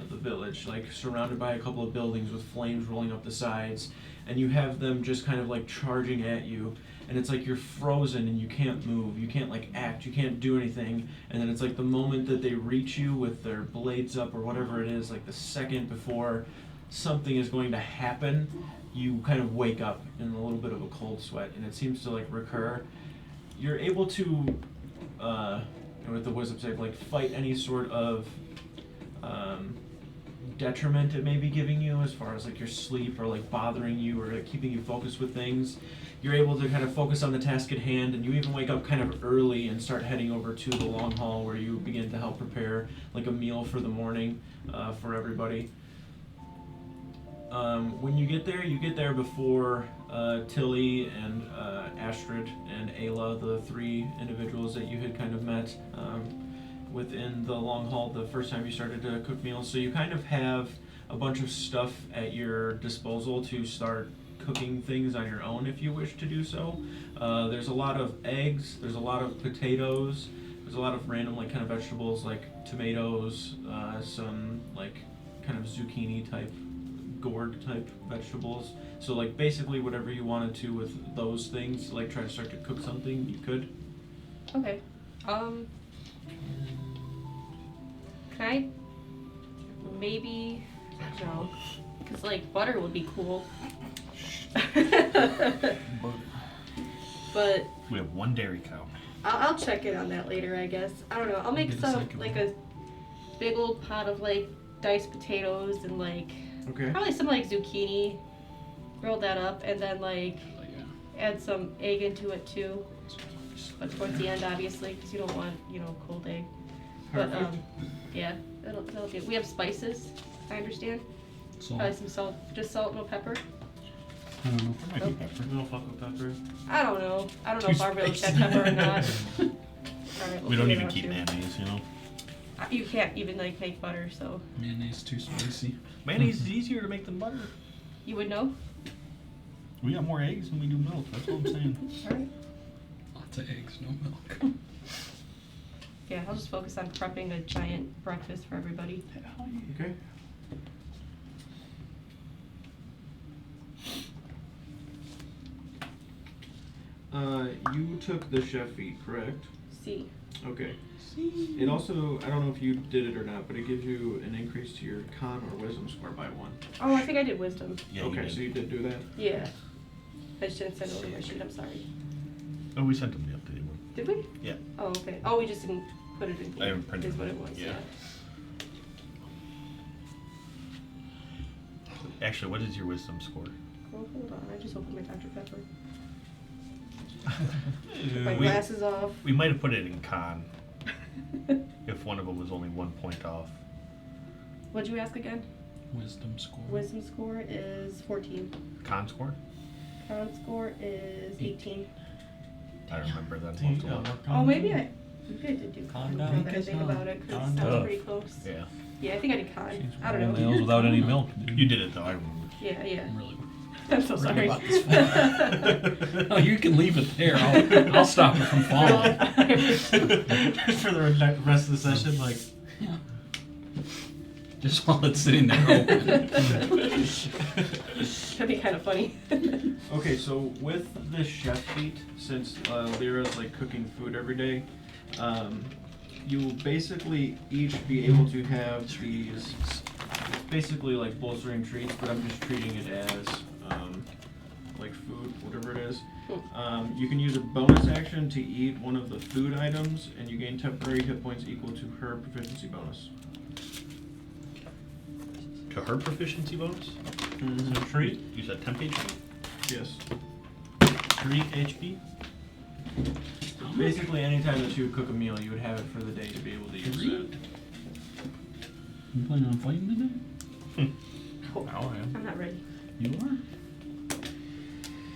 the village, like surrounded by a couple of buildings with flames rolling up the sides, and you have them just kind of like charging at you, and it's like you're frozen and you can't move, you can't like act, you can't do anything, and then it's like the moment that they reach you with their blades up or whatever it is, like the second before something is going to happen, you kind of wake up in a little bit of a cold sweat, and it seems to like recur. You're able to with the wisdom save, like fight any sort of detriment it may be giving you as far as like your sleep or like bothering you or like, keeping you focused with things. You're able to kind of focus on the task at hand, and you even wake up kind of early and start heading over to the long hall where you begin to help prepare like a meal for the morning for everybody. When you get there before Tilly and Astrid and Ayla, the three individuals that you had kind of met within the long hall the first time you started to cook meals. So you kind of have a bunch of stuff at your disposal to start cooking things on your own if you wish to do so. There's a lot of eggs, there's a lot of potatoes, there's a lot of random like kind of vegetables like tomatoes, some like kind of zucchini type, gourd type vegetables. So like basically whatever you wanted to with those things, like try to start to cook something, you could. Okay. Can I maybe, I don't know, because like butter would be cool. But We have one dairy cow. I'll check in on that later, I guess. I don't know. I'll make Get a some, second like one. a big old pot of like diced potatoes and like Okay. probably some like zucchini. Roll that up and then like add some egg into it too. But towards the end, obviously, because you don't want, cold egg. But Perfect. yeah, that'll do. We have spices, I understand. So, Probably some salt, just salt, no pepper. I don't know. Might be pepper. We don't fuck with pepper. I don't know. I don't know if our village had pepper or not. Alright, We don't figure it even out keep too. mayonnaise, you know. You can't even like make butter, so Mayonnaise too spicy. Mayonnaise is easier to make than butter. you would know. We got more eggs than we do milk. That's all I'm saying. Alright. Lots of eggs, no milk. Yeah, I'll just focus on prepping a giant breakfast for everybody. Okay. You took the chef feat, correct? See. Okay. It also, I don't know if you did it or not, but it gives you an increase to your con or wisdom score by 1. Oh, I think I did wisdom. Yeah, Okay, so you did do that? Yeah. I just didn't send over my sheet, I'm sorry. Oh, we sent them the updated one. Did we? Yeah. Oh, okay. Oh, we just didn't put it in I here, haven't printed is what it, it was, yeah. yeah. Actually, what is your wisdom score? Oh, hold on, I just opened my Dr. Pepper. Took my We- glasses off. We might have put it in con if one of them was only 1 point off. What'd you ask again? Wisdom score. Wisdom score is 14. Con score? Con score is 18. I remember that. See, We'll have to look. Oh, maybe I did do Calm con. down. Now that I think about it, because Calm that was down. pretty close. Yeah. Yeah, I think I did con. I don't know. Nails without any milk, dude. You did it though, I remember. Yeah, yeah. I'm really I'm so sorry. about this Oh, you can leave it there. I'll stop it from falling. For the rest of the session, like, Just while it's sitting there open. That'd be kind of funny. Okay, so with the chef feat, since Lyra's like cooking food every day, you will basically each be able to have these basically like bolstering treats, but I'm just treating it as like food, whatever it is. You can use a bonus action to eat one of the food items, and you gain temporary hit points equal to her proficiency bonus. To her proficiency bonus? Mm-hmm. so treat, You said temp HP? Yes. treat HP. Basically, anytime that you would cook a meal, you would have it for the day to be able to use that. You planning on fighting today? Oh, Now I am. I'm not ready. You are?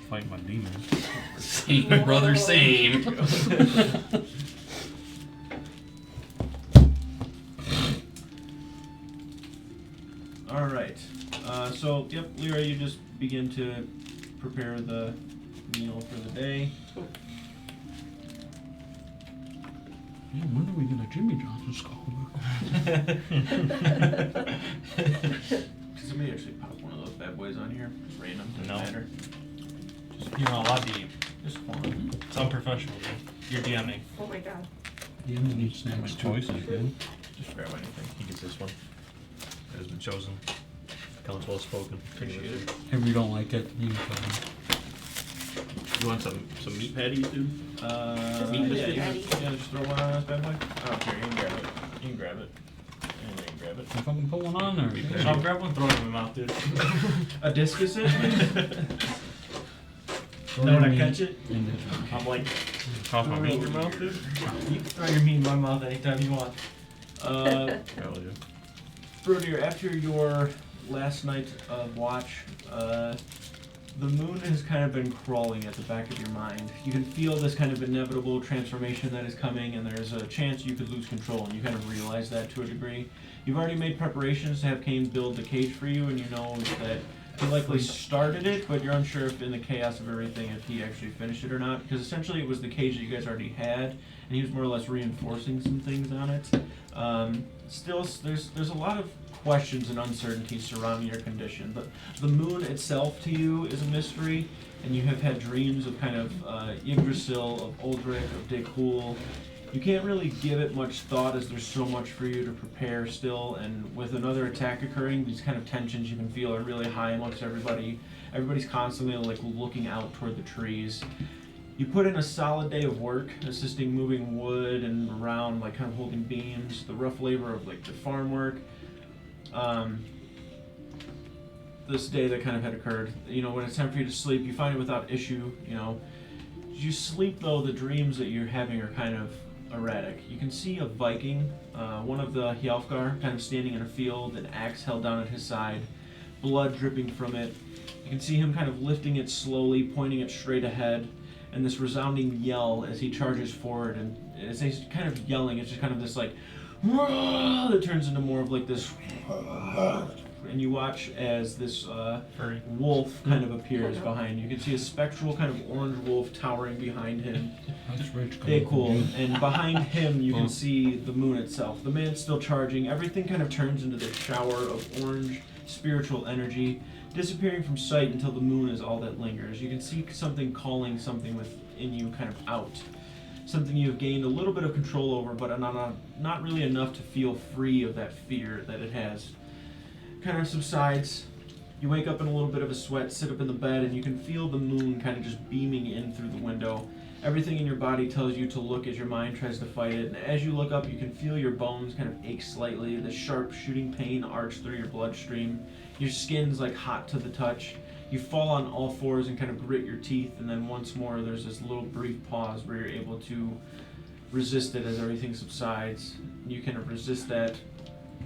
Fight my demons. Same, Whoa. brother, same. All right. So, yep, Lyra, you just begin to prepare the meal for the day. Yeah, when are we gonna Jimmy Johnson skull? Somebody actually pop one of those bad boys on here. Just random. Doesn't No. matter. You're not allowed to eat. Just one. It's unprofessional, dude. You're DMing. Oh my god. The end of each My snack's choices, dude. Just grab anything. He gets this one. It has been chosen. Counsel has spoken. Appreciate it. If you don't like it, you can put it. You want some meat patties, dude? Yeah, meat yeah, patty. just throw one on this bad boy. I don't care. You can grab it. You can grab it. And you can grab it. If I can put one on there. Meat yeah. patty. I'll grab one, throw it in my mouth, dude. A discus it? Throw Then when your I meat catch it, in it. I'm like, Toss my meat in your mouth, dude? you can throw your meat in my mouth anytime you want. Hell yeah. Brodier, after your last night of watch, the moon has kind of been crawling at the back of your mind. You can feel this kind of inevitable transformation that is coming, and there's a chance you could lose control, and you kind of realize that to a degree. You've already made preparations to have Kane build the cage for you, and you know that he likely started it, but you're unsure if in the chaos of everything if he actually finished it or not, because essentially it was the cage that you guys already had, and he was more or less reinforcing some things on it. Still, there's a lot of questions and uncertainties surrounding your condition, but the moon itself to you is a mystery, and you have had dreams of kind of Yggdrasil, of Uldric, of Daykhul. You can't really give it much thought as there's so much for you to prepare still, and with another attack occurring, these kind of tensions you can feel are really high amongst everybody, Everybody's constantly like looking out toward the trees. You put in a solid day of work, assisting moving wood and around, like kind of holding beams, the rough labor of like the farm work. This day that kind of had occurred, you know, when it's time for you to sleep, you find it without issue, you know. As you sleep though, the dreams that you're having are kind of erratic. You can see a Viking, one of the Hjalfgar, kind of standing in a field, an axe held down at his side, blood dripping from it. You can see him kind of lifting it slowly, pointing it straight ahead, and this resounding yell as he charges forward. And as he's kind of yelling, it's just kind of this like, that turns into more of like this, and you watch as this wolf kind of appears behind you. You can see a spectral kind of orange wolf towering behind him. They cool. And behind him you can see the moon itself. The man's still charging. Everything kind of turns into this shower of orange spiritual energy, disappearing from sight until the moon is all that lingers. You can see something calling something within you kind of out. Something you've gained a little bit of control over, but not really enough to feel free of that fear that it has. Kind of subsides. You wake up in a little bit of a sweat, sit up in the bed, and you can feel the moon kind of just beaming in through the window. Everything in your body tells you to look as your mind tries to fight it, and as you look up, you can feel your bones kind of ache slightly, the sharp shooting pain arch through your bloodstream. Your skin's like hot to the touch. You fall on all fours and kind of grit your teeth, and then once more there's this little brief pause where you're able to resist it as everything subsides. You kind of resist that,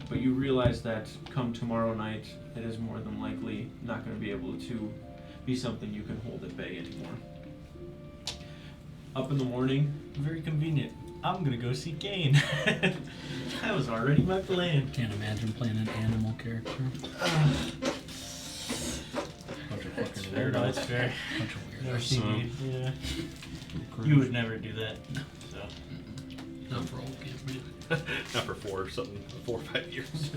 but you realize that come tomorrow night, it is more than likely not going to be able to be something you can hold at bay anymore. Up in the morning, Very convenient. I'm gonna go see Kane. That was already my plan. Can't imagine playing an animal character. Bunch of fucking Fair, no, it's weirdos. fair. Bunch of Never weirdos. seen you. Yeah. You would never do that. So. Not for old kids, man. Not for 4 or 5 years.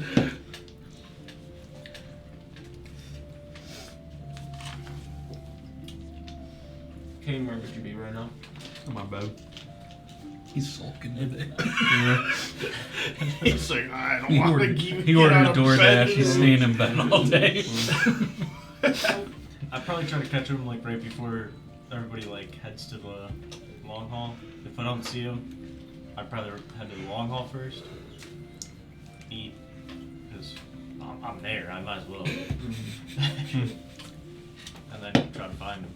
Kane, where would you be right now? On my bed. He's sulking today. He's like, I don't He want to ordered, keep he get ordered out a of bed DoorDash. He's today." staying in bed all day. I'd probably try to catch him like right before everybody like heads to the long haul. If I don't see him, I'd probably head to the long haul first. Eat, because I'm there. I might as well. And then try to find him.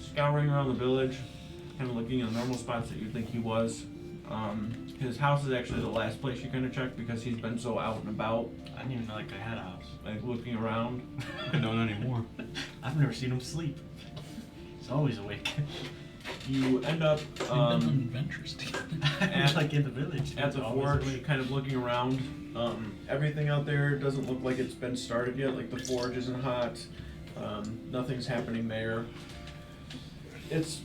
Scouring around the village, kind of looking in the normal spots that you'd think he was. His house is actually the last place you kind of check because he's been so out and about, I didn't even know like I had a house. like looking around. I don't anymore. I've never seen him sleep. He's always awake. You end up We've been on adventures together. Like in the village. at the Always forge, awake. kind of looking around. Everything out there doesn't look like it's been started yet. Like the forge isn't hot. Nothing's happening there. It's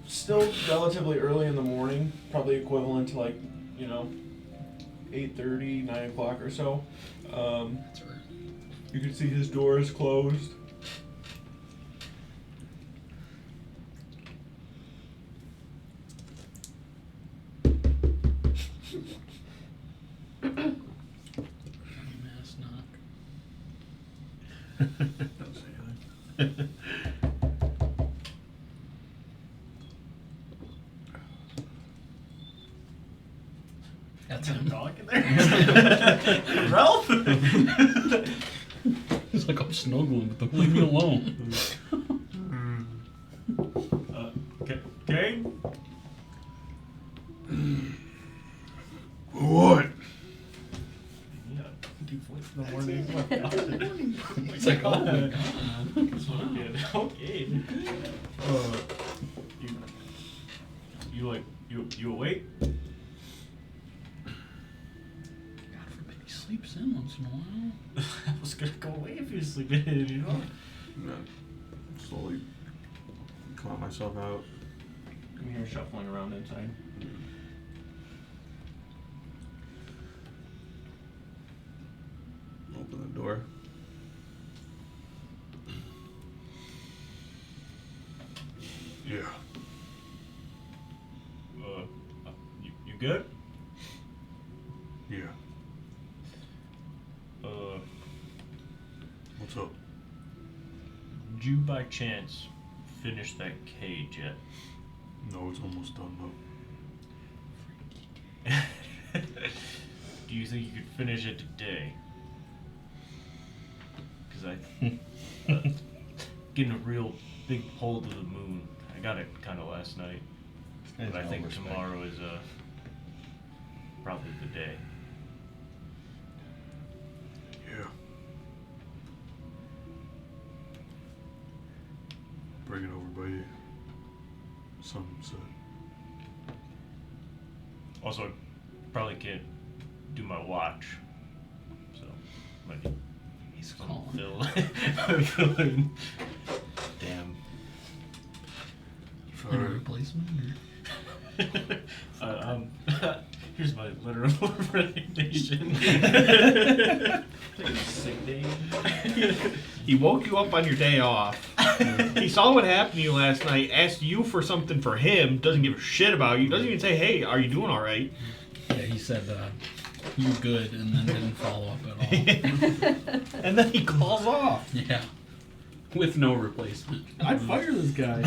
still relatively early in the morning, probably equivalent to like, 8:30, 9 o'clock or so. That's right. You can see his door is closed. Mass knock. Don't say anything. That's Got a him. dog in there? Ralph? He's like, I'm snuggling, but leave me alone. Kane? What? Yeah, deep voice in the morning. It's like, oh my god. That's what I did. Okay. You awake? God forbid he sleeps in once in a while. I was gonna go away if you were sleeping in it, you know? Slowly climb myself out. You hear shuffling around inside. Open the door. Yeah. You good? Yeah. What's up? Did you by chance finish that cage yet? No, it's almost done though. Do you think you could finish it today? Because getting a real big pull to the moon. I got it kind of last night, but I think tomorrow is probably the day. Yeah. Bring it over by you. Something said. Also, I probably can't do my watch, so might need He's some calling. fill in. Damn. Any replacement? Here's my letter of resignation. Take a sick day. He woke you up on your day off. He saw what happened to you last night, asked you for something for him, doesn't give a shit about you, doesn't even say, hey, are you doing alright? Yeah, he said, you good, and then didn't follow up at all. And then he calls off. Yeah. With no replacement. I'd fire this guy.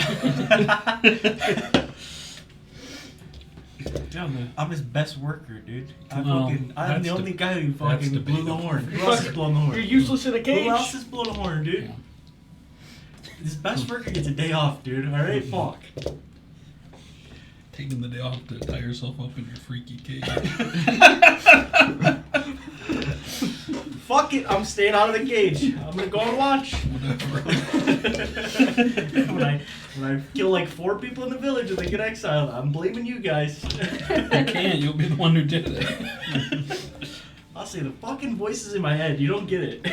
Dude, I'm his best worker, dude. Well, I'm that's the only guy who that's fucking blew the debatable. horn. Who else has blown the horn? You're useless in a cage. Who else has blown the horn, dude? Yeah. His best worker gets a day off, dude. Alright, fuck. Taking the day off to tie yourself up in your freaky cage. Fuck it, I'm staying out of the cage. I'm gonna go and watch. Whatever. when I kill like 4 people in the village and they get exiled, I'm blaming you guys. You can't, you'll be the one who did it. I'll say the fucking voices in my head, you don't get it.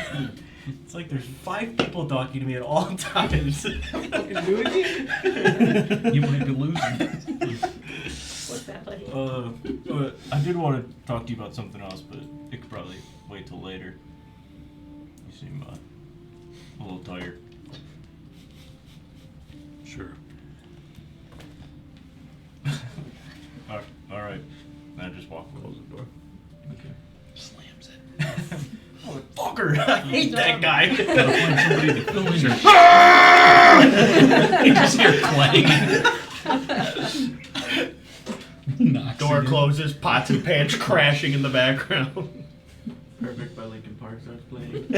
It's like there's 5 people talking to me at all times. Fucking do it. You might be losing. What's that like? I did want to talk to you about something else, but it could probably wait till later. You seem a little tired. Sure. Alright. I just walk away. Close the door. Okay. Slams it. Fucker! I hate that guy! Gotta find somebody to fill in your You just hear clang. Knocks Door again. closes, pots and pans crashing in the background. Perfect by Linkin Park starts playing.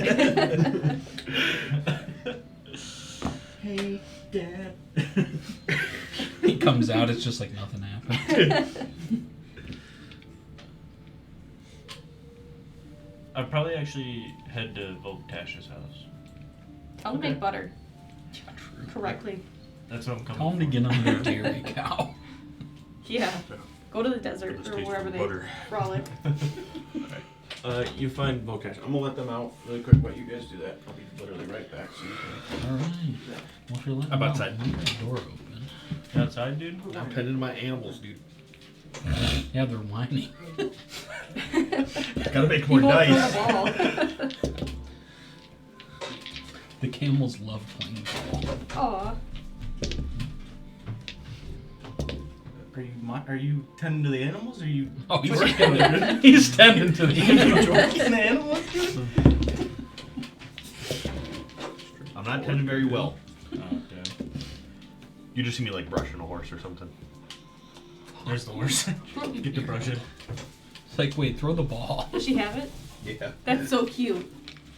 Hey, Dad. He comes out, it's just like nothing happened. I'd probably actually head to Voltash's house. Tell him to make butter Yeah, true. correctly. That's what I'm coming Tell him to for. get on their dairy cow. Yeah. Go to the desert This or tastes wherever like they butter. frolic. You find Vocash. I'm gonna let them out really quick while you guys do that. I'll be literally right back. So you can... Alright. Well, if you're letting I'm them outside. out, leave the door open. You outside, dude? I'm tending to my animals, dude. Yeah, they're whining. Gotta make He more won't dice. throw the ball. The camels love playing ball. Aw. Are you tending to the animals, or are you Oh, he's working tending, he's tending to the animals. working the animals, dude? I'm not tending very well. Oh, damn. You just see me like brushing a horse or something. There's the worst. Get to brushing. It's like, wait, throw the ball. Does she have it? Yeah. That's so cute.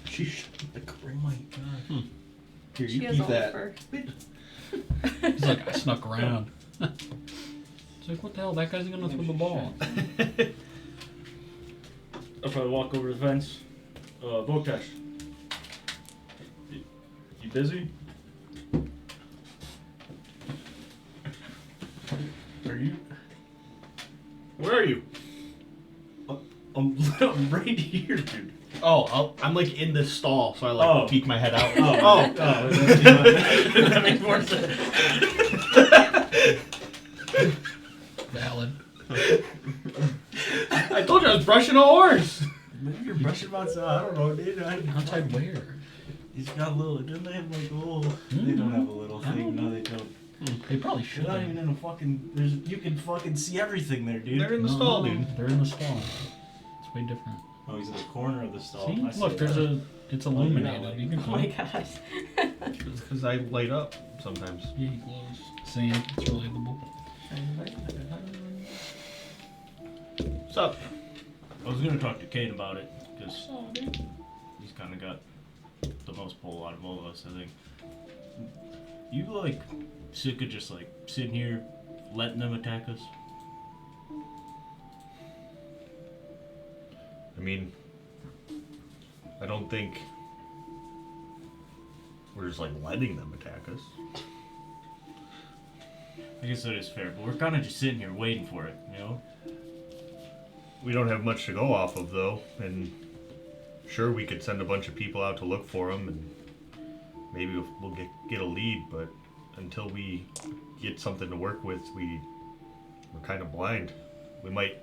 She shut the Oh my god. Here, She you has keep all the that. fur. He's like, I snuck around. It's like, what the hell? That guy's gonna throw the ball. I'll probably walk over the fence. Vokash. You busy? Are you? Where are you? I'm right here, dude. Oh, I'm like in this stall, so I like Oh. peek my head out. Oh, that makes more sense. Valid. I told you I was brushing a horse. Maybe you're brushing about some, I don't know, dude. Outside where? He's got a little, didn't they have like a little, they don't have a little I thing, don't no they don't. They probably They're should. not even in a fucking, you can fucking see everything there, dude. They're in the stall, dude. They're in the stall. It's It's way different. Oh, he's at the corner of the stall. See, I see look, it. there's it's Oh, you're not illuminated. like- You can Oh my tell. gosh. Because I light up sometimes. Yeah, he glows. Same. It's relatable. What's up? I was gonna talk to Kane about it because he's kind of got the most pull out of all of us. I think. You like sick of just like sitting here, letting them attack us? I mean, I don't think we're just like letting them attack us. I guess that is fair, but we're kind of just sitting here waiting for it, you know? We don't have much to go off of though, and sure we could send a bunch of people out to look for them, and maybe we'll get a lead. But until we get something to work with, we're kind of blind. We might,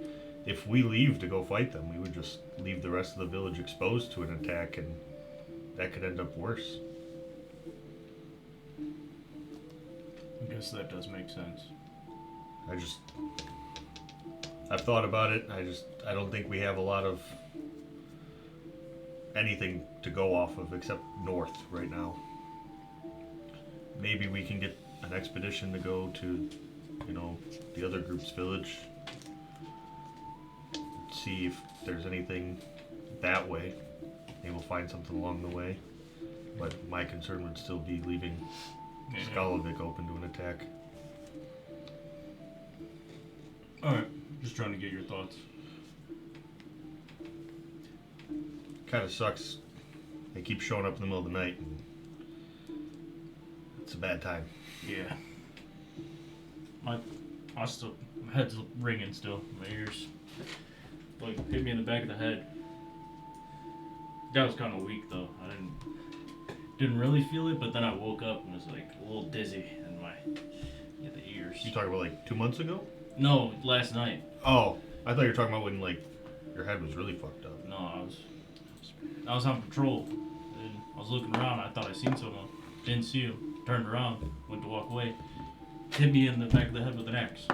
if we leave to go fight them, we would just leave the rest of the village exposed to an attack, and that could end up worse. I guess that does make sense. I've thought about it. I don't think we have a lot of anything to go off of except north right now. Maybe we can get an expedition to go to, the other group's village. See if there's anything that way. Maybe we'll find something along the way. But my concern would still be leaving Skalavik open to an attack. Alright, just trying to get your thoughts. Kind of sucks. They keep showing up in the middle of the night, and it's a bad time. Yeah. My head's ringing still. My ears like hit me in the back of the head. That was kind of weak though. I didn't really feel it, but then I woke up and was like a little dizzy in the ears. You talking about like 2 months ago? No, last night. Oh, I thought you were talking about when like your head was really fucked up. No, I was on patrol. And I was looking around. I thought I seen someone. Didn't see him. Turned around. Went to walk away. Hit me in the back of the head with an axe.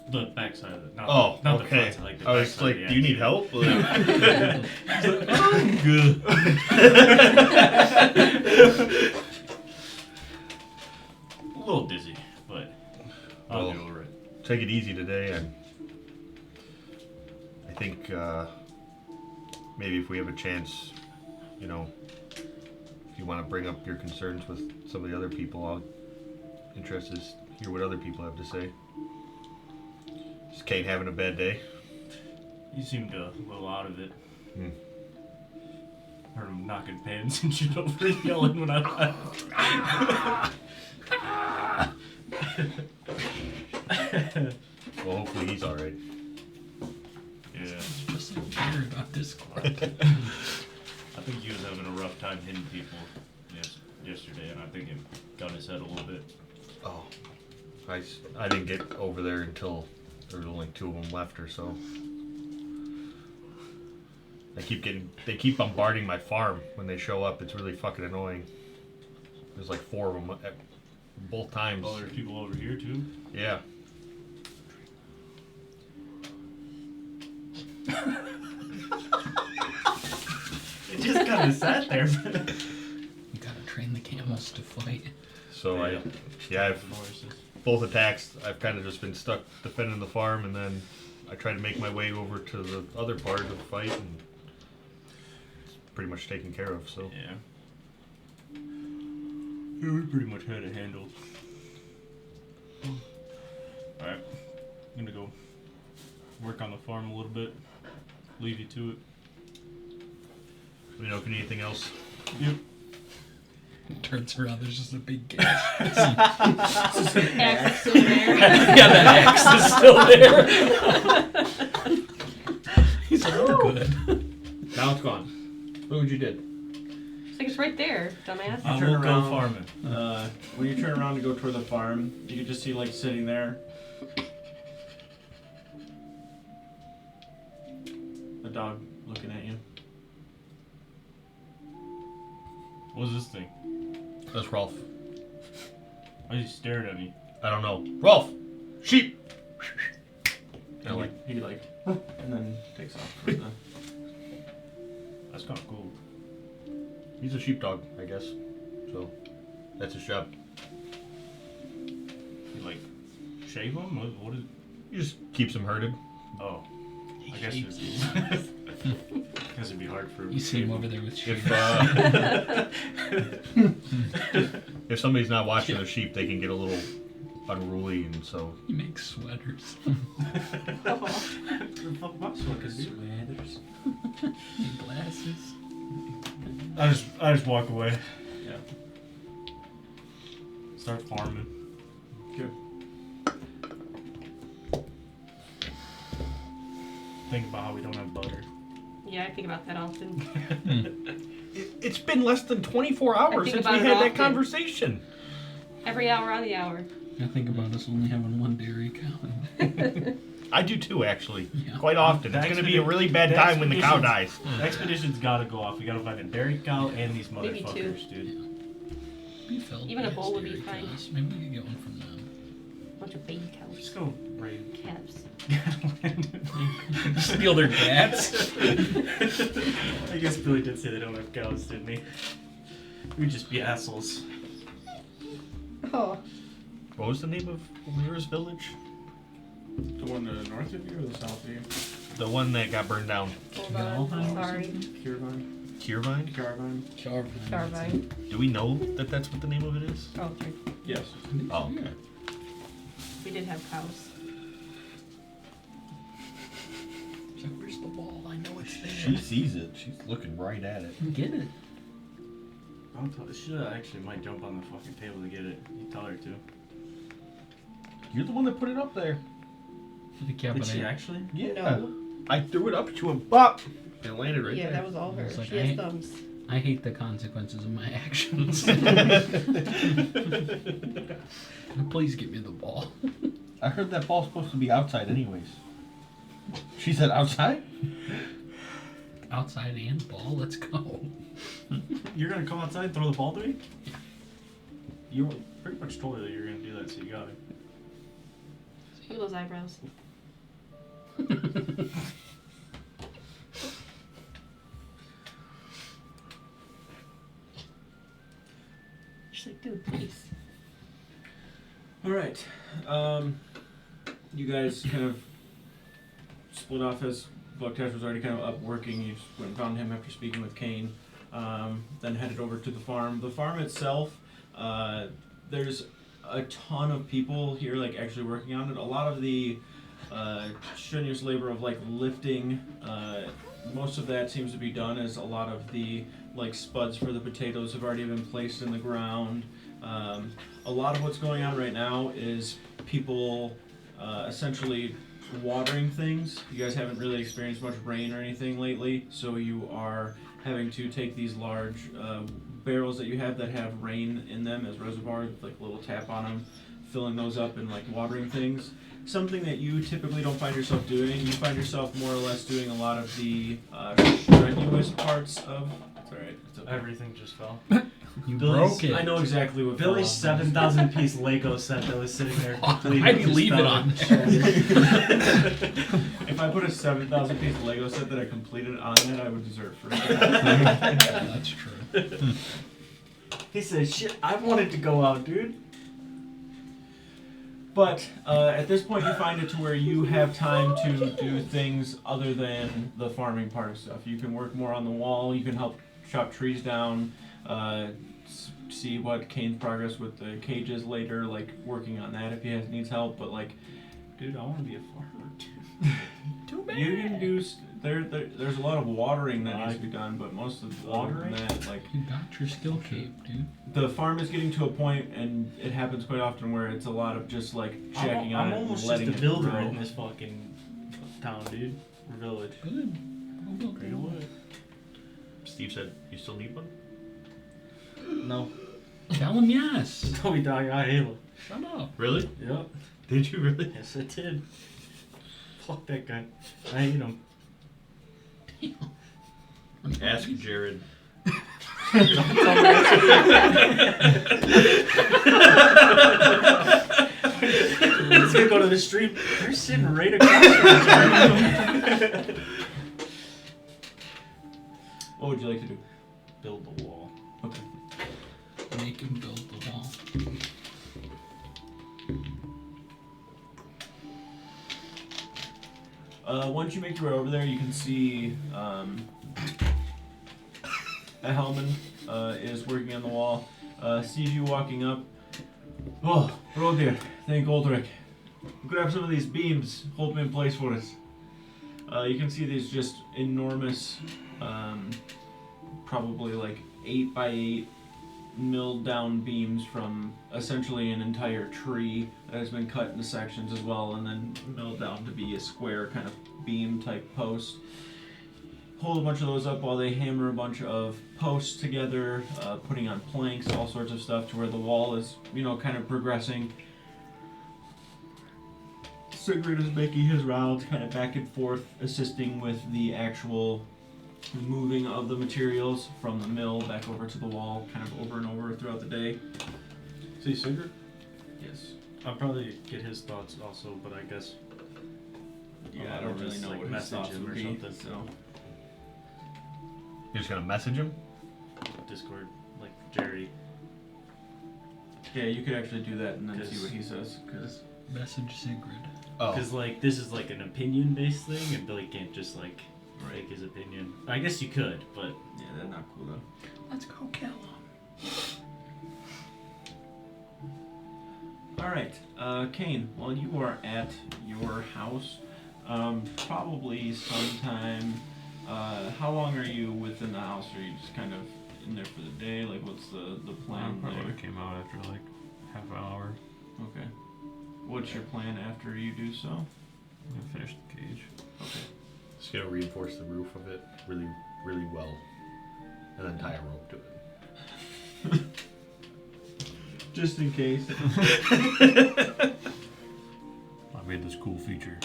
The back side of it. Not the okay. front side, like the I back was side like, of the do you axe. need help? I'm good. A little dizzy, but I'll Well, get over it. Take it easy today, and I think maybe if we have a chance, if you want to bring up your concerns with some of the other people, I'm interested to hear what other people have to say. Is Kate having a bad day? You seemed a little out of it. Hmm. Heard him knocking pans and shit over and yelling when I left. Well, hopefully he's alright. Yeah. Just so weird on Discord. I think he was having a rough time hitting people yesterday, and I think it got his head a little bit. Oh. I didn't get over there until there were only 2 of them left or so. They keep bombarding my farm when they show up. It's really fucking annoying. There's like 4 of them at both times. Oh, there's people over here too? Yeah. It just kind of sat there. You gotta train the camels to fight. So I've both attacks. I've kind of just been stuck defending the farm, and then I try to make my way over to the other part of the fight, and it's pretty much taken care of. So Yeah. Yeah, we pretty much had it handled. Alright. I'm gonna go work on the farm a little bit. Leave you to it. if you need anything else. Yep. Turns around, there's just a big gash. Axe is still there. Yeah, that axe is still there. He's like, we're good. Now it's gone. Look what you did. It's like it's right there, dumbass. I turn will go around. farming. When you turn around to go toward the farm, you can just see like sitting there a dog looking at you. What was this thing? That's Rolf. Why is he staring at me? I don't know. Rolf! Sheep! And I like he like, and then takes off for the. That's kind of cool. He's a sheepdog, I guess. So that's his job. You like shave them? What is? He just keeps him herded. Oh, I guess it's because it'd be hard for him. You to see him shave over them. there with If if somebody's not watching their sheep, they can get a little unruly, and so He makes sweaters. Fuck my sweaters, dude. Sweaters. And glasses. I just walk away. Yeah. Start farming. Good. Think about how we don't have butter. Yeah, I think about that often. it's been less than 24 hours think since we about it had that often. conversation. Every hour on the hour. I think about us only having one dairy cow. I do too, actually. Yeah. Quite often. It's going to be a really bad time when the cow dies. The expedition's gotta go off. We gotta find a dairy cow and these Maybe two. motherfuckers, dude. We filled Even a gas bowl would be dairy fine. cows. Maybe we could get one from them. Bunch of baby cows. Just go raid. Calves. Steal their cats. I guess Billy did say they don't have cows, didn't he? We'd just be assholes. Oh. What was the name of Lyra's village? The one to the north of you or the south of you? The one that got burned down. Hold Valheim on. or Sorry. Kiervine? Kiervine? Carvine? Carvine. Do we know that that's what the name of it is? Oh, okay. Yes. Oh, okay. We did have cows. So where's the ball? I know it's there. She sees it. She's looking right at it. Get it. Don't tell. She actually might jump on the fucking table to get it. You tell her to. You're the one that put it up there. Yeah, Did but she I, actually? Yeah. No. I threw it up to him, bop! It landed right Yeah, there. that was all her. It's like, She has I- thumbs. I hate the consequences of my actions. Please give me the ball. I heard that ball's supposed to be outside anyways. She said outside? Outside and ball, let's go. You're gonna come outside and throw the ball to me? You pretty much told her that you were gonna do that, so you got it. Look at those eyebrows. She's like, dude, please. Alright. You guys kind of split off as Bugtash was already kind of up working. You just went and found him after speaking with Kane. Then headed over to the farm. The farm itself, there's a ton of people here like actually working on it. A lot of the strenuous labor of like lifting, most of that seems to be done, as a lot of the like spuds for the potatoes have already been placed in the ground. A lot of what's going on right now is people essentially watering things. You guys haven't really experienced much rain or anything lately, so you are having to take these large barrels that you have that have rain in them as reservoirs with like a little tap on them, filling those up and like watering things. Something that you typically don't find yourself doing. You find yourself more or less doing a lot of the strenuous parts of. It's alright. It's okay. Everything just fell. You Billy's- broke it. I know exactly what. Billy's fell off. 7,000 piece Lego set that was sitting there completed. Why'd you just leave it fell on his shoulder. If I put a 7,000 piece Lego set that I completed on that, I would deserve free. Yeah, that's true. He said, "Shit, I wanted to go out, dude." But at this point, you find it to where you have time to do things other than the farming part of stuff. You can work more on the wall. You can help chop trees down. See what Kane's progress with the cages later. Like working on that if he needs help. But like, Dude, I want to be a farmer too. Too bad. you can do. There's a lot of watering that needs to be done. But most of the Watering? that, like. You got your skill cape, dude. The farm is getting to a point, and it happens quite often, where it's a lot of just like checking on I'm it almost and letting just a it builder grow. in this fucking town, dude. Or village. Good. Go, go, Great go. away. Steve said, you still need one? No. Tell him yes. Toby dog, I hate him. Shut up. Really? Yep. Did you really? Yes, I did. Fuck that guy. I hate him. Ask Jared. Let's go to the stream. They're sitting right across from each other. What would you like to do? Build the wall. Okay. Make him build the wall. Once you make your way over there, you can see a Hellman is working on the wall. Sees you walking up. Oh, Rodir, thank Aldrich. Grab some of these beams, hold them in place for us. You can see these just enormous, probably like 8 by 8 milled down beams from essentially an entire tree that has been cut into sections as well, and then milled down to be a square kind of beam type post. Hold a bunch of those up while they hammer a bunch of posts together, putting on planks, all sorts of stuff to where the wall is, kind of progressing. Sigrid is making his rounds kind of back and forth, assisting with the actual moving of the materials from the mill back over to the wall, kind of over and over throughout the day. See Sigurd? Yes. I'll probably get his thoughts also, but I guess. Yeah, I don't really know what his message thoughts him would or be, something. so. You're just gonna message him? Discord, like Jerry. Yeah, you could actually do that and then 'Cause- see what he says, because... Message Sigrid. Oh. Because this is like an opinion-based thing, and Billy can't just like Right. make his opinion. I guess you could, but Yeah, that's not cool though. Let's go kill him. Alright, Kane, while you are at your house, probably sometime, how long are you within the house? Are you just kind of in there for the day? Like, what's the plan Probably there? came out after like half an hour. Okay. What's your plan after you do so? I finished the cage. Okay. Just gonna reinforce the roof of it really, really well. And then tie a rope to it. Just in case. I made this cool feature.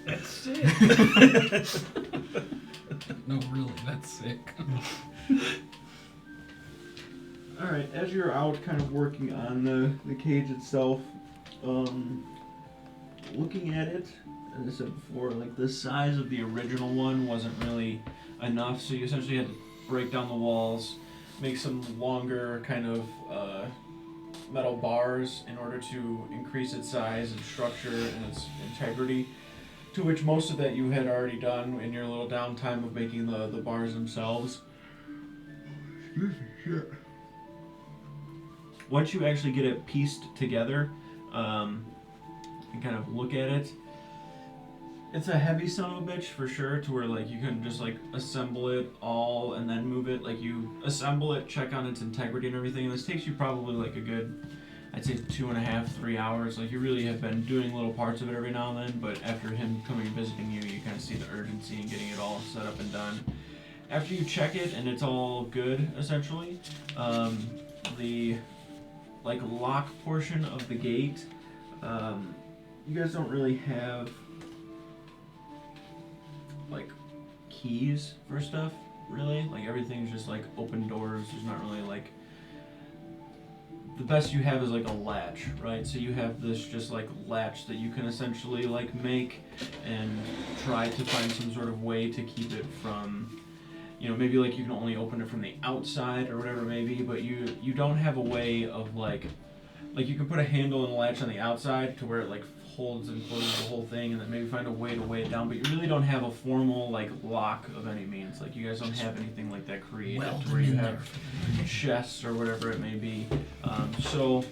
That's sick. No, really, that's sick. Alright, as you're out kind of working on the cage itself, looking at it, as I said before, like the size of the original one wasn't really enough, so you essentially had to break down the walls, make some longer kind of metal bars in order to increase its size and structure and its integrity, to which most of that you had already done in your little downtime of making the bars themselves. Excuse me, shit. Once you actually get it pieced together and kind of look at it, it's a heavy son of a bitch for sure, to where like you couldn't just like assemble it all and then move it. Like you assemble it, check on its integrity and everything, and this takes you probably like a good, I'd say 2.5, 3 hours. Like you really have been doing little parts of it every now and then, but after him coming and visiting you, you kind of see the urgency in getting it all set up and done. After you check it and it's all good, essentially, the like lock portion of the gate, you guys don't really have like keys for stuff, really. Like everything's just like open doors. There's not really like, the best you have is like a latch, right? So you have this just like latch that you can essentially like make and try to find some sort of way to keep it from, maybe like you can only open it from the outside or whatever it may be, but you don't have a way of like you can put a handle and a latch on the outside to where it like holds and closes the whole thing, and then maybe find a way to weigh it down, but you really don't have a formal like lock of any means. Like you guys don't have anything like that created to where you have chests or whatever it may be. So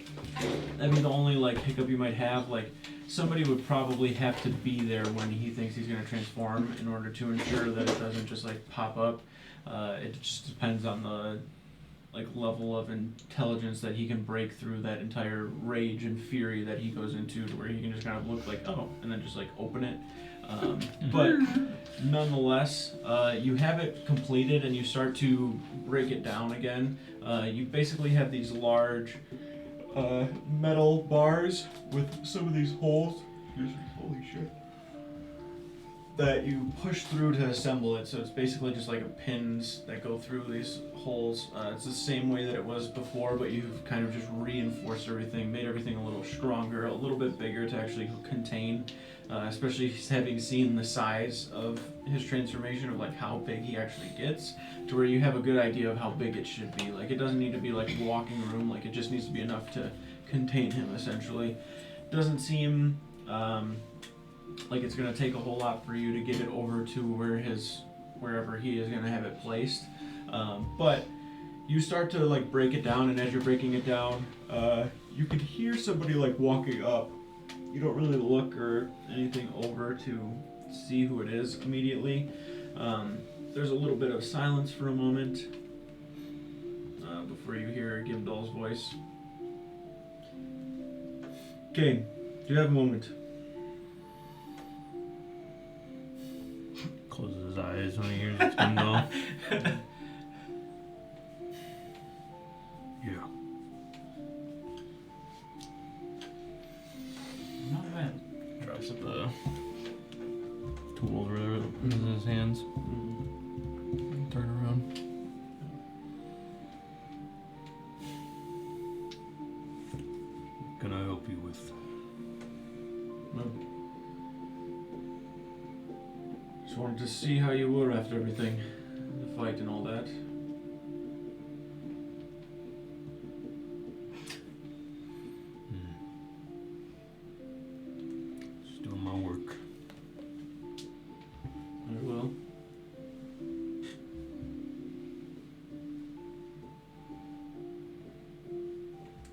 that'd be the only like hiccup you might have. Like somebody would probably have to be there when he thinks he's going to transform in order to ensure that it doesn't just like pop up. It just depends on the like level of intelligence that he can break through that entire rage and fury that he goes into, to where he can just kind of look like, oh, and then just like open it. But nonetheless, you have it completed and you start to break it down again. You basically have these large metal bars with some of these holes. Holy shit. that you push through to assemble it. So it's basically just like pins that go through these holes. It's the same way that it was before, but you've kind of just reinforced everything, made everything a little stronger, a little bit bigger to actually contain. Especially having seen the size of his transformation, of like how big he actually gets, to where you have a good idea of how big it should be. Like it doesn't need to be like a walking room, like it just needs to be enough to contain him essentially. Doesn't seem like it's gonna take a whole lot for you to get it over to wherever he is gonna have it placed. But you start to like break it down, and as you're breaking it down, you can hear somebody like walking up. You don't really look or anything over to see who it is immediately. There's a little bit of silence for a moment before you hear Gimdal's voice. Okay, do you have a moment? Closes his eyes when he hears it's Gimdal. Yeah. Not bad. Drops the tools or whatever in his hands. Turn around. Can I help you with? No. Just wanted to see how you were after everything, the fight and all that. Just doing my work. Very well.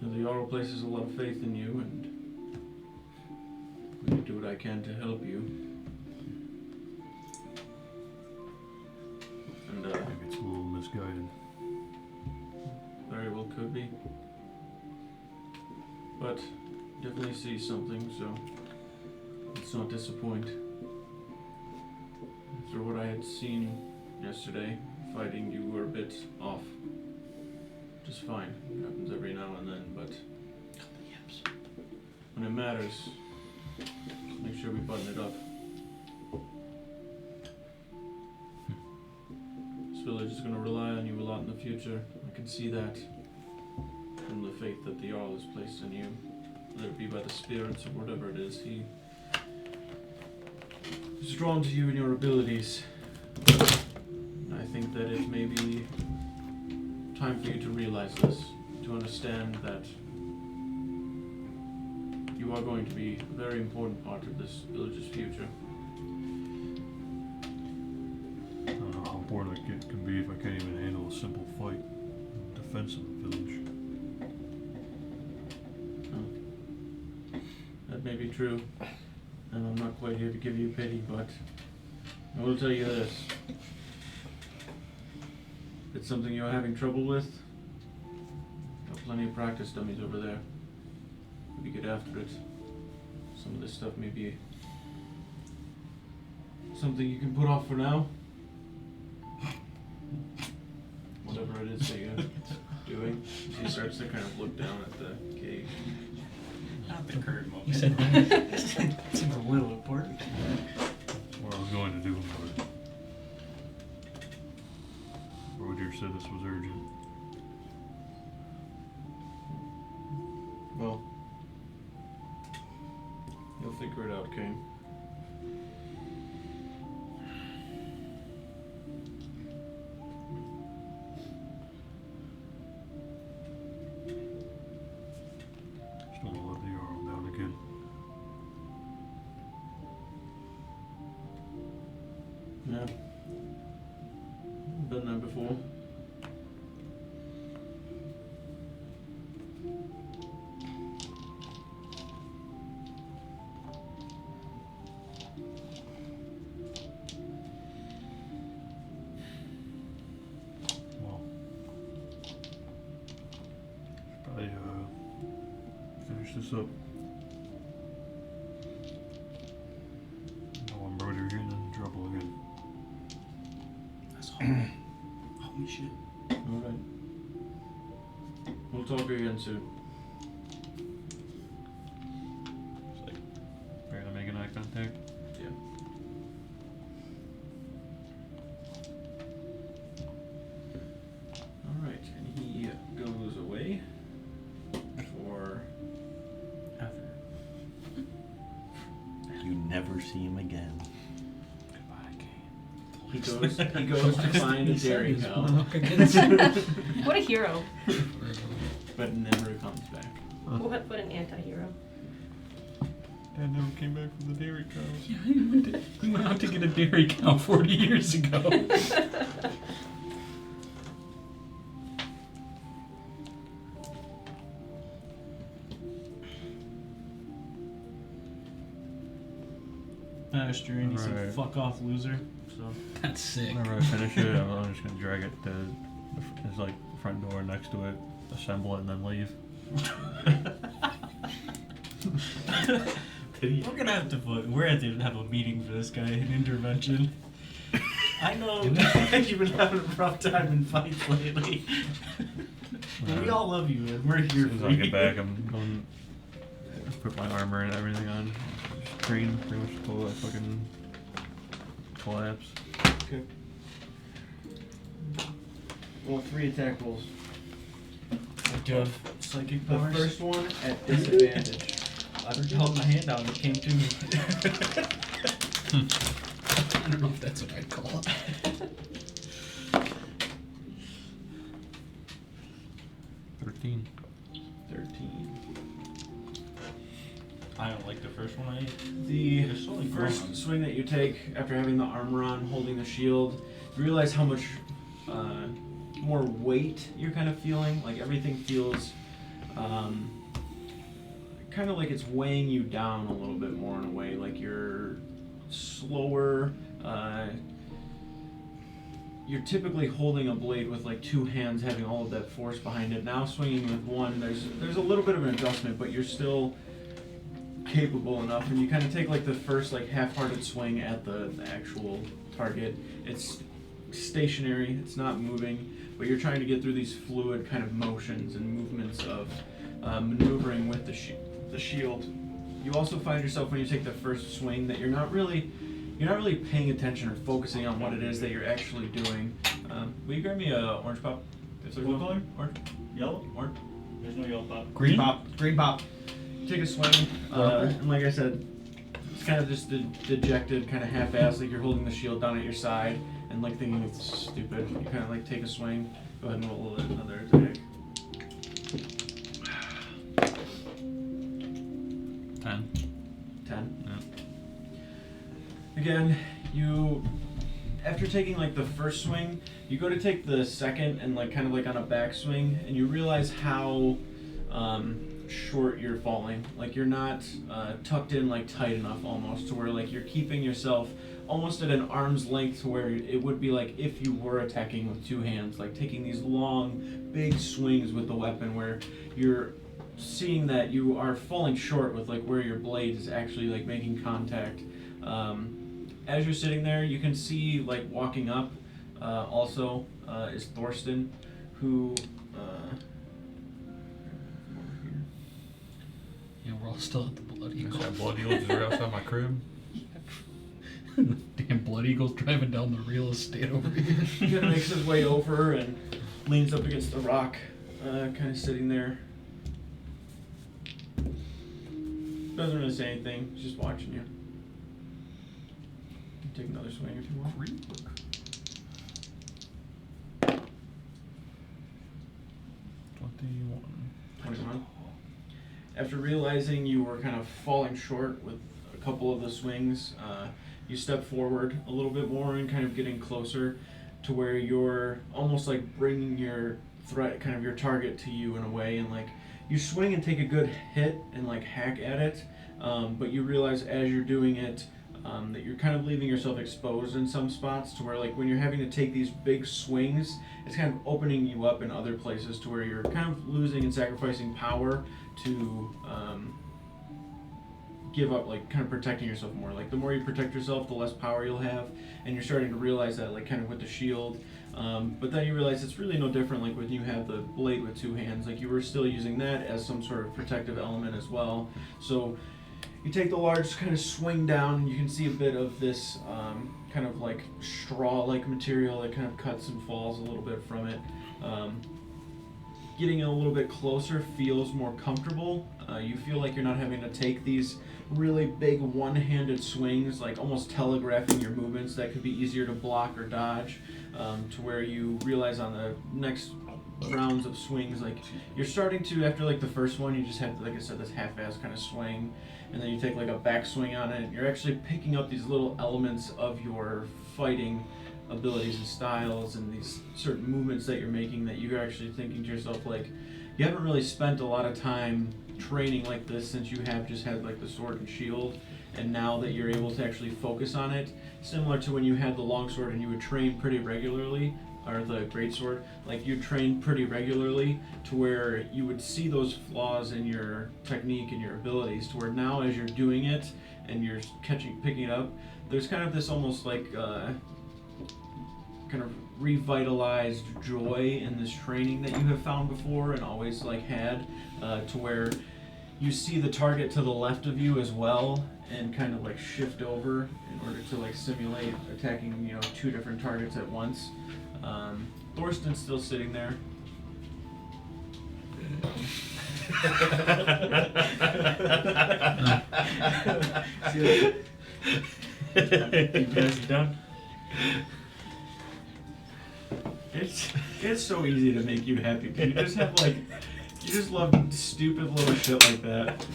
The Jarl places a lot of faith in you, and I'm going to do what I can to help you. And Maybe it's a little misguided. very well could be. But definitely see something, so let's not disappoint. After what I had seen yesterday, fighting, you were a bit off. Just fine. It happens every now and then, but when it matters, make sure we button it up. This village is going to rely on you a lot in the future. I can see that from the faith that the Jarl has placed in you, whether it be by the spirits or whatever it is. He is drawn to you and your abilities. And I think that it may be time for you to realize this, to understand that you are going to be a very important part of this village's future. I don't know how important it can be if I can't even handle a simple fight in defense of the village. That may be true, and I'm not quite here to give you pity, but I will tell you this. If it's something you're having trouble with, there are plenty of practice dummies over there. We get after it. Some of this stuff may be something you can put off for now. Whatever it is that you're doing. She starts to kind of look down at the cage. Not the current moment. You said that? Seems a little important. That's what I was going to do, but Roger said this was urgent. Well, you'll figure it out, Kane. Just don't want to let the Jarl down again. Yeah. Been there before. Well, should probably finish this up. No, I'm Roger getting in trouble again. That's horrible. Holy shit. Alright. We'll talk again soon. It's like barely making eye contact. Yeah. never see him again. He goes to find a dairy cow, What a hero. but never comes back. What an anti-hero. Dad never came back from the dairy cows. Yeah, he went out to get a dairy cow 40 years ago. Pasture, and he said, Right. "Fuck off, loser." So That's sick. Whenever I finish it, I'm just gonna drag it to his like front door next to it, assemble it, and then leave. we're gonna have to have a meeting for this guy, an intervention. I know you've been having a rough time in fights lately. We all love you, and we're As here soon as for I you. get back, I'm going to put my armor and everything on. Just train pretty much until I fucking collapse. Okay. Well, 3 attack rolls. Do you have psychic The powers? first one at disadvantage. I held my hand out and it came to me. I don't know if that's what I'd call it. 13. 13. I don't like the first one I ate. The They're slowly first growing. swing that you take after having the armor on, holding the shield, you realize how much more weight you're kind of feeling. Like everything feels kind of like it's weighing you down a little bit more in a way. Like you're slower. You're typically holding a blade with like 2 hands, having all of that force behind it. Now swinging with one, there's a little bit of an adjustment, but you're still capable enough, and you kind of take like the first like half-hearted swing at the actual target. It's stationary, it's not moving, but you're trying to get through these fluid kind of motions and movements of maneuvering with the shield. You also find yourself when you take the first swing that you're not really paying attention or focusing on what it is that you're actually doing. Will you grab me a orange pop? If there's What one. color? Orange. Yellow? Orange. There's no yellow pop. Green? Green pop. Take a swing, and like I said, it's kind of just dejected, kind of half-assed, like you're holding the shield down at your side and like thinking it's stupid. You kind of like take a swing, go ahead and roll another attack. 10. 10. Yeah. Again, after taking like the first swing, you go to take the second and like kind of like on a backswing, and you realize how short you're falling. Like you're not tucked in like tight enough almost to where like you're keeping yourself almost at an arm's length to where it would be like if you were attacking with 2 hands, like taking these long, big swings with the weapon where you're seeing that you are falling short with like where your blade is actually like making contact. As you're sitting there, you can see like walking up also is Thorsten, who over here. Yeah, we're all still at the Blood Eagle. That blood eagle just right outside my crib. Damn Blood Eagle's driving down the real estate over here. He kind of makes his way over and leans up against the rock, kind of sitting there. Doesn't really say anything, he's just watching you. You take another swing if you want. 21. 21. After realizing you were kind of falling short with a couple of the swings, you step forward a little bit more and kind of getting closer to where you're almost like bringing your threat, kind of your target to you in a way, and like you swing and take a good hit and like hack at it, but you realize as you're doing it that you're kind of leaving yourself exposed in some spots to where like when you're having to take these big swings, it's kind of opening you up in other places to where you're kind of losing and sacrificing power to give up, like kind of protecting yourself more. Like the more you protect yourself, the less power you'll have, and you're starting to realize that like kind of with the shield. But then you realize it's really no different like when you have the blade with 2 hands. Like you were still using that as some sort of protective element as well. So you take the large kind of swing down, and you can see a bit of this kind of like straw-like material that kind of cuts and falls a little bit from it. Getting a little bit closer feels more comfortable, You feel like you're not having to take these really big one-handed swings, like almost telegraphing your movements that could be easier to block or dodge, to where you realize on the next rounds of swings, like you're starting to, after like the first one, you just have, like I said, this half-ass kind of swing, and then you take like a backswing on it, and you're actually picking up these little elements of your fighting abilities and styles and these certain movements that you're making that you're actually thinking to yourself, like, you haven't really spent a lot of time training like this since you have just had like the sword and shield, and now that you're able to actually focus on it, similar to when you had the longsword and you would train pretty regularly, or the greatsword, like you trained pretty regularly to where you would see those flaws in your technique and your abilities, to where now as you're doing it and you're picking it up, there's kind of this almost like kind of revitalized joy in this training that you have found before and always like had, to where you see the target to the left of you as well and kind of like shift over in order to like simulate attacking, you know, two different targets at once. Thorsten's still sitting there. You guys done? It's so easy to make you happy. You just have like, you just love stupid little shit like that.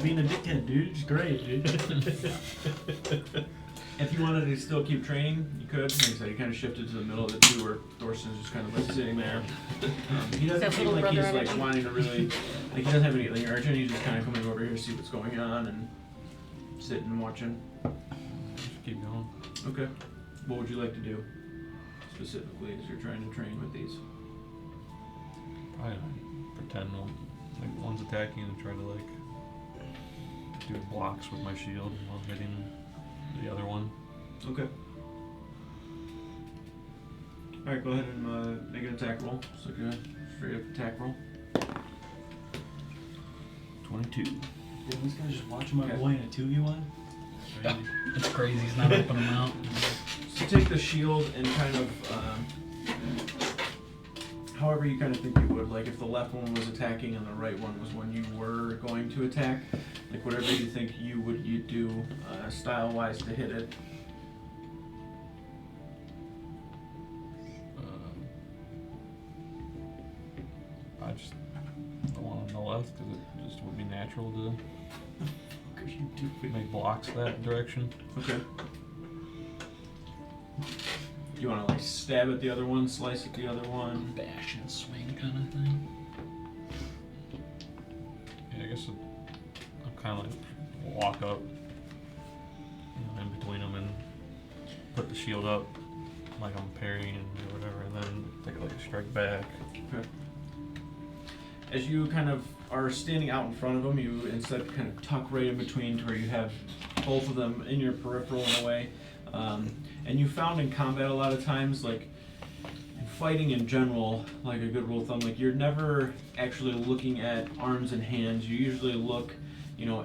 Being a dickhead, dude. It's great, dude. If you wanted to still keep training, you could. Like I said, you kind of shifted to the middle of the two where Thorsten's just kind of like sitting there. He doesn't That seem little like he's brother like energy. wanting to really, like he doesn't have anything urgent. He's just kind of coming over here to see what's going on and sitting and watching. Just keep going. Okay. What would you like to do specifically as you're trying to train with these? Probably pretend like one's attacking and try to like do blocks with my shield while hitting the other one. Okay. Alright, go ahead and make an attack roll. Just like a straight up attack roll. 22. Did this guy just watch my Okay. boy in a 2v1? It's crazy. He's not opening them out. So take the shield and kind of, however you kind of think you would, like if the left one was attacking and the right one was when you were going to attack, like whatever you think you'd do style-wise to hit it. I just the one on the left because it just would be natural to Cause you do. make blocks that direction. Okay. You want to like stab at the other one, slice at the other one? Bash and swing kind of thing. Yeah, I guess I'll kind of like walk up, in between them and put the shield up like I'm parrying or whatever, and then take like a strike back. Okay. As you kind of are standing out in front of them, you instead kind of tuck right in between to where you have both of them in your peripheral in a way. And you found in combat a lot of times, like in fighting in general, like a good rule of thumb, like you're never actually looking at arms and hands. You usually look,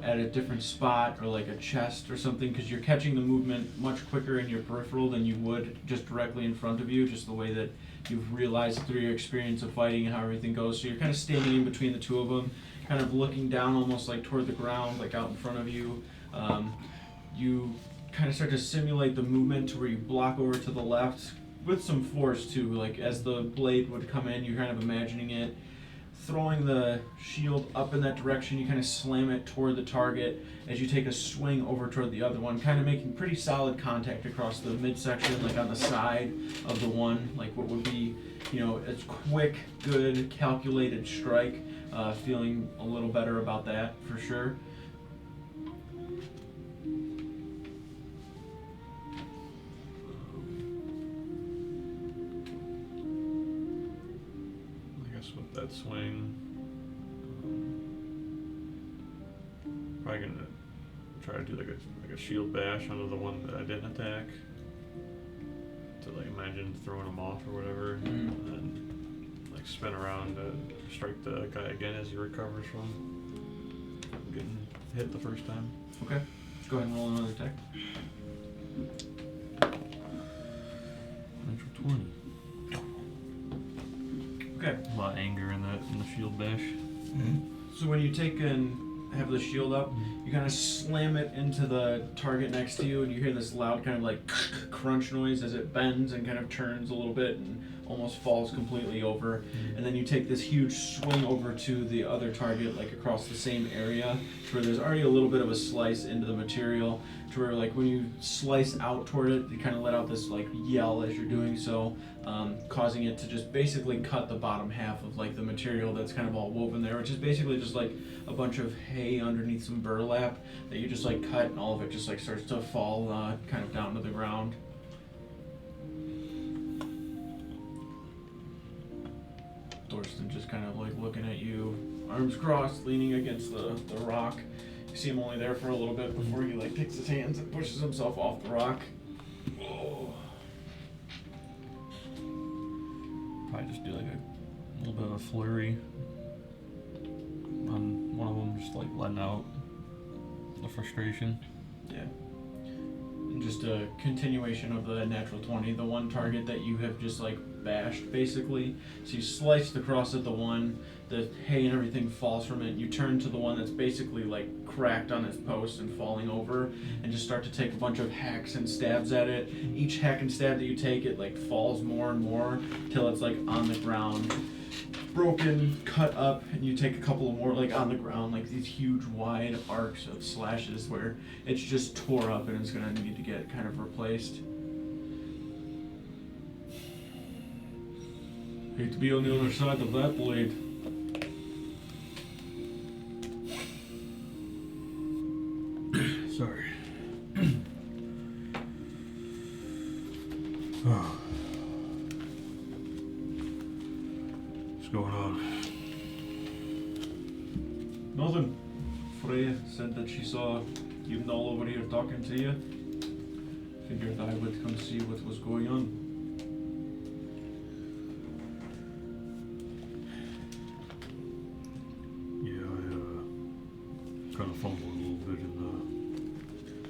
at a different spot or like a chest or something, because you're catching the movement much quicker in your peripheral than you would just directly in front of you, just the way that you've realized through your experience of fighting and how everything goes. So you're kind of standing in between the two of them, kind of looking down almost like toward the ground, like out in front of you. You kind of start to simulate the movement to where you block over to the left with some force too, like as the blade would come in, you're kind of imagining it throwing the shield up in that direction. You kind of slam it toward the target as you take a swing over toward the other one, kind of making pretty solid contact across the midsection, like on the side of the one, like what would be, a quick, good, calculated strike. Feeling a little better about that for sure. I guess with that swing, probably gonna try to do like a shield bash onto the one that I didn't attack. To like imagine throwing him off or whatever, and then like spin around to strike the guy again as he recovers from getting hit the first time. Okay. Go ahead and roll another attack. Natural 20. Okay. A lot of anger in the shield bash. So when you take and have the shield up, you kind of slam it into the target next to you, and you hear this loud kind of like crunch noise as it bends and kind of turns a little bit and almost falls completely over. And then you take this huge swing over to the other target, like across the same area, to where there's already a little bit of a slice into the material, to where like when you slice out toward it, you kind of let out this like yell as you're doing so, causing it to just basically cut the bottom half of like the material that's kind of all woven there, which is basically just like a bunch of hay underneath some burlap that you just like cut, and all of it just like starts to fall kind of down to the ground. Thorsten just kind of like looking at you, arms crossed, leaning against the rock. You see him only there for a little bit before he like takes his hands and pushes himself off the rock. Oh. Probably just do like a little bit of a flurry on one of them, just like letting out the frustration. Yeah. And just a continuation of the natural 20, the one target that you have just like bashed basically. So you sliced across at the one, the hay and everything falls from it, and you turn to the one that's basically like cracked on its post and falling over, and just start to take a bunch of hacks and stabs at it. Each hack and stab that you take, it like falls more and more till it's like on the ground, broken, cut up, and you take a couple of more like on the ground, like these huge wide arcs of slashes where it's just tore up and it's gonna need to get kind of replaced. Hate to be on the other side of that blade. Sorry. What's going on? Nothing. Freya said that she saw you all over here talking to you. Figured I would come see what was going on. Yeah, I kind of fumbled a little bit in the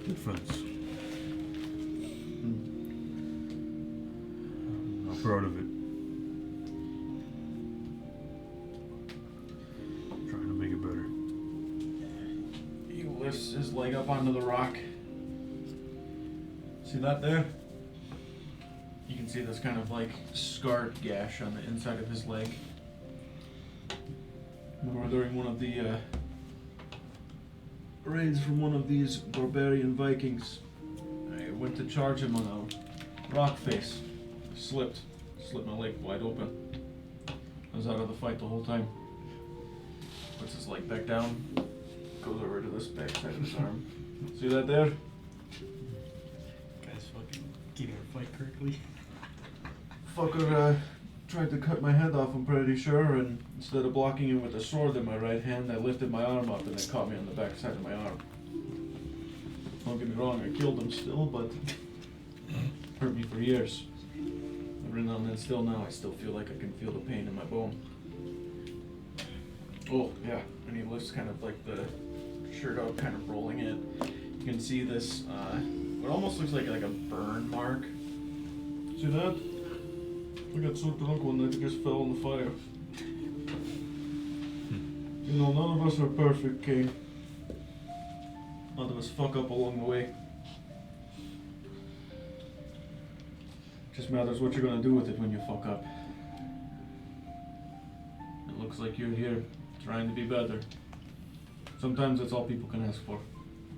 defense. I'm not proud of it. I'm trying to make it better. He lifts his leg up onto the rock. See that there? You can see this kind of like scarred gash on the inside of his leg. Remember during one of the raids from one of these barbarian Vikings, I went to charge him on a rock face. Slipped my leg wide open. I was out of the fight the whole time. Puts his leg back down, goes over to this back side of his arm. See that there? Guy's fucking keeping her fight correctly. Fucker tried to cut my head off, I'm pretty sure, and instead of blocking him with a sword in my right hand, I lifted my arm up and it caught me on the back side of my arm. Don't get me wrong, I killed him still, but hurt me for years. Every now and then, still now, I still feel like I can feel the pain in my bone. Oh, yeah, and he lifts kind of like the shirt out, kind of rolling it. You can see this, what almost looks like a burn mark. See that? I got so drunk one night I just fell in the fire. You know, none of us are perfect, Kane. None of us fuck up along the way. Just matters what you're gonna do with it when you fuck up. It looks like you're here, trying to be better. Sometimes that's all people can ask for.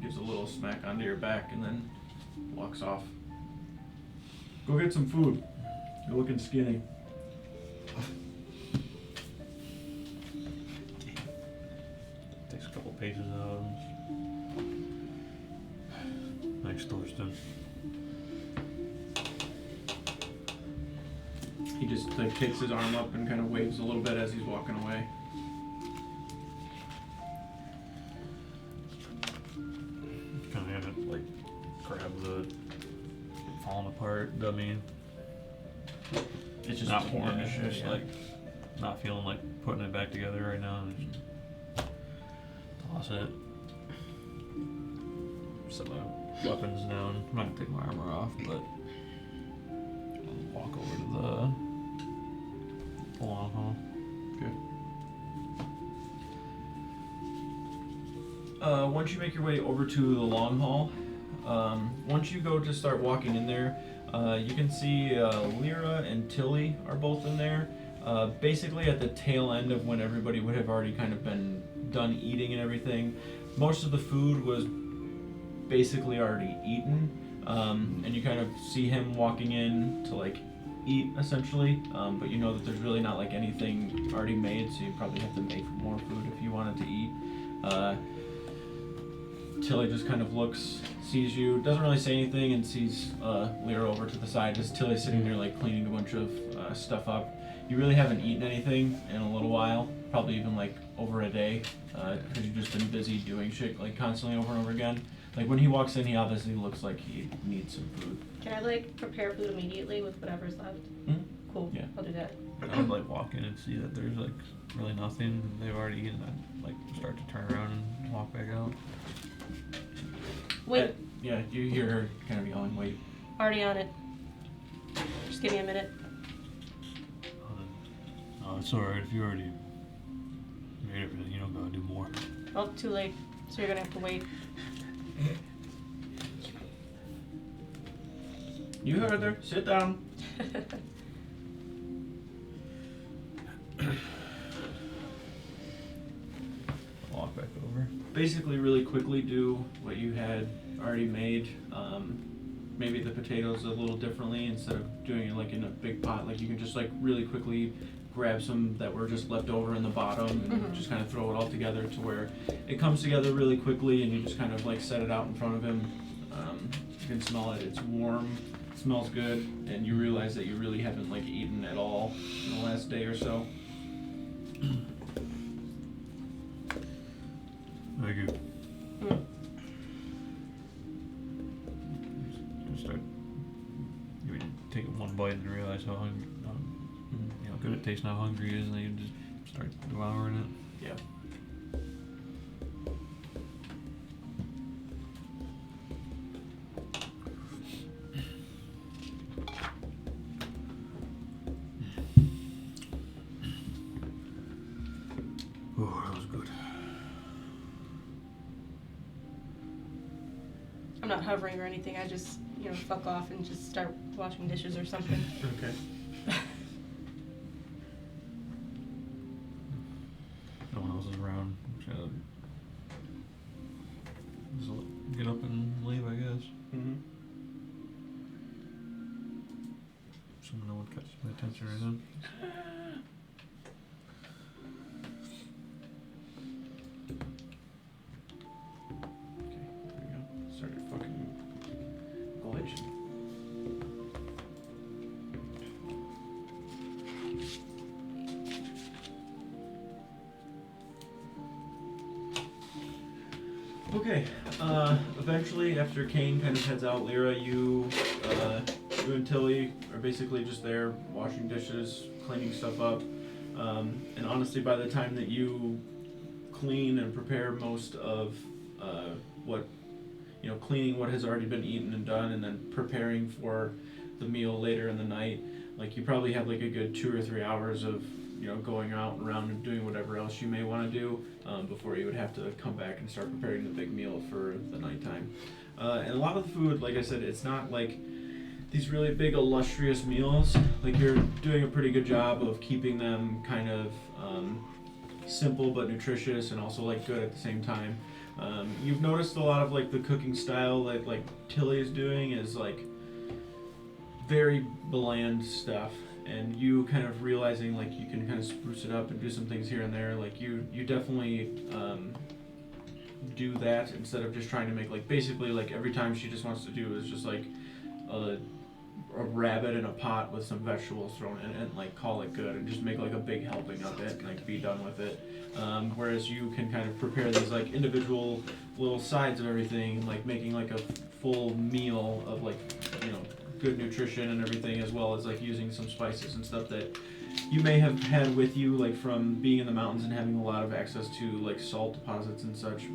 Gives a little smack onto your back and then walks off. Go get some food. You're looking skinny. Takes a couple paces out. Thanks, Thorsten. He just like kicks his arm up and kind of waves a little bit as he's walking away. Kind of haven't like grabbed the falling apart dummy. It's just Not torn yeah, to shit. just Yeah. like not feeling like putting it back together right now. And just toss it. Set my weapons down. I'm not gonna take my armor off, but I'll walk over to the long hall. Okay. once you make your way over to the long hall, once you go to start walking in there, you can see Lyra and Tilly are both in there. Basically at the tail end of when everybody would have already kind of been done eating and everything. Most of the food was basically already eaten, and you kind of see him walking in to like eat essentially, but you know that there's really not like anything already made, so you probably have to make more food if you wanted to eat. Tilly just kind of looks, sees you, doesn't really say anything, and sees Lyra over to the side as Tilly's sitting there like cleaning a bunch of stuff up. You really haven't eaten anything in a little while, probably even like over a day, because you've just been busy doing shit like constantly over and over again. Like when he walks in, he obviously looks like he needs some food. Can I like prepare food immediately with whatever's left? Mhm. Cool. Yeah. I'll do that. I would like walk in and see that there's like really nothing they've already eaten. I'd like start to turn around and walk back out. Wait, Yeah, you hear her kind of yelling, wait. already on it. Just give me a minute. Oh, it's alright if you already made everything. You don't gotta do more. Oh, too late. So you're gonna have to wait. You heard her, sit down. Walk back over. Basically really quickly do what you had already made. Maybe the potatoes a little differently instead of doing it like in a big pot. Like you can just like really quickly grab some that were just left over in the bottom and just kind of throw it all together to where it comes together really quickly, and you just kind of like set it out in front of him. You can smell it, it's warm, it smells good, and you realize that you really haven't like eaten at all in the last day or so. Thank you. Mm. Just start. You take one bite and realize how hungry, you know, good it tastes, and how hungry he is, and then you just start devouring it. Yeah. Oh, that was good. I'm not hovering or anything. I just, fuck off and just start washing dishes or something. Okay. No one else is around. Just get up and leave, I guess. Mm-hmm. Assuming no one catches my attention right then. Okay, there we go. Started fucking glitching. Okay, eventually after Kane kind of heads out, Lyra, you and Tilly are basically just there washing dishes, cleaning stuff up, and honestly by the time that you clean and prepare most of cleaning what has already been eaten and done, and then preparing for the meal later in the night, like you probably have like a good 2 or 3 hours of going out and around and doing whatever else you may want to do before you would have to come back and start preparing the big meal for the nighttime. And a lot of the food, like I said, it's not like these really big illustrious meals. Like you're doing a pretty good job of keeping them kind of simple but nutritious and also like good at the same time. You've noticed a lot of like the cooking style that like Tilly is doing is like very bland stuff. And you kind of realizing like you can kind of spruce it up and do some things here and there, like you definitely do that instead of just trying to make like basically like every time she just wants to do is just like a rabbit in a pot with some vegetables thrown in it and like call it good and just make like a big helping of it and like be done with it. Whereas you can kind of prepare these like individual little sides of everything, like making like a full meal of like good nutrition and everything, as well as like using some spices and stuff that you may have had with you like from being in the mountains and having a lot of access to like salt deposits and such.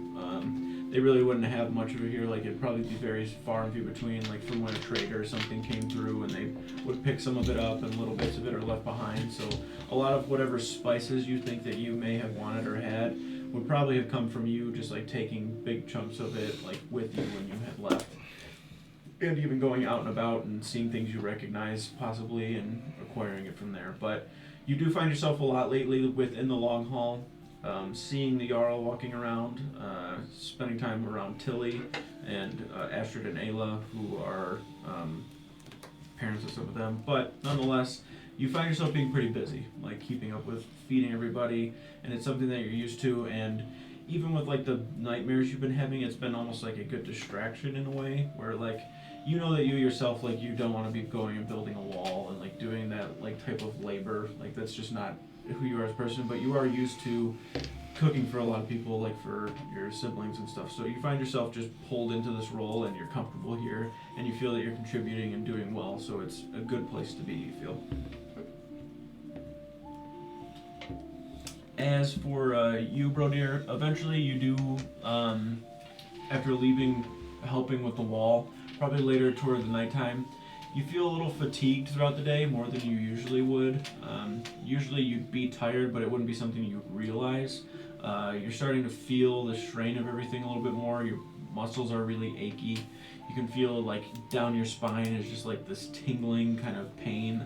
They really wouldn't have much of it here. Like it'd probably be very far and few between, like from when a trader or something came through and they would pick some of it up and little bits of it are left behind. So a lot of whatever spices you think that you may have wanted or had would probably have come from you just like taking big chunks of it like with you when you had left. And even going out and about and seeing things you recognize possibly and acquiring it from there. But you do find yourself a lot lately within the long haul, seeing the Jarl walking around, spending time around Tilly and Astrid and Ayla, who are parents of some of them. But nonetheless, you find yourself being pretty busy, like keeping up with feeding everybody, and it's something that you're used to. And even with like the nightmares you've been having, it's been almost like a good distraction in a way, where like you know that you yourself, like, you don't want to be going and building a wall and like doing that like type of labor, like that's just not who you are as a person. But you are used to cooking for a lot of people, like for your siblings and stuff, so you find yourself just pulled into this role and you're comfortable here and you feel that you're contributing and doing well, so it's a good place to be, you feel. As for you, Brodir, eventually you do, after leaving, helping with the wall, probably later toward the nighttime, you feel a little fatigued throughout the day, more than you usually would. Usually you'd be tired, but it wouldn't be something you'd realize. You're starting to feel the strain of everything a little bit more. Your muscles are really achy. You can feel like down your spine is just like this tingling kind of pain.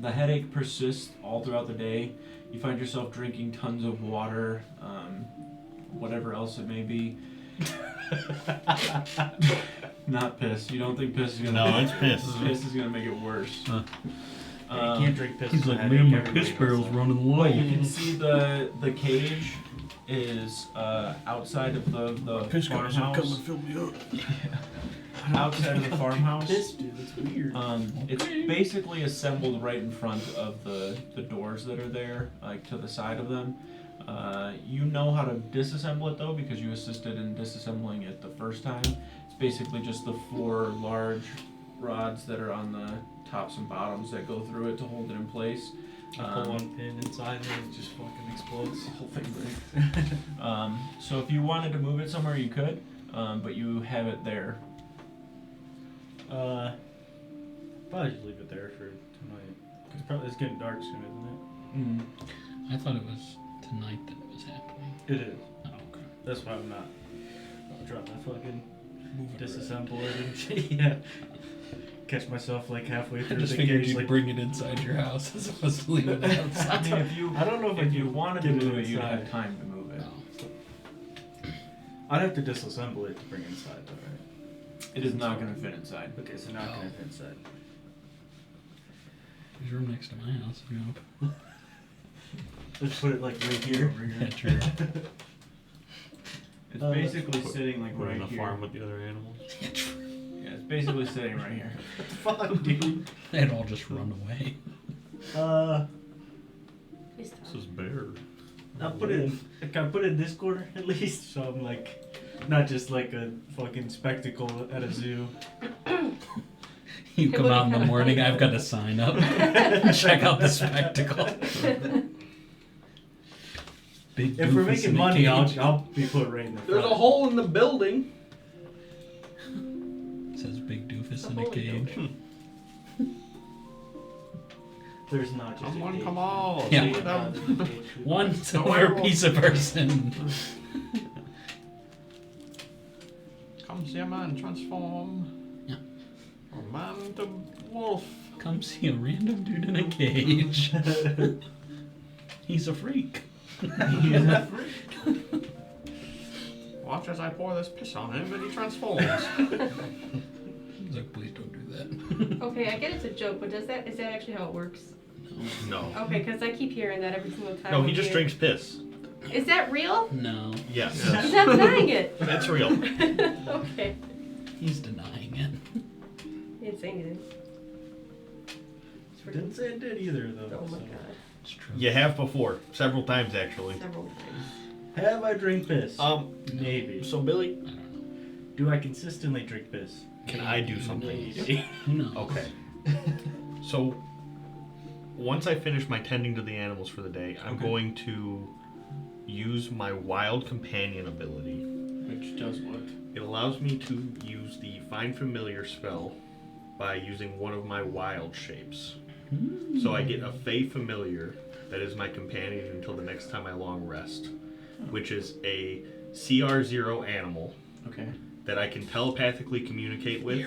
The headache persists all throughout the day. You find yourself drinking tons of water, whatever else it may be. Not piss. You don't think piss is gonna? No, it's piss. Piss is gonna make it worse. You can't drink piss. He's with a like, headache, man, my everybody piss knows barrel's that. running low. But you can see the cage is outside of the Piss guys are farmhouse. coming to fill me up. Outside of the farmhouse. Piss, dude, that's weird. It's basically assembled right in front of the doors that are there, like to the side of them. You know how to disassemble it though, because you assisted in disassembling it the first time. It's basically just the 4 large rods that are on the tops and bottoms that go through it to hold it in place. You pull one pin inside and it just fucking explodes. The whole thing breaks. So if you wanted to move it somewhere, you could, but you have it there. Probably just leave it there for tonight. Cause probably it's getting dark soon, isn't it? I thought it was tonight that it was happening. It is. Oh, okay. That's why I'm not trying to fucking disassemble it and yeah. Catch myself like halfway I through just the figured cage, you'd like bring it inside your house as opposed to leaving it I outside. mean, if you I don't know if you could wanted to get it move it, you'd inside. have time to move it. Oh. I'd have to disassemble it to bring it inside though, right? It is not going to fit inside. Okay, so not gonna fit inside. There's room next to my house if you want. Let's put it like right here. Yeah, true. It's basically sitting like We're right in a here. farm with the other animals. Yeah, it's basically sitting right here. Fuck, dude. They'd all just run away. Please This stop. is bear. I'll put it in. Can I put it in this corner at least? So I'm like, not just like a fucking spectacle at a zoo. You It come would out in the kinda morning, funny, I've got a sign up. Check out the spectacle. Big If we're doofus making in a money, cage. I'll be put right in the front. There's a hole in the building. Says big doofus in a Holy cage. There's not just Come a on, cage. come on. Yeah. There's not just a cage. One silver piece of person. Come see a man transform. Yeah. From man to wolf. Come see a random dude in a cage. He's a freak. Watch as I pour this piss on him and he transforms. He's like, please don't do that. Okay, I get it's a joke, but is that actually how it works? No. Okay, because I keep hearing that every single time. No, he we just hear- drinks piss. Is that real? No, Yes. He's not denying it. That's real. Okay. he's denying it. He didn't say anything. It's freaking- Didn't say it did either though. Oh my so. god. It's true. You have before, several times actually. Several times. Have I drink piss? Maybe. Maybe. So Billy, I don't know. Do I consistently drink piss? can I do something? Maybe. No. Okay. So once I finish my tending to the animals for the day, I'm Okay. going to use my wild companion ability. Which does what? It allows me to use the Find Familiar spell by using one of my wild shapes. So I get a Fey Familiar that is my companion until the next time I long rest, which is a CR0 animal Okay. that I can telepathically communicate with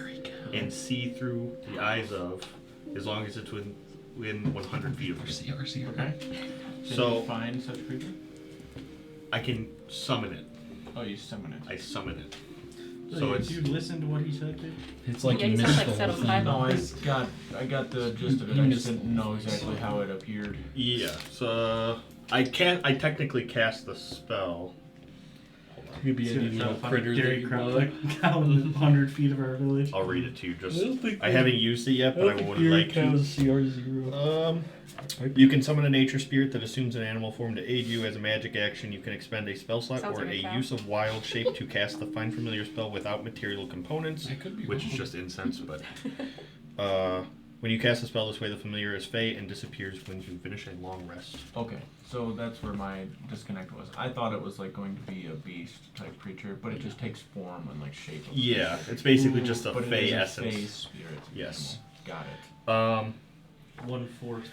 and see through the eyes of, as long as it's within 100 feet of me. CR. Okay. Can So you find such creature? I can summon it. Oh, you summon it. I summon it. So did you listen to what he said, dude? It's like Yeah, you he missed sounds the like whole Settle thing. Five. No, I got the gist of it. You I missed just didn't know exactly how it appeared. Yeah. So I technically cast the spell. Maybe It's a gonna little sound like critter Gary that you Crouch, love. like down 100 feet of our village. I'll read it to you. Just don't think I haven't used it yet, but I would like to. CR0. You can summon a nature spirit that assumes an animal form to aid you. As a magic action, you can expend a spell slot Sounds or like a a cow. use of wild shape to cast the find familiar spell without material components, I could be which is wrong. just incense. But when you cast a spell this way, the familiar is fey and disappears when you finish a long rest. Okay, so that's where my disconnect was. I thought it was like going to be a beast type creature, but it just takes form and like shape. Of Yeah, it's basically just a but fey it is essence. a fey spirit. Yes. Animal. Got it. 1/4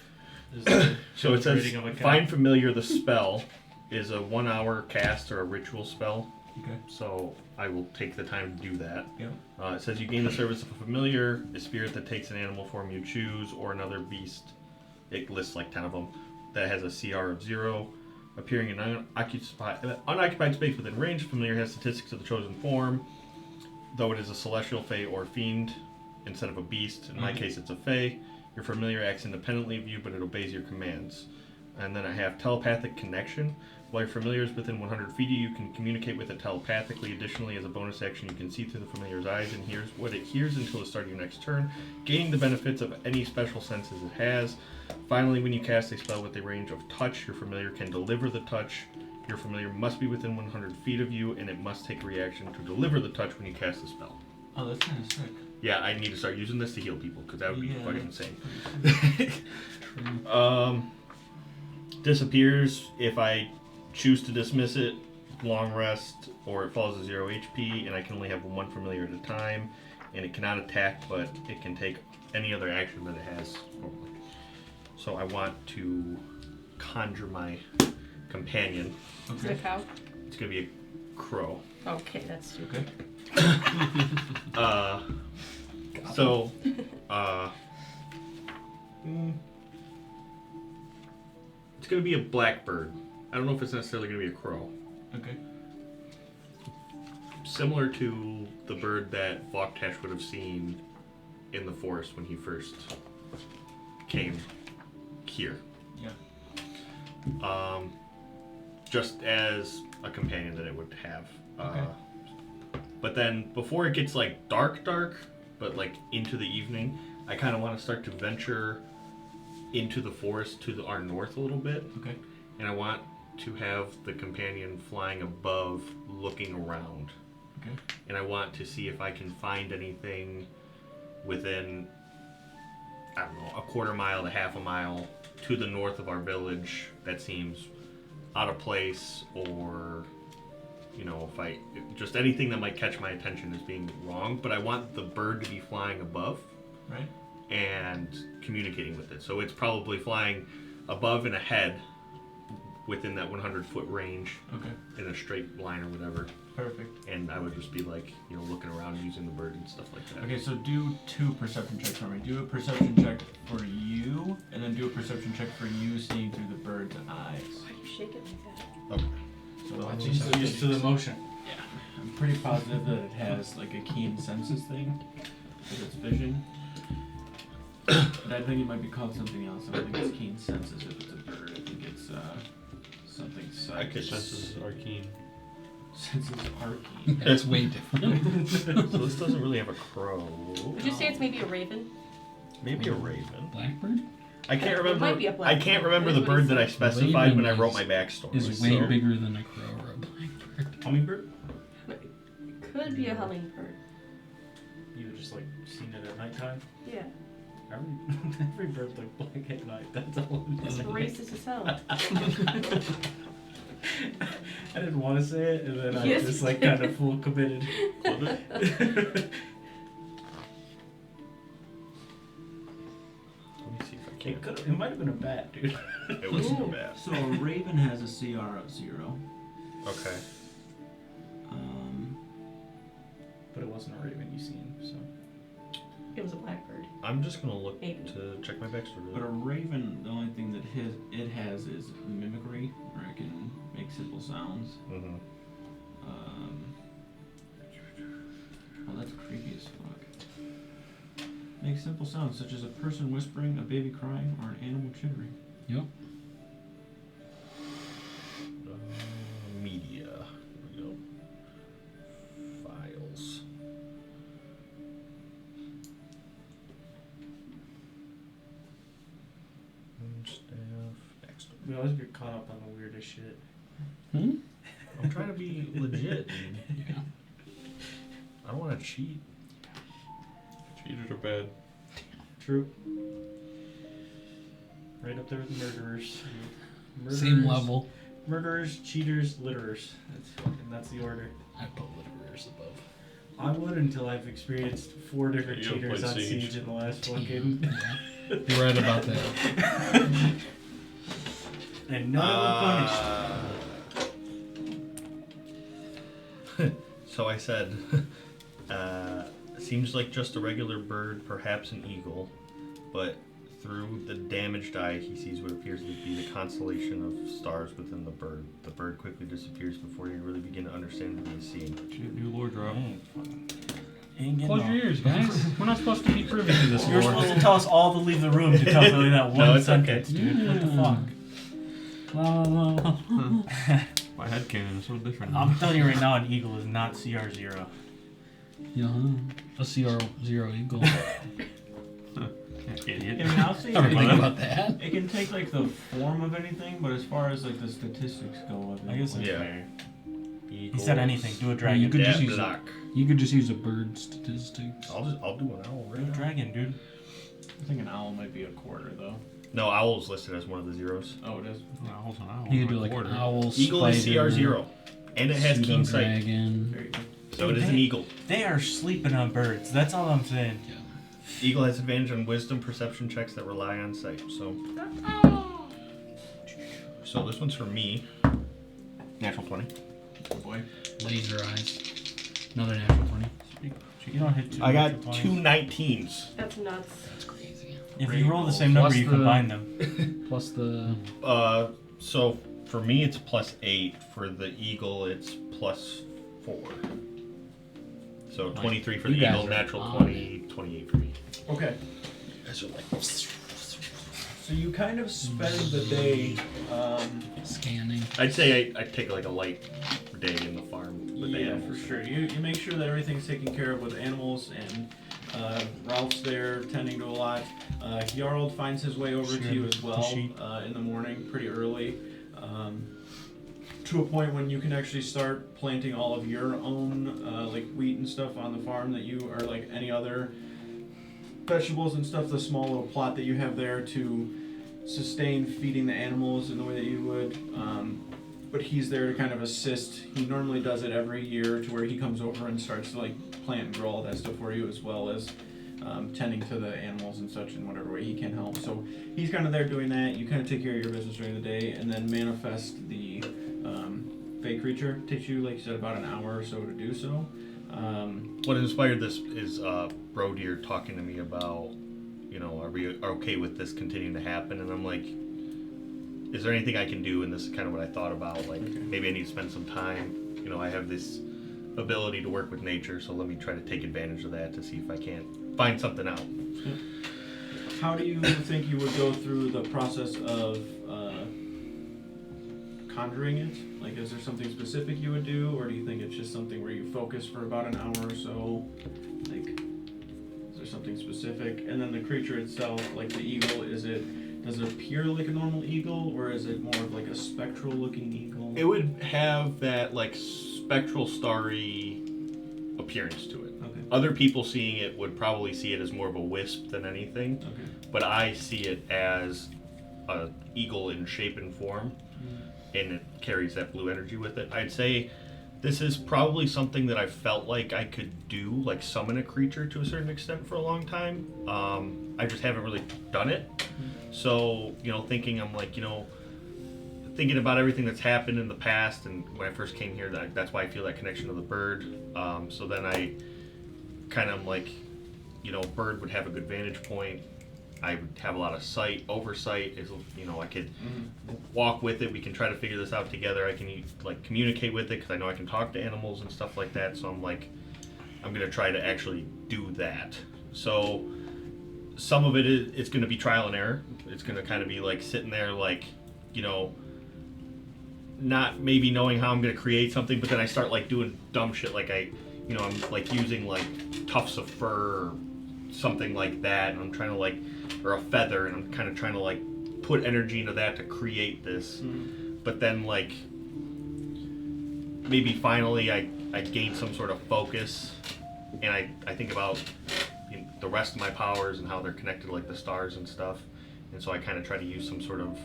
is the So it says rating of a cat. find familiar. The spell is a 1 hour cast or a ritual spell. Okay. So I will take the time to do that. Yep. It says you gain the service of a familiar, a spirit that takes an animal form you choose, or another beast. It lists like 10 of them. That has a CR of 0. Appearing in unoccupied space within range, familiar has statistics of the chosen form, though it is a celestial, fey, or fiend instead of a beast. In my case, it's a fey. Your familiar acts independently of you, but it obeys your commands. And then I have telepathic connection. While your familiar is within 100 feet of you, you can communicate with it telepathically. Additionally, as a bonus action, you can see through the familiar's eyes and hears what it hears until the start of your next turn, gaining the benefits of any special senses it has. Finally, when you cast a spell with a range of touch, your familiar can deliver the touch. Your familiar must be within 100 feet of you, and it must take a reaction to deliver the touch when you cast the spell. Oh, that's kind of sick. Yeah, I need to start using this to heal people, because that would be Yeah, fucking that's insane. Disappears if I choose to dismiss it, long rest, or it falls to 0 HP, and I can only have one familiar at a time, and it cannot attack, but it can take any other action that it has normally. So I want to conjure my companion. Is it a cow? It's gonna be a crow. Okay, that's stupid. Okay. So, it's gonna be a blackbird. I don't know if it's necessarily gonna be a crow. Okay. Similar to the bird that Voktash would have seen in the forest when he first came here. Yeah. Just as a companion that it would have. Okay. But then before it gets like dark, but like into the evening, I kind of want to start to venture into the forest to our north a little bit. Okay. And I want to have the companion flying above, looking around. Okay. And I want to see if I can find anything within, I don't know, a quarter mile to half a mile to the north of our village that seems out of place, or, you know, just anything that might catch my attention as being wrong. But I want the bird to be flying above. Right. And communicating with it. So it's probably flying above and ahead within that 100-foot range Okay. in a straight line or whatever. Perfect. And I would just be like, you know, looking around using the bird and stuff like that. Okay, so do 2 perception checks for me. Do a perception check for you, and then do a perception check for you seeing through the bird's eyes. Why do you shake it like that? Okay. So I'm so used to the motion. Yeah, I'm pretty positive that it has like a keen senses thing with its vision. But I think it might be called something else. I don't think it's keen senses if it's a bird. I think it's something psychic. Senses are keen. Senses are keen. That's way different. So this doesn't really have a crow. Would you say it's maybe a raven? Maybe a raven. Blackbird I can't It remember. might be a I blackbird. can't remember That's the what he bird that I said. specified when I Raven wrote is- my backstory. is way so- bigger than a crow or a blackbird. Hummingbird? Could be a hummingbird. You just like seen it at nighttime? Yeah. Every bird's like black at night. That's all it It's is. racist as hell. I didn't want to say it, and then I Yes. just like kind of full committed. Let me see if I It might have been a bat, dude. It wasn't a bat. So a raven has a CR of 0. Okay. But it wasn't a raven you seen, so. It was a blackbird. I'm just gonna look Maybe. to check my backstory. But a raven, the only thing that it has is mimicry, where it can make simple sounds. Mm-hmm. Oh, that's creepy as fuck. Make simple sounds such as a person whispering, a baby crying, or an animal chittering. Yep. Media. Here we go. Files. Staff. Backstory. We always get caught up on the weirdest shit. Hmm? I'm trying to be legit, dude. Yeah. I don't want to cheat. Cheaters are bad. True. Right up there with murderers. Same level. Murderers, cheaters, litterers. That's the order. I put litterers above. I would until I've experienced 4 different You haven't cheaters on played Siege Siege. in the last fucking. You're right about that. And none of them punished. So I said, seems like just a regular bird, perhaps an eagle, but through the damage die, he sees what appears to be the constellation of stars within the bird. The bird quickly disappears before you really begin to understand what he's seeing. Shit, new lore drop. Ain't getting Close all- your ears, guys. We're not supposed to be privy to this You're lore. supposed to tell us all to leave the room to tell Billy that one No, it's sentence, okay. dude. What the Yeah. fuck? My headcanon is so different. I'm telling you right now, an eagle is not CR0. Yeah, a CR0 eagle. Idiot. I mean, I'll say Never think it, about that. it can take like the form of anything, but as far as like the statistics go of it, I guess that's Yeah. fair. He Eagles. said anything. Do a dragon. You could just Yeah, use black. You could just use a bird statistics. I'll do an owl Do right a now. dragon, dude. I think an owl might be a quarter though. No, owl's listed as one of the zeros. Oh, it is. Owl's an owl. You could do a like quarter. an owl, Eagle is spider, CR0, and it has keen sight, dragon. There you go. so it is an eagle. They are sleeping on birds. That's all I'm saying. Eagle has advantage on wisdom perception checks that rely on sight. So this one's for me. Natural 20. Oh boy. Laser eyes. Another natural 20. You don't hit two. I got natural 2 20s. 19s. That's nuts. That's crazy. If you roll the same number, Plus you the- combine them. Plus the So for me it's +8. For the eagle it's +4. So 23 for the You guys eagle, are natural on 20, 28 for me. Okay. guys are like So you kind of spend the day. scanning. I'd say I take like a light day in the farm. With the Yeah, animals. for sure. You make sure that everything's taken care of with animals, and Ralph's there tending to a lot. Jarl finds his way over to you as well in the morning, pretty early, to a point when you can actually start planting all of your own like wheat and stuff on the farm that you are like any other vegetables and stuff. The small little plot that you have there to sustain feeding the animals in the way that you would. But he's there to kind of assist. He normally does it every year to where he comes over and starts to like plant and grow all that stuff for you, as well as tending to the animals and such in whatever way he can help. So he's kind of there doing that. You kind of take care of your business during the day, and then manifest the fey creature. Takes you, like you said, about an hour or so to do so. What inspired this is Brodeer talking to me about, you know, are we okay with this continuing to happen? And I'm like, is there anything I can do? And this is kind of what I thought about. Like, maybe I need to spend some time. You know, I have this ability to work with nature, so let me try to take advantage of that to see if I can't find something out. How do you think you would go through the process of conjuring it? Like, is there something specific you would do, or do you think it's just something where you focus for about an hour or so? Like, is there something specific? And then the creature itself, like the eagle, does it appear like a normal eagle, or is it more of like a spectral looking eagle? It would have that like spectral starry appearance to it. Okay. Other people seeing it would probably see it as more of a wisp than anything, Okay. but I see it as a eagle in shape and form, and it carries that blue energy with it. I'd say This is probably something that I felt like I could do, like summon a creature to a certain extent for a long time. I just haven't really done it. So, thinking about everything that's happened in the past, and when I first came here, that's why I feel that connection to the bird. So then I kind of like, bird would have a good vantage point. I would have a lot of oversight. I could walk with it. We can try to figure this out together. I can communicate with it because I know I can talk to animals and stuff like that. So I'm gonna try to actually do that. So some of it's gonna be trial and error. It's gonna kind of be like sitting there not maybe knowing how I'm gonna create something, but then I start doing dumb shit I'm using tufts of fur or something like that, and I'm trying to or a feather, and I'm kind of trying to put energy into that to create this. But then maybe finally I gain some sort of focus, and I think about the rest of my powers and how they're connected to the stars and stuff, and so I kind of try to use some sort of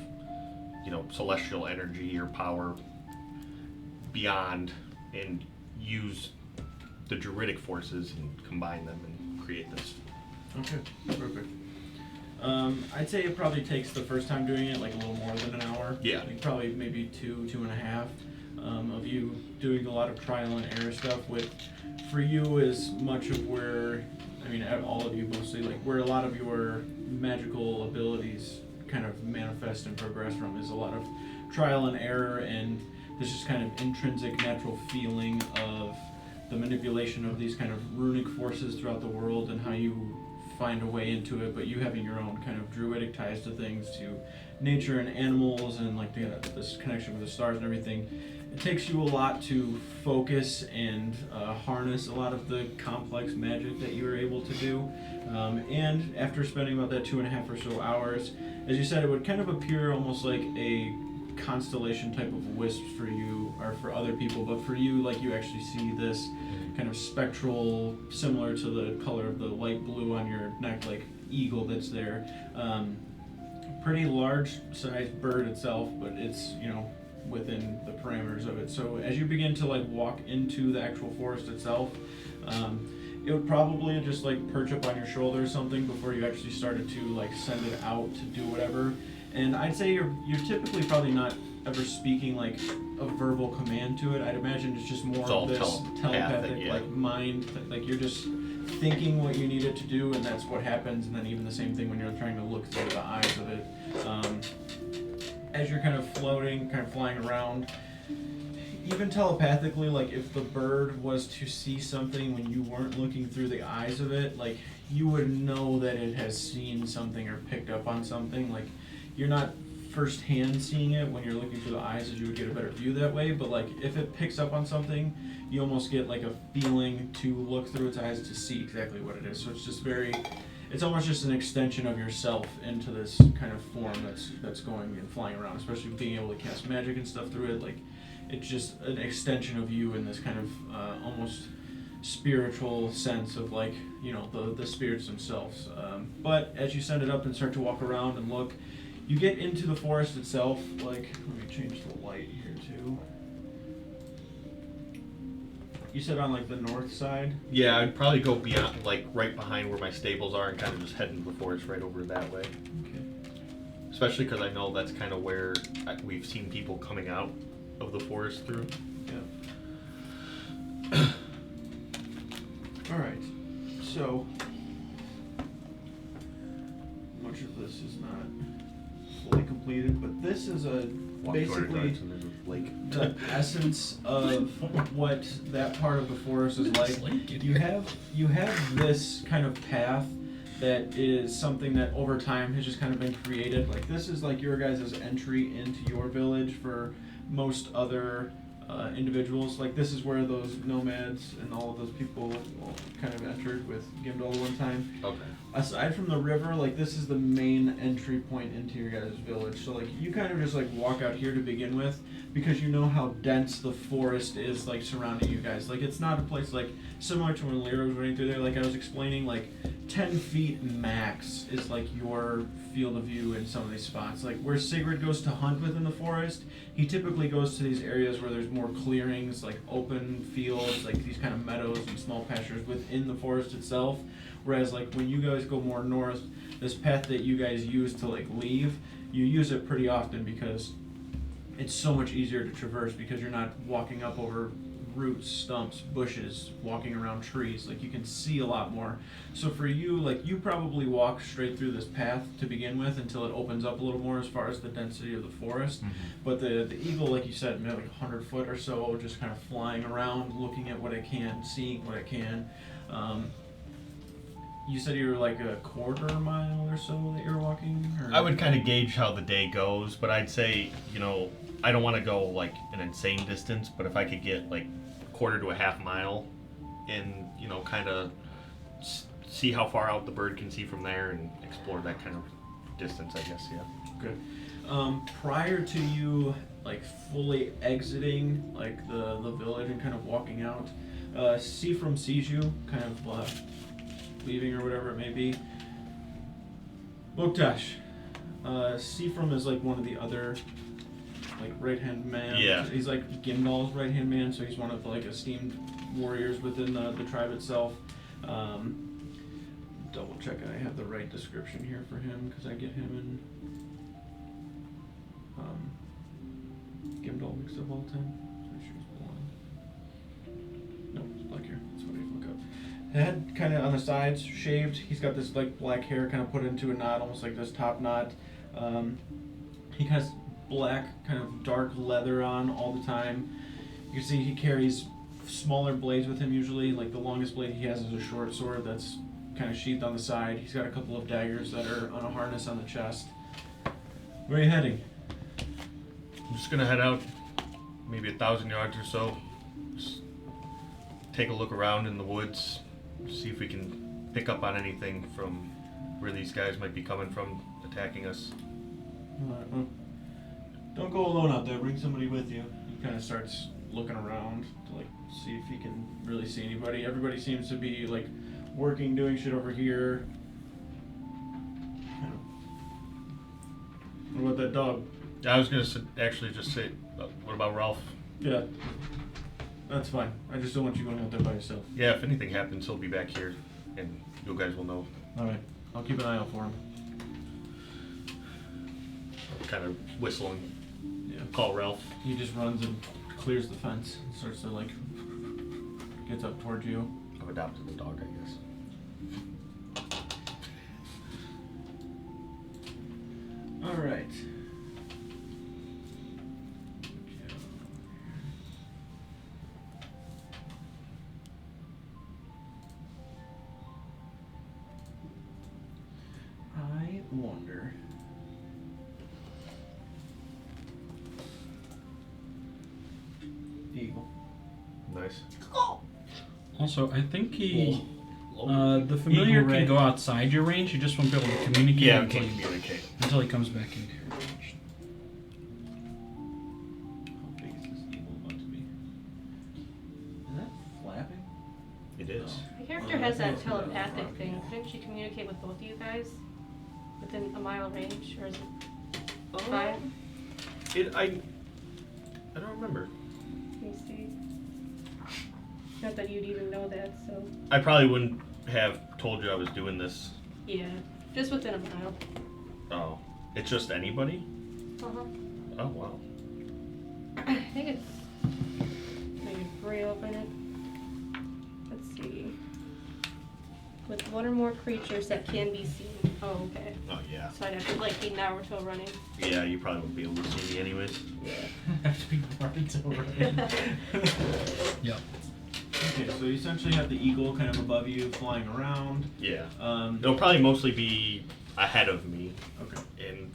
celestial energy or power beyond, and use the druidic forces and combine them and create this. Okay, perfect. I'd say it probably takes the first time doing it a little more than an hour. Yeah. Probably maybe 2.5 of you doing a lot of trial and error stuff with, for you, is much of where, all of you mostly, where a lot of your magical abilities kind of manifest and progress from is a lot of trial and error, and this just kind of intrinsic natural feeling of the manipulation of these kind of runic forces throughout the world and how you find a way into it, but you having your own kind of druidic ties to things, to nature and animals, and this connection with the stars and everything. It takes you a lot to focus and harness a lot of the complex magic that you were able to do. And after spending about that 2.5 or so hours, as you said, it would kind of appear almost like a constellation type of wisp for you or for other people, but for you, you actually see this kind of spectral, similar to the color of the light blue on your neck, eagle that's there. Pretty large sized bird itself, but it's within the parameters of it. So as you begin to walk into the actual forest itself, it would probably just perch up on your shoulder or something before you actually started to send it out to do whatever. And I'd say you're typically probably not ever speaking a verbal command to it. I'd imagine it's just more of this telepathic mind, you're just thinking what you need it to do, and that's what happens. And then even the same thing when you're trying to look through the eyes of it. As you're kind of floating, kind of flying around, even telepathically, if the bird was to see something when you weren't looking through the eyes of it, you would know that it has seen something or picked up on something. You're not first-hand seeing it when you're looking through the eyes, as you would get a better view that way, but if it picks up on something, you almost get a feeling to look through its eyes to see exactly what it is. So it's just it's almost just an extension of yourself into this kind of form that's going and flying around, especially being able to cast magic and stuff through it. It's just an extension of you in this kind of almost spiritual sense of the spirits themselves. But as you send it up and start to walk around and look, you get into the forest itself. Let me change the light here too. You said on the north side? Yeah, I'd probably go beyond, right behind where my stables are, and kind of just head into the forest right over that way. Okay. Especially because I know that's kind of where we've seen people coming out of the forest through. Yeah. Alright, so much of this is not fully completed, but this is basically the essence of what that part of the forest is like. You have this kind of path that is something that over time has just kind of been created. This is your guys' entry into your village. For most other individuals, this is where those nomads and all of those people kind of entered with Gimdall one time. Okay. Aside from the river, this is the main entry point into your guys' village. So you kind of just walk out here to begin with, because you know how dense the forest is surrounding you guys. It's not a place similar to when Lyra was running through there. I was explaining, 10 feet max is your field of view in some of these spots. Where Sigrid goes to hunt within the forest, he typically goes to these areas where there's more more clearings, like open fields, like these kind of meadows and small pastures within the forest itself. Whereas like when you guys go more north, this path that you guys use to like leave, you use it pretty often because it's so much easier to traverse because you're not walking up over roots, stumps, bushes, walking around trees. Like you can see a lot more. So for you, like you probably walk straight through this path to begin with until it opens up a little more as far as the density of the forest. But the eagle, like you said, maybe like 100 foot or so, just kind of flying around, looking at what it can, seeing what it can. You said you were like a quarter mile or so that you're walking? Or? I would kind of gauge how the day goes, but I'd say, I don't want to go like an insane distance, but if I could get like quarter to a half mile and, kind of see how far out the bird can see from there and explore that kind of distance, I guess, yeah. Good. Prior to you like fully exiting like the village and kind of walking out, Seafram sees you kind of leaving or whatever it may be. Boktash, Seafram is like one of the other like right-hand man. Yeah. He's like Gimdal's right-hand man, so he's one of like esteemed warriors within the tribe itself. Double check I have the right description here for him because I get him and Gimdal mixed up all the time. Pretty sure he's blonde. Nope, it's black hair. That's what I look up. Head kind of on the sides, shaved. He's got this like black hair kind of put into a knot, almost like this top knot. He has black, kind of dark leather on all the time. You can see he carries smaller blades with him usually. Like the longest blade he has is a short sword that's kind of sheathed on the side. He's got a couple of daggers that are on a harness on the chest. Where are you heading? I'm just gonna head out maybe 1,000 yards or so. Just take a look around in the woods, see if we can pick up on anything from where these guys might be coming from, attacking us. Alright, well, don't go alone out there. Bring somebody with you. He kind of starts looking around to like see if he can really see anybody. Everybody seems to be like working, doing shit over here. What about that dog? I was gonna actually just say, what about Ralph? Yeah, that's fine. I just don't want you going out there by yourself. Yeah, if anything happens, he'll be back here, and you guys will know. Alright, I'll keep an eye out for him. Kind of whistle and Yeah. call Ralph. He just runs and clears the fence and starts to like, gets up towards you. I've adopted the dog, I guess. Alright. I wonder. Eagle. Nice. Also, I think he, Whoa. the familiar Eagle can ray. go outside your range. You just won't be able to communicate Yeah, we until, can't communicate. until he comes back into your range. How big is this eagle about to be? Is that flapping? It is. My character has that telepathic thing. Couldn't she communicate with both of you guys within a mile range, or is it 5? I don't remember. Let me see. Not that you'd even know that, so I probably wouldn't have told you I was doing this. yeah, just within a mile. Oh. It's just anybody? Uh-huh. Oh, wow. I think it's maybe gray open it. Let's see. With one or more creatures that can be seen. Oh, okay. Oh, yeah. So I'd have to like be now or till running. Yeah, you probably wouldn't be able to see me anyways. Have to be part until Yep. Okay, so you essentially have the eagle kind of above you, flying around. Yeah. Um, It'll probably mostly be ahead of me. Okay. And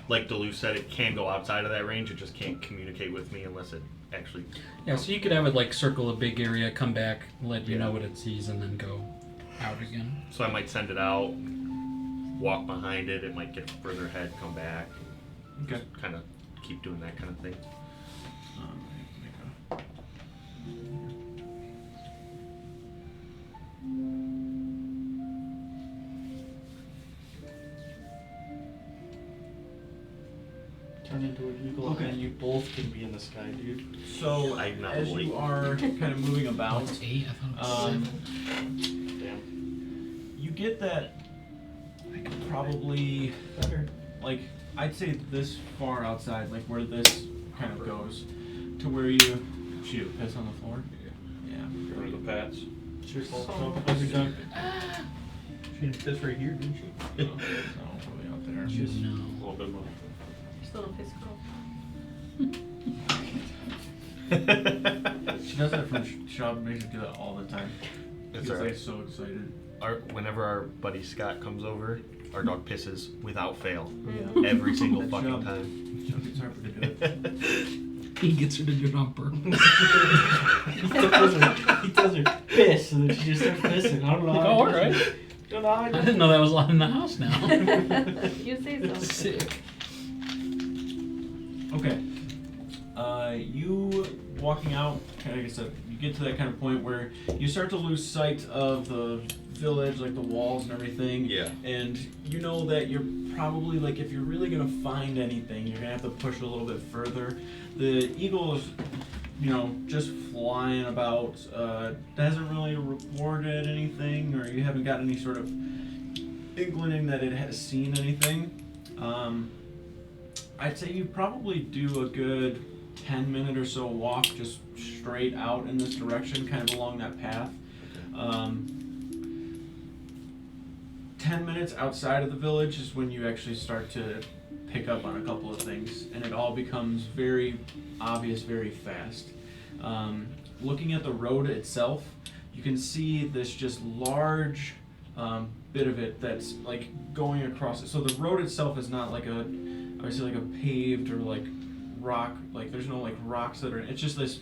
like Duluth said, it can go outside of that range. It just can't communicate with me unless it actually... Yeah, so you could have it like circle a big area, come back, let you Yeah. know what it sees, and then go out again. So I might send it out, walk behind it. It might get further ahead, come back. Okay. Kind of keep doing that kind of thing. turn into an eagle, Okay. and you both can be in the sky, dude. So I'm not as late. you are kind of moving Oh, about, it's 8? I thought it was 7. Damn. you get that probably Better. like I'd say this far outside, like where this kind of goes, to where you piss on the floor. Yeah. Get rid of the pats. It's your fault. No, like a duck. She didn't piss right here, didn't she? No, probably out there. Just- Oh, A No. little bit more. Just a little piss girl. She does that from Shaw makes her do that all the time. It's She's alright. like so excited. Whenever our buddy Scott comes over, our dog pisses without fail. Yeah. Every single Good fucking job. time. Chuck gets Harper to do it. He gets her to do it on purpose. he tells her piss, and then she just starts pissing. I don't know. Like, how oh, I do alright. it. Don't know how I I do didn't know that was allowed in the house now. You say so. Sick. Okay. You walking out, kind of like I said, you get to that kind of point where you start to lose sight of the village, like the walls and everything. Yeah. And you know that you're probably like, if you're really gonna find anything, you're gonna have to push a little bit further. The eagle is, just flying about. Hasn't really reported anything, or you haven't got any sort of inkling that it has seen anything. I'd say you probably do a good 10-minute or so walk just straight out in this direction, kind of along that path. 10 minutes outside of the village is when you actually start to pick up on a couple of things, and it all becomes very obvious very fast. Looking at the road itself, you can see this just large bit of it that's like going across it. So the road itself is not like obviously like a paved or like rock, like there's no like rocks that are, it's just this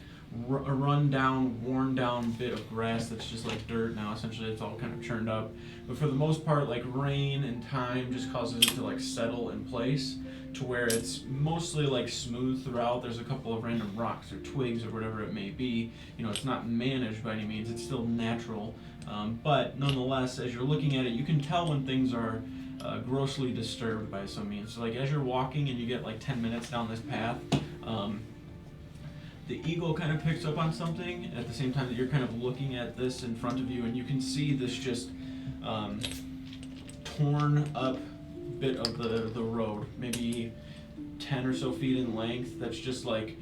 a run down, worn down bit of grass that's just like dirt now. Essentially it's all kind of churned up, but for the most part like rain and time just causes it to like settle in place to where it's mostly like smooth throughout. There's a couple of random rocks or twigs or whatever it may be. It's not managed by any means, it's still natural, but nonetheless as you're looking at it you can tell when things are grossly disturbed by some means. So like as you're walking and you get like 10 minutes down this path, the eagle kind of picks up on something at the same time that you're kind of looking at this in front of you, and you can see this just torn up bit of the road, maybe 10 or so feet in length, that's just like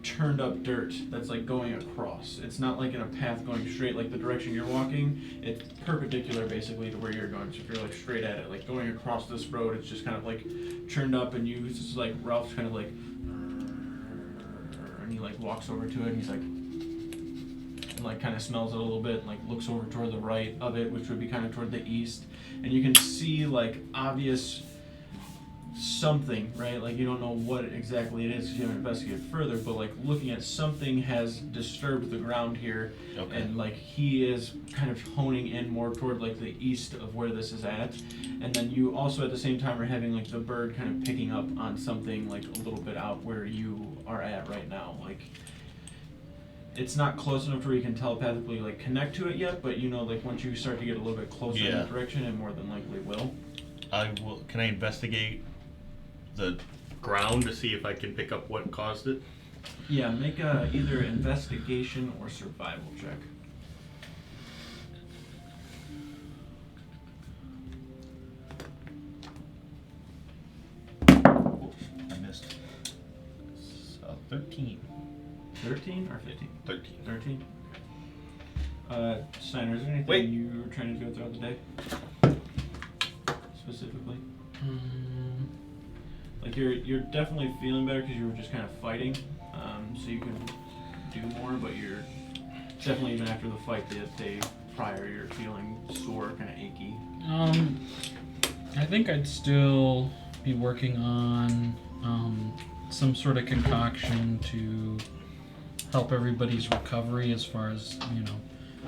churned up dirt that's like going across. It's not like in a path going straight like the direction you're walking. It's perpendicular basically to where you're going. So if you're like straight at it, like going across this road, it's just kind of like churned up, and you just like Ralph's kind of like, and he like walks over to it and he's like, and like kind of smells it a little bit and like looks over toward the right of it, which would be kind of toward the east, and you can see like obvious something, right? Like you don't know what exactly it is because you haven't investigated further, but like looking at something has disturbed the ground here. Okay. And like he is kind of honing in more toward like the east of where this is at, and then you also at the same time are having like the bird kind of picking up on something like a little bit out where you are at right now. Like it's not close enough to where you can telepathically like connect to it yet, but like once you start to get a little bit closer in Yeah. that direction, it more than likely will. Can I investigate the ground to see if I can pick up what caused it? Yeah, make a either investigation or survival check. I missed. 13. 13 or 15? 13. 13? Steiner, is there anything Wait. you were trying to do throughout the day? Specifically? Like you're definitely feeling better because you were just kind of fighting, so you can do more, but you're definitely, even after the fight the day prior, you're feeling sore, kind of achy. I think I'd still be working on some sort of concoction to help everybody's recovery, as far as,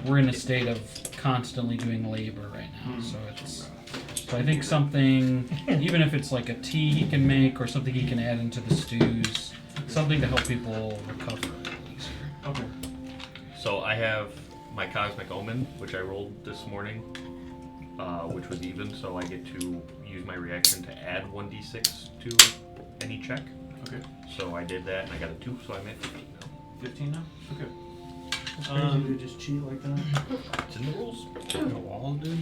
we're in a state of constantly doing labor right now, so I think something, even if it's like a tea he can make or something he can add into the stews, something to help people recover easier. Okay. So I have my Cosmic Omen, which I rolled this morning, which was even, so I get to use my reaction to add 1d6 to any check. Okay. So I did that and I got a 2, so I'm at 15 now. 15 now? Okay. It's crazy to just cheat like that. It's in the rules. You know, Wall did.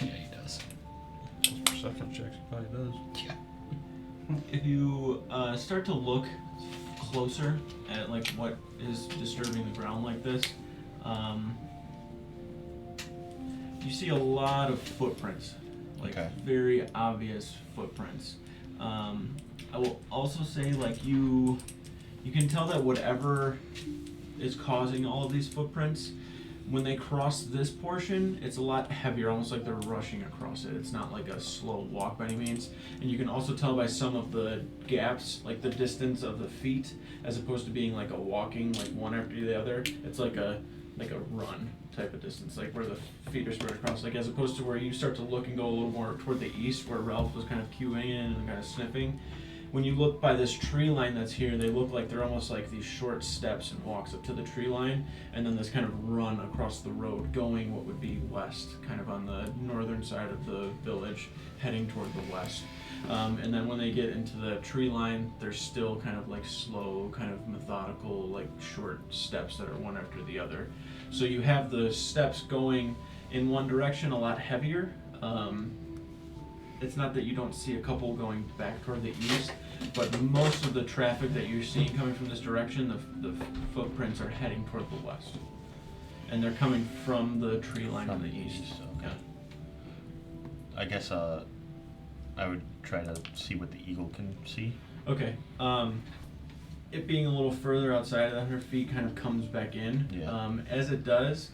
Yeah, he does. Those perception checks, he probably does. If you start to look closer at like what is disturbing the ground like this, you see a lot of footprints, like Okay. very obvious footprints. I will also say like you can tell that whatever is causing all of these footprints, when they cross this portion, it's a lot heavier, almost like they're rushing across it. It's not like a slow walk by any means. And you can also tell by some of the gaps, like the distance of the feet, as opposed to being like a walking, like one after the other. It's like a run type of distance, like where the feet are spread across, like as opposed to where you start to look and go a little more toward the east, where Ralph was kind of cueing in and kind of sniffing. When you look by this tree line that's here, they look like they're almost like these short steps and walks up to the tree line, and then this kind of run across the road going what would be west, kind of on the northern side of the village, heading toward the west. And then when they get into the tree line, there's still kind of like slow, kind of methodical, like short steps that are one after the other. So you have the steps going in one direction a lot heavier. It's not that you don't see a couple going back toward the east, but most of the traffic that you're seeing coming from this direction, the footprints are heading toward the west. And they're coming from the tree line on the east. Okay. I guess I would try to see what the eagle can see. Okay. It being a little further outside of that, her feet kind of comes back in. Yeah. As it does,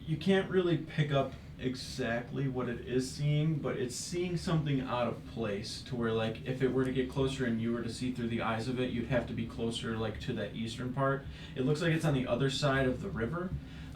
you can't really pick up exactly what it is seeing, but it's seeing something out of place to where, like, if it were to get closer and you were to see through the eyes of it, you'd have to be closer, like, to that eastern part. It looks like it's on the other side of the river.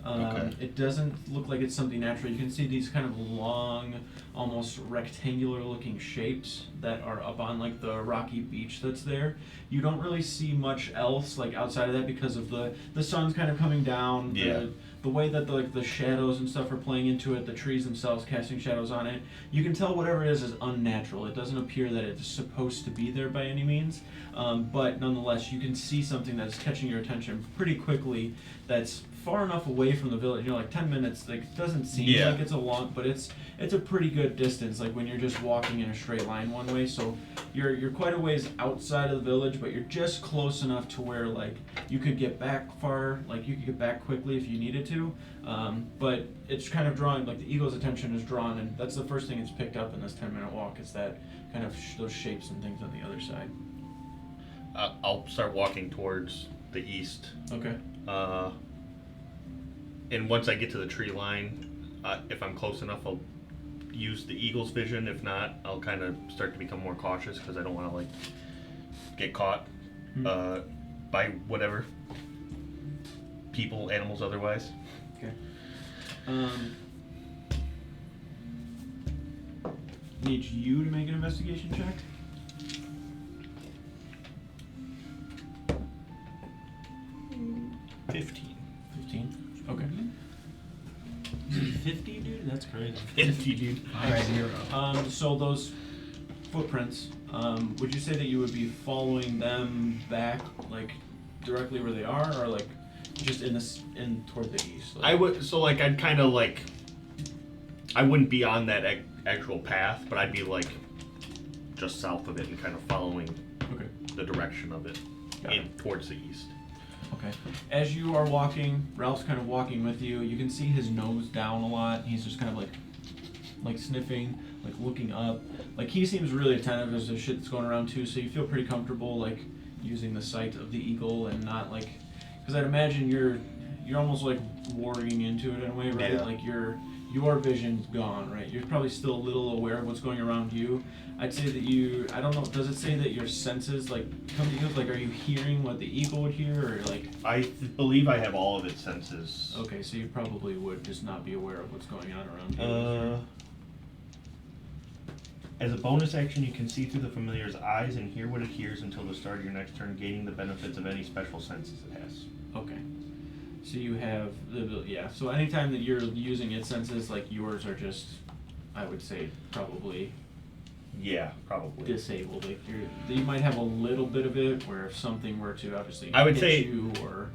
Okay. It doesn't look like it's something natural. You can see these kind of long, almost rectangular looking shapes that are up on like the rocky beach that's there. You don't really see much else like outside of that because of the sun's kind of coming down. Yeah. The way that the shadows and stuff are playing into it, the trees themselves casting shadows on it, you can tell whatever it is unnatural. It doesn't appear that it's supposed to be there by any means, but nonetheless, you can see something that's catching your attention pretty quickly that's far enough away from the village, you know, like 10 minutes, like, it doesn't seem like it's a long, but it's a pretty good distance, like when you're just walking in a straight line one way, so you're quite a ways outside of the village, but you're just close enough to where, like, you could get back far, like, you could get back quickly if you needed to, but it's kind of drawing, like, the eagle's attention is drawn, and that's the first thing it's picked up in this 10-minute walk, is that kind of those shapes and things on the other side. I'll start walking towards the east. Okay. And once I get to the tree line, if I'm close enough, I'll use the eagle's vision. If not, I'll kind of start to become more cautious because I don't want to like get caught by whatever people, animals, otherwise. Okay. Need you to make an investigation check. 15. 15. Okay. 50, dude? That's crazy. 50, dude. Alright. 0. So those footprints, would you say that you would be following them back, like directly where they are, or like just in toward the east? Like, I would, so like I'd kind of like, I wouldn't be on that actual path, but I'd be like just south of it and kind of following Okay. the direction of it Got in towards the east. Okay. As you are walking, Ralph's kind of walking with you. You can see his nose down a lot. He's just kind of like sniffing, like looking up. Like he seems really attentive as the shit that's going around too. So you feel pretty comfortable like using the sight of the eagle and not like, because I'd imagine you're almost like warging into it in a way, right? Yeah. Like your vision's gone, right? You're probably still a little aware of what's going around you. I'd say that I don't know, does it say that your senses like come to you? Like, are you hearing what the eagle would hear, or like? I believe I have all of its senses. Okay, so you probably would just not be aware of what's going on around you. As a bonus action, you can see through the familiar's eyes and hear what it hears until the start of your next turn, gaining the benefits of any special senses it has. Okay. So you have so anytime that you're using its senses, like yours are just, I would say, probably Yeah, probably. disabled. Like you might have a little bit of it where if something were to obviously I would hit say- you or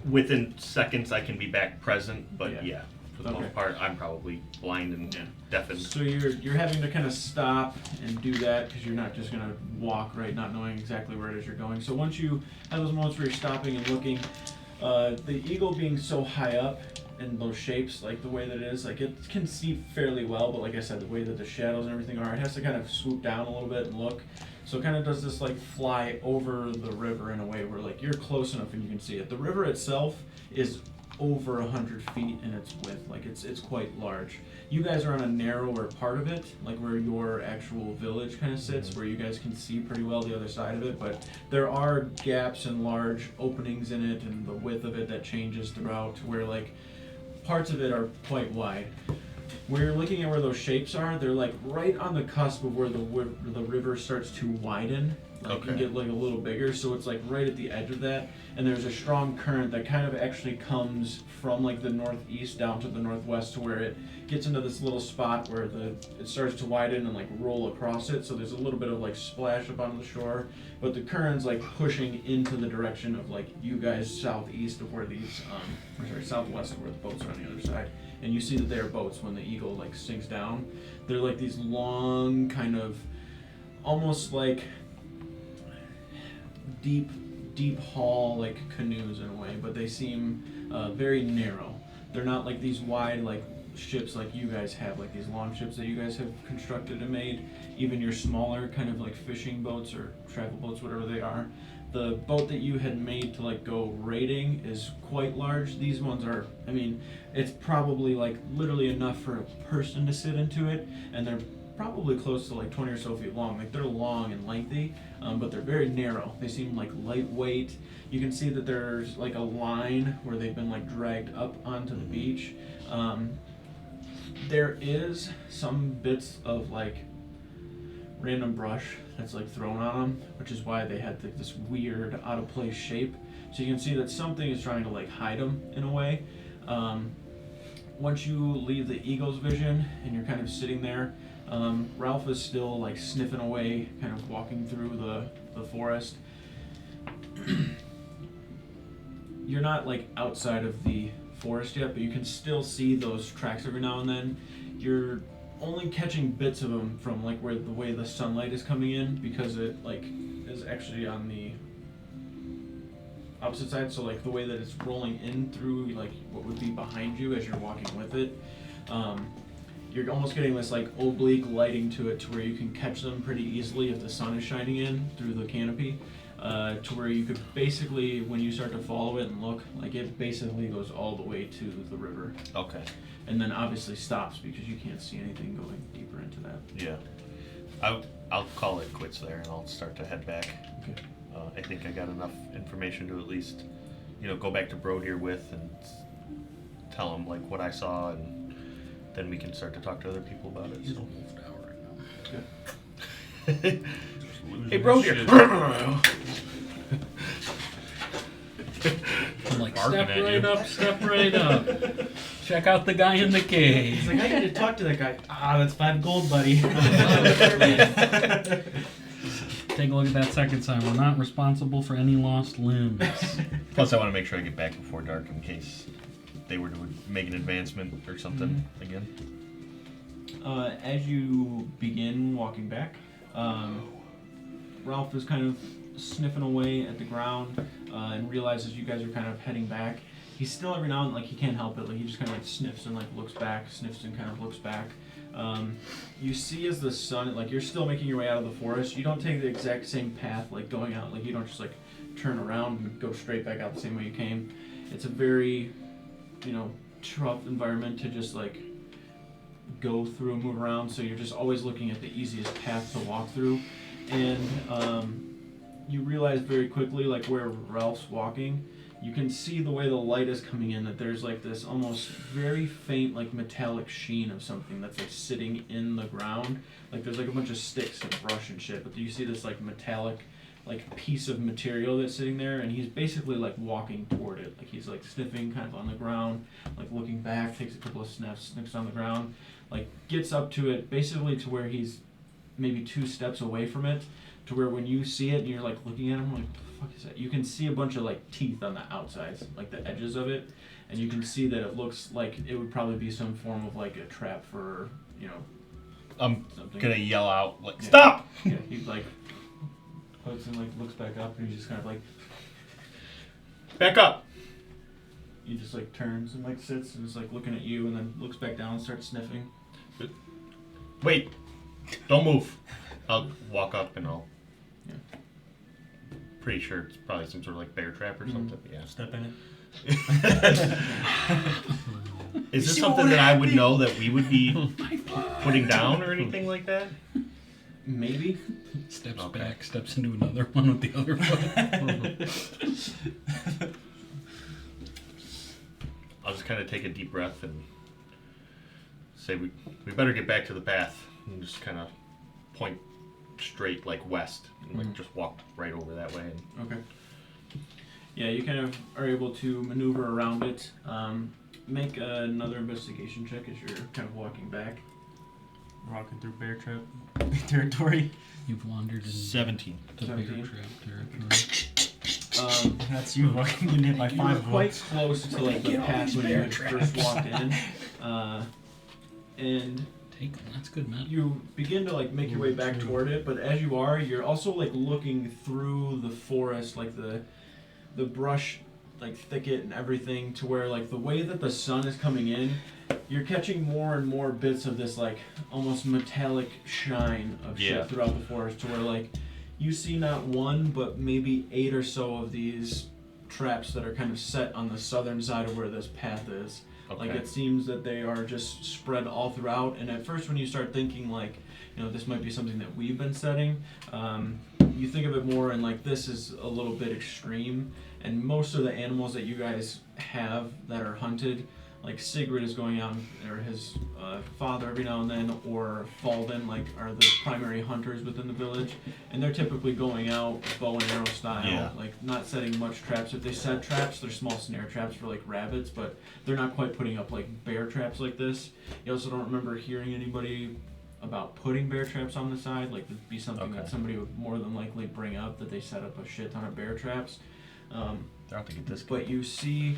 Within seconds, I can be back present, but Yeah. yeah, for the Okay. most part, I'm probably blind and deafened. so you're having to kind of stop and do that because you're not just gonna walk right, not knowing exactly where it is you're going. So once you have those moments where you're stopping and looking, the eagle being so high up and those shapes, like the way that it is, like it can see fairly well, but like I said, the way that the shadows and everything are, it has to kind of swoop down a little bit and look. So it kind of does this like fly over the river in a way where like you're close enough and you can see it. The river itself is over 100 feet in its width, like it's quite large. You guys are on a narrower part of it, like where your actual village kind of sits, where you guys can see pretty well the other side of it, but there are gaps and large openings in it and the width of it that changes throughout to where like parts of it are quite wide. Where you're looking at where those shapes are, they're like right on the cusp of where the river starts to widen, like Okay. and get like a little bigger. So it's like right at the edge of that, and there's a strong current that kind of actually comes from like the northeast down to the northwest to where it gets into this little spot where it starts to widen and like roll across it. So there's a little bit of like splash up onto the shore, but the current's like pushing into the direction of like you guys southeast of where these, or sorry, southwest of where the boats are on the other side. And you see that they are boats when the eagle like sinks down. They're like these long kind of, almost like deep haul like canoes in a way, but they seem very narrow. They're not like these wide like ships like you guys have, like these long ships that you guys have constructed and made. Even your smaller kind of like fishing boats or travel boats, whatever they are. The boat that you had made to like go raiding is quite large. These ones are, I mean, it's probably like literally enough for a person to sit into it, and they're probably close to like 20 or so feet long. Like they're long and lengthy, but they're very narrow. They seem like lightweight. You can see that there's like a line where they've been like dragged up onto the beach. There is some bits of like random brush that's like thrown on them, which is why they had like this weird out of place shape. So you can see that something is trying to like hide them in a way. Once you leave the eagle's vision and you're kind of sitting there, Ralph is still like sniffing away, kind of walking through the forest. You're not like outside of the forest yet, but you can still see those tracks every now and then. You're only catching bits of them from like where the way the sunlight is coming in, because it like is actually on the opposite side, so like the way that it's rolling in through like what would be behind you as you're walking with it. You're almost getting this like oblique lighting to it to where you can catch them pretty easily if the sun is shining in through the canopy, to where you could basically, when you start to follow it and look, like it basically goes all the way to the river. Okay. And then obviously stops because you can't see anything going deeper into that. Yeah. I'll call it quits there and I'll start to head back. Okay. I think I got enough information to at least, go back to Broad here with and tell him like what I saw, and then we can start to talk to other people about it. He's So. a wolf tower right now. Hey, Broad here. I'm like, Barking step at right you. up, step right up. Check out the guy in the cave. He's like, I need to talk to that guy. Ah, that's 5 gold, buddy. Take a look at that second sign. We're not responsible for any lost limbs. Plus, I want to make sure I get back before dark in case they were to make an advancement or something again. As you begin walking back, Ralph is kind of sniffing away at the ground and realizes you guys are kind of heading back. He's still every now and then, like he can't help it, like he just kind of like sniffs and like looks back, sniffs and kind of looks back. You see as the sun, like you're still making your way out of the forest, you don't take the exact same path like going out, like you don't just like turn around and go straight back out the same way you came. It's a very, tough environment to just like go through and move around, so you're just always looking at the easiest path to walk through. And you realize very quickly, like where Ralph's walking, you can see the way the light is coming in, that there's like this almost very faint like metallic sheen of something that's like sitting in the ground. Like there's like a bunch of sticks and brush and shit, but you see this like metallic like piece of material that's sitting there, and he's basically like walking toward it. Like he's like sniffing kind of on the ground, like looking back, takes a couple of sniffs on the ground, like gets up to it basically to where he's maybe 2 steps away from it, to where when you see it and you're like looking at them, like, what the fuck is that? You can see a bunch of like teeth on the outsides, like the edges of it, and you can see that it looks like it would probably be some form of like a trap for, you know, I'm something. gonna yell out like, Yeah. "Stop!" Yeah, he like puts and like looks back up, and he's just kind of like, Back up. he just like turns and like sits and is like looking at you, and then looks back down and starts sniffing. Wait. Don't move. I'll walk up and I'll. Yeah. Pretty sure it's probably some sort of like bear trap or something. Yeah. Step in it. Is this something that I would know that we would be putting down or anything like that? Maybe. Steps Okay. back, steps into another one with the other foot. I'll just kind of take a deep breath and say we better get back to the path and just kind of point straight like west and like Mhm. just walk right over that way. And Okay. Yeah, you kind of are able to maneuver around it. Make another investigation check as you're kind of walking back. Walking through bear trap territory. You've wandered into 17. the bear 17. trap territory. That's you walking, getting hit by You were 5 quite bullets. close to like the path when you had first walked in, and Take them. That's good, man. you begin to like make your way back toward it. But as you are, you're also like looking through the forest, like the brush, like thicket and everything, to where like the way that the sun is coming in, you're catching more and more bits of this like almost metallic shine of Yeah. shit throughout the forest, to where like you see not one but maybe 8 or so of these traps that are kind of set on the southern side of where this path is. Like Okay. it seems that they are just spread all throughout, and at first when you start thinking like, you know, this might be something that we've been setting, you think of it more and like this is a little bit extreme, and most of the animals that you guys have that are hunted, like Sigrid is going out, or his father every now and then, or Falden, like are the primary hunters within the village, and they're typically going out bow and arrow style, Yeah. like not setting much traps. If they set traps, they're small snare traps for like rabbits, but they're not quite putting up like bear traps like this. You also don't remember hearing anybody about putting bear traps on the side, like it'd be something that Okay. somebody would more than likely bring up, that they set up a shit ton of bear traps. They're out to get this. But you see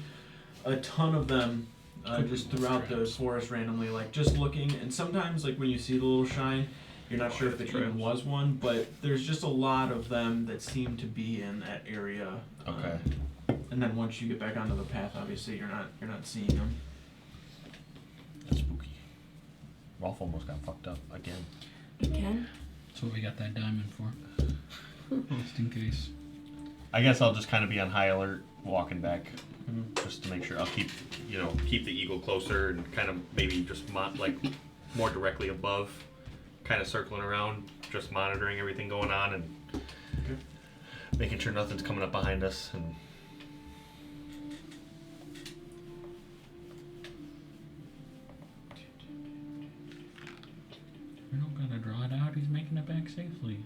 a ton of them Could just be throughout the traps. forest randomly, like just looking. And sometimes, like when you see the little shine, you're not sure if it even was one, but there's just a lot of them that seem to be in that area. Okay. And then once you get back onto the path, obviously you're not seeing them. That's spooky. Rolf almost got fucked up again. Again? That's what we got that diamond for. Just in case. I guess I'll just kind of be on high alert walking back, Mhm. just to make sure. I'll keep the eagle closer and kind of maybe just like more directly above, kind of circling around, just monitoring everything going on and making sure nothing's coming up behind us. And We don't gotta draw it out. He's making it back safely.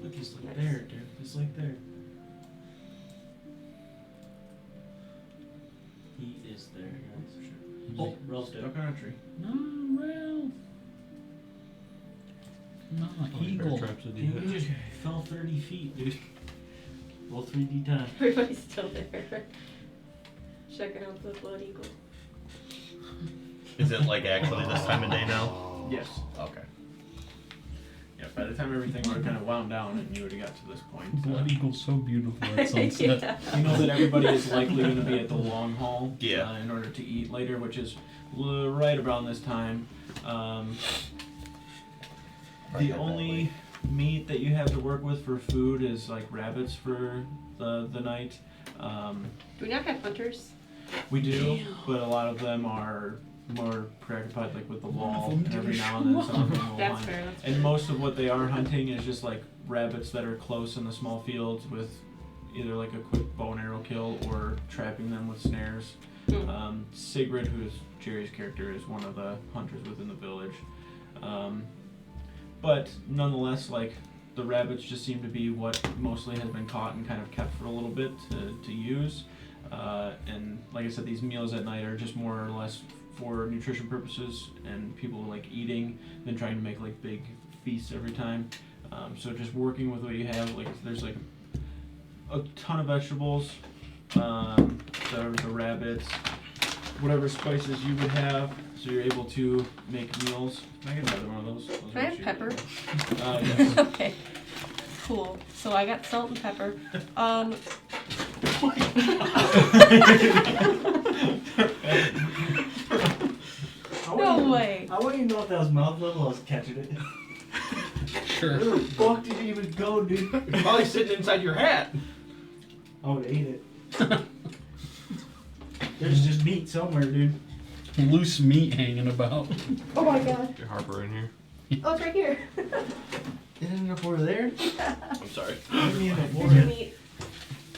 Look, he's like there, dude. He's like there. He is there, guys. He's Oh, like, Ralph's dead. Stuck on a tree. no, Ralph. No, Bear eagle. traps that he He hit. just fell 30 feet, dude. Roll 3D time. Everybody's still there. Checking out the blood eagle. is it like actually this time of day now? Yes. Okay. Yeah. By the time everything were kind of wound down and you would have got to this point, Blood eagle's so beautiful at sunset. Yeah. you know that everybody is likely going to be at the long haul Yeah. in order to eat later, which is right around this time. The only meat that you have to work with for food is like rabbits for the night. Do we not have hunters? We do, but a lot of them are more preoccupied like with the wall, and every now and then some of them will That's hunt. fair. That's fair. And most of what they are hunting is just like rabbits that are close in the small fields with either like a quick bow and arrow kill or trapping them with snares. Hmm. Sigrid, who is Jerry's character, is one of the hunters within the village. But nonetheless, like the rabbits just seem to be what mostly has been caught and kind of kept for a little bit to use. And like I said, these meals at night are just more or less for nutrition purposes and people like eating than trying to make like big feasts every time. So just working with what you have, like there's like a ton of vegetables, the rabbits, whatever spices you would have, so you're able to make meals. Can I get another one of those? Those Can I are have cheap. pepper? Yes. Okay. Cool. So I got salt and pepper. No way. I want you to know if that was mouth level, I was catching it. Sure. Where the fuck did you even go, dude? It's probably sitting inside your hat. I would've ate it. There's just meat somewhere, dude. Loose meat hanging about. Oh my god. Get Harper in here. Oh, it's right here. It ended up over there? I'm sorry. What do you mean, It's your meat.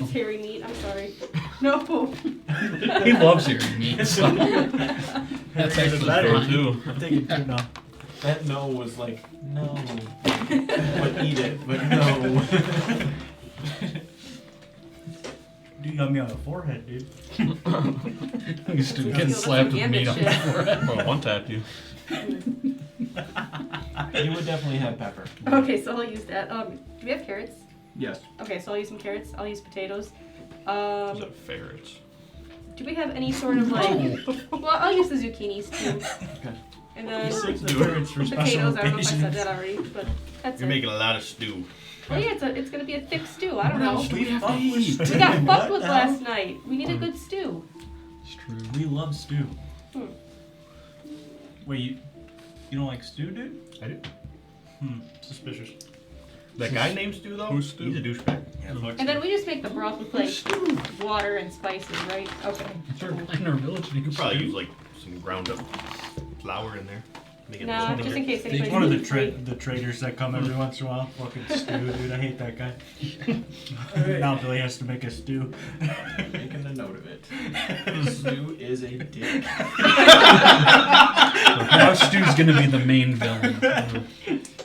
It's hairy meat. I'm sorry. No. He loves hearing meat, so that's actually better, fine. Too. I'm taking two now. That no was like, no. But eat it, but no. Dude got me on the forehead, dude. He's still That's getting some slapped with gambit meat on the shit. forehead. Well, one tapped you. You would definitely have pepper. Okay, so I'll use that. Do we have carrots? Yes. Okay, so I'll use some carrots. I'll use potatoes. Is that ferrets? Do we have any sort of like? Well, I'll use the zucchinis too. Okay. And then The birds for special potatoes. I don't know if I said occasions. that already, but that's You're it. making a lot of stew. Well, yeah, it's gonna be a thick stew. I don't know. We fuck with We stew. got fucked What with the last hell? night. We need a good stew. It's true. We love stew. Hmm. Wait, you don't like stew, dude? I do. Suspicious. That guy named Stu though, Who's Stu? he's a douchebag. Yeah, fuck And then we just make the broth with like water and spices, right? Okay. Sure, in our village, You could probably use like some ground up flour in there. Make it No, something just in case He's anybody's one of the hungry. the traders that come every once in a while. Fucking stew, dude. I hate that guy. Now Billy has to make a stew. Making a note of it. Stu is a dick. Now Stu's gonna be the main villain.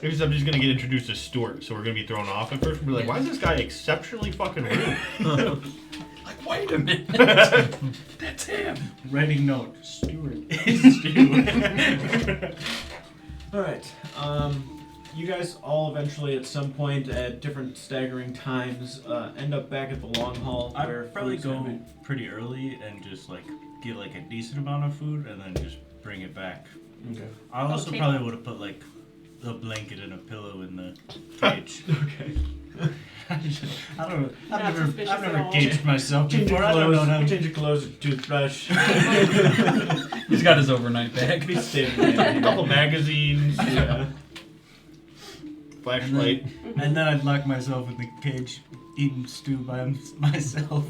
Maybe I'm just gonna get introduced to Stuart, so we're gonna be thrown off at first. We'll be like, why is this guy exceptionally fucking rude? Like, wait a minute. That's him. Writing note. Stewart is stew. Alright. You guys all eventually at some point at different staggering times end up back at the long haul where I'd probably food's gonna go be- pretty early and just like get like a decent amount of food and then just bring it back. Okay. I also Okay. probably would have put like a blanket and a pillow in the cage. Okay. I don't know. Not I've suspicious never at all. caged myself Change your before. I don't know. clothes. Change your clothes. Toothbrush. He's got his overnight bag. Be standing A couple magazines, Yeah. flashlight. And then I'd lock myself in the cage, eating stew by myself.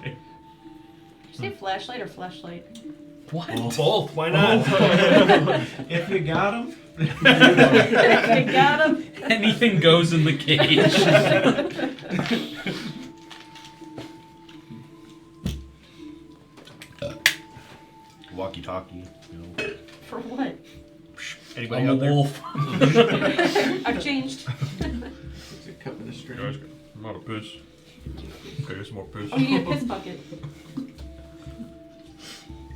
Did you say flashlight or flashlight? What? Both. Why not? If you got them. You got him. Anything goes in the cage. Walkie-talkie. You know. For what? Anybody I'm a out there? wolf. I've changed. It's a cup in the string. Guys, I'm out of piss. Okay, here's some more piss. Oh, you need a piss bucket.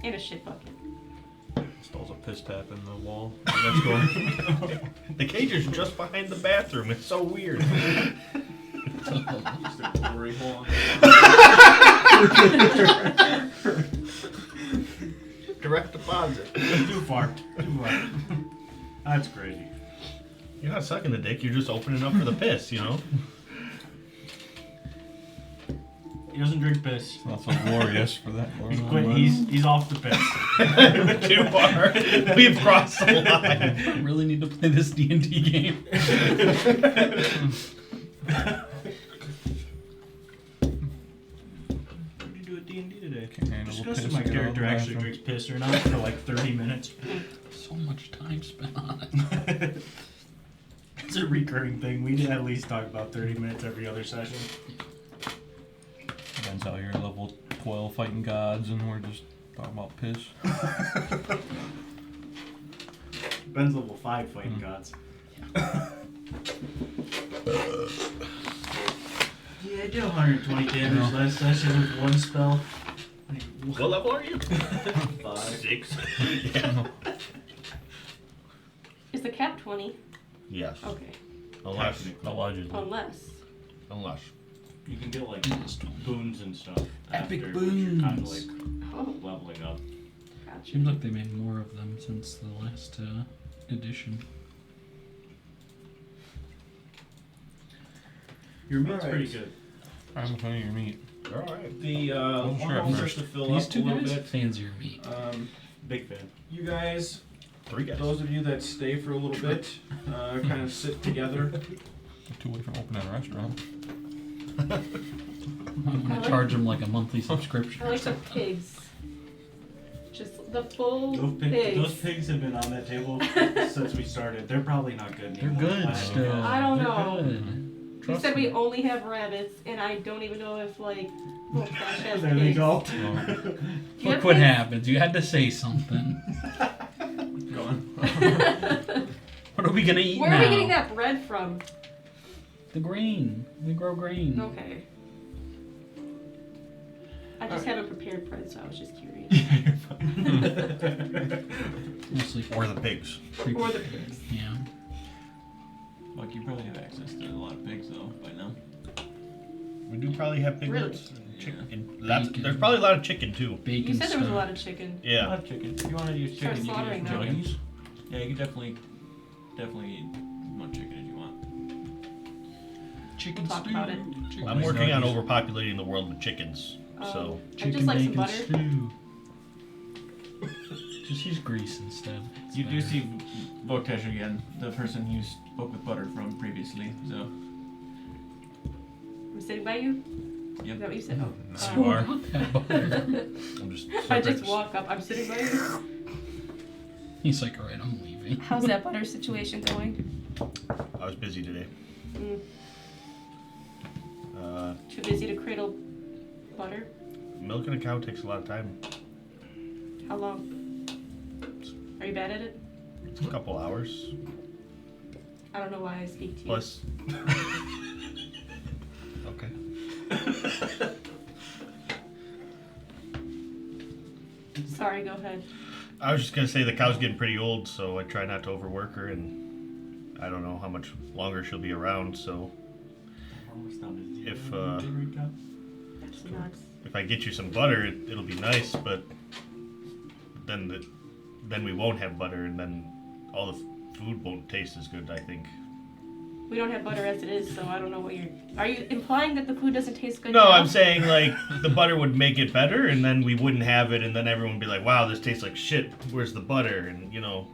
And a shit bucket. Installs a piss tap in the wall next door. The cage is just behind the bathroom. It's so weird. Just a glory hole. Direct deposit. Too far. Too far. That's crazy. You're not sucking the dick. You're just opening up for the piss. You know. He doesn't drink piss. Not so glorious for that. He's quit. He's off the piss. Too far. We've crossed the line. I really need to play this D&D game. What did you do at D&D today? handle the Discuss if piss my and get out of character the actually bathroom. drinks piss or not for like 30 minutes. So much time spent on it. It's a recurring thing. We at least talk about 30 minutes every other session. Ben's out here level 12 fighting gods, and we're just talking about piss. Ben's level 5 fighting gods. Yeah, I did 120 damage last session with one spell. What level are you? 5. 6. Yeah. Is the cap 20? Yes. Okay. Unless. Allegedly. Unless. You can get like It is 20. boons and stuff. Epic after, which you're kind of boons. like Oh, leveling up. gotcha. Seems like they made more of them since the last edition. Your meat's Alright. pretty good. I'm a fan of your meat. Alright. The Wasn't sure at long starts first. to fill These up a two little guys, bit. fans of your meat. Big fan. You guys, 3 guys. those of you that stay for a little bit, kind of sit together. Too late from opening a restaurant. I'm gonna charge them like a monthly subscription. I like the pigs. Just the full Those pigs. pigs have been on that table since we started. They're probably not good They're anymore. good I- still. I don't They're know. Good. You Trust said me. we only have rabbits, and I don't even know if like Voltaire has There they pigs. go. Do you have Look what pigs? happens. You had to say something. Go on. What are we gonna eat Where now? are we getting that bread from? The grain. We grow grain. Okay. I just haven't prepared bread, so I was just curious. Mostly Or the pigs. Or the pigs. Yeah. Look, you probably have access to a lot of pigs though by now. We do probably have piglets. Really? And chicken. Yeah. And lots, Bacon. there's probably a lot of chicken too. Bacon You said there was a stuff. lot of chicken. Yeah. Not chicken. If you want to use Start chicken, you can slaughtering use them. chickens. Yeah, you can definitely eat as much chicken as you want. Chicken We'll talk stew. about it. Chicken I'm working on Nuggies. overpopulating the world with chickens. So I Chicken just like some bacon butter. stew. Just use grease instead. It's You do better. see Voltaire again, the person you spoke with butter from previously. So I'm sitting by you? Yep. Is that what you said? Oh. You are. Want that butter. I'm just. I just walk up. I'm sitting by you. He's like, alright, I'm leaving. How's that butter situation going? I was busy today. Mm, Too too busy to cradle butter? milking a cow takes a lot of time. How long? Are you bad at it? It's a couple hours. I don't know why I speak to you. Plus. Okay. Sorry, go ahead. I was just gonna say the cow's getting pretty old, so I try not to overwork her, and I don't know how much longer she'll be around. So If, That's nuts. if I get you some butter, it'll be nice, but then we won't have butter, and then all the food won't taste as good. I think. We don't have butter as it is, so I don't know what you're. Are you implying that the food doesn't taste good? No, now? I'm saying like the butter would make it better, and then we wouldn't have it, and then everyone would be like, "Wow, this tastes like shit. Where's the butter?" And you know,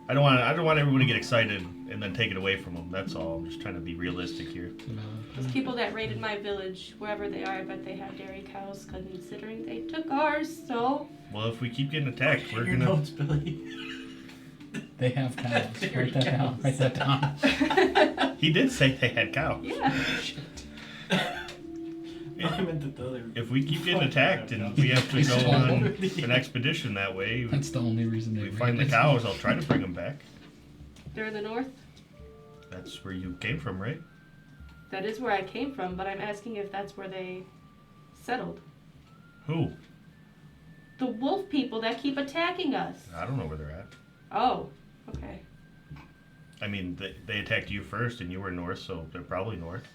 I don't want everyone to get excited and then take it away from them. That's all. I'm just trying to be realistic here. Those people that raided my village, wherever they are, I bet they have dairy cows, considering they took ours. So Well, if we keep getting attacked, we're Your gonna. notes, Billy. They have cows. Write that down. Write that down. He did say they had cow. yeah. I meant that the other. If we keep getting attacked and we have to go on an expedition that way, That's the only reason they we find the raided. cows. I'll try to bring them back. They're in the north. That's where you came from, right? That is where I came from, but I'm asking if that's where they settled. Who? The wolf people that keep attacking us. I don't know where they're at. Oh, okay. I mean, they attacked you first, and you were north, so they're probably north.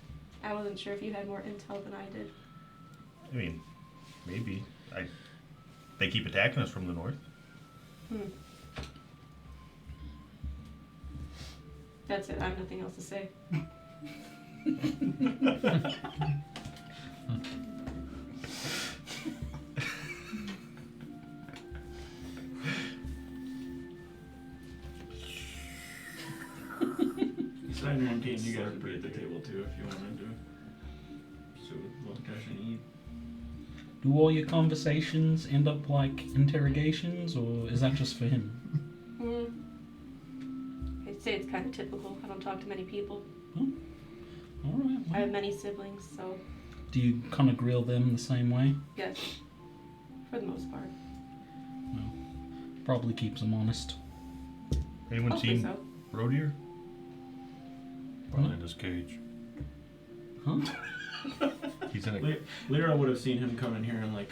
I wasn't sure if you had more intel than I did. I mean, maybe. They keep attacking us from the north. That's it. I have nothing else to say. Sign your MP and you guys would be at the table too if you wanted to. So Voltaire and eat. Do all your conversations end up like interrogations, or is that just for him? I'd say it's kind of typical. I don't talk to many people. Alright. I have many siblings, so Do you kind of grill them the same way? yes, for the most part. Probably keeps them honest. Anyone Hopefully seen so. Road Deer? Probably in this cage. Huh? He's in a. Lyra would have seen him come in here and like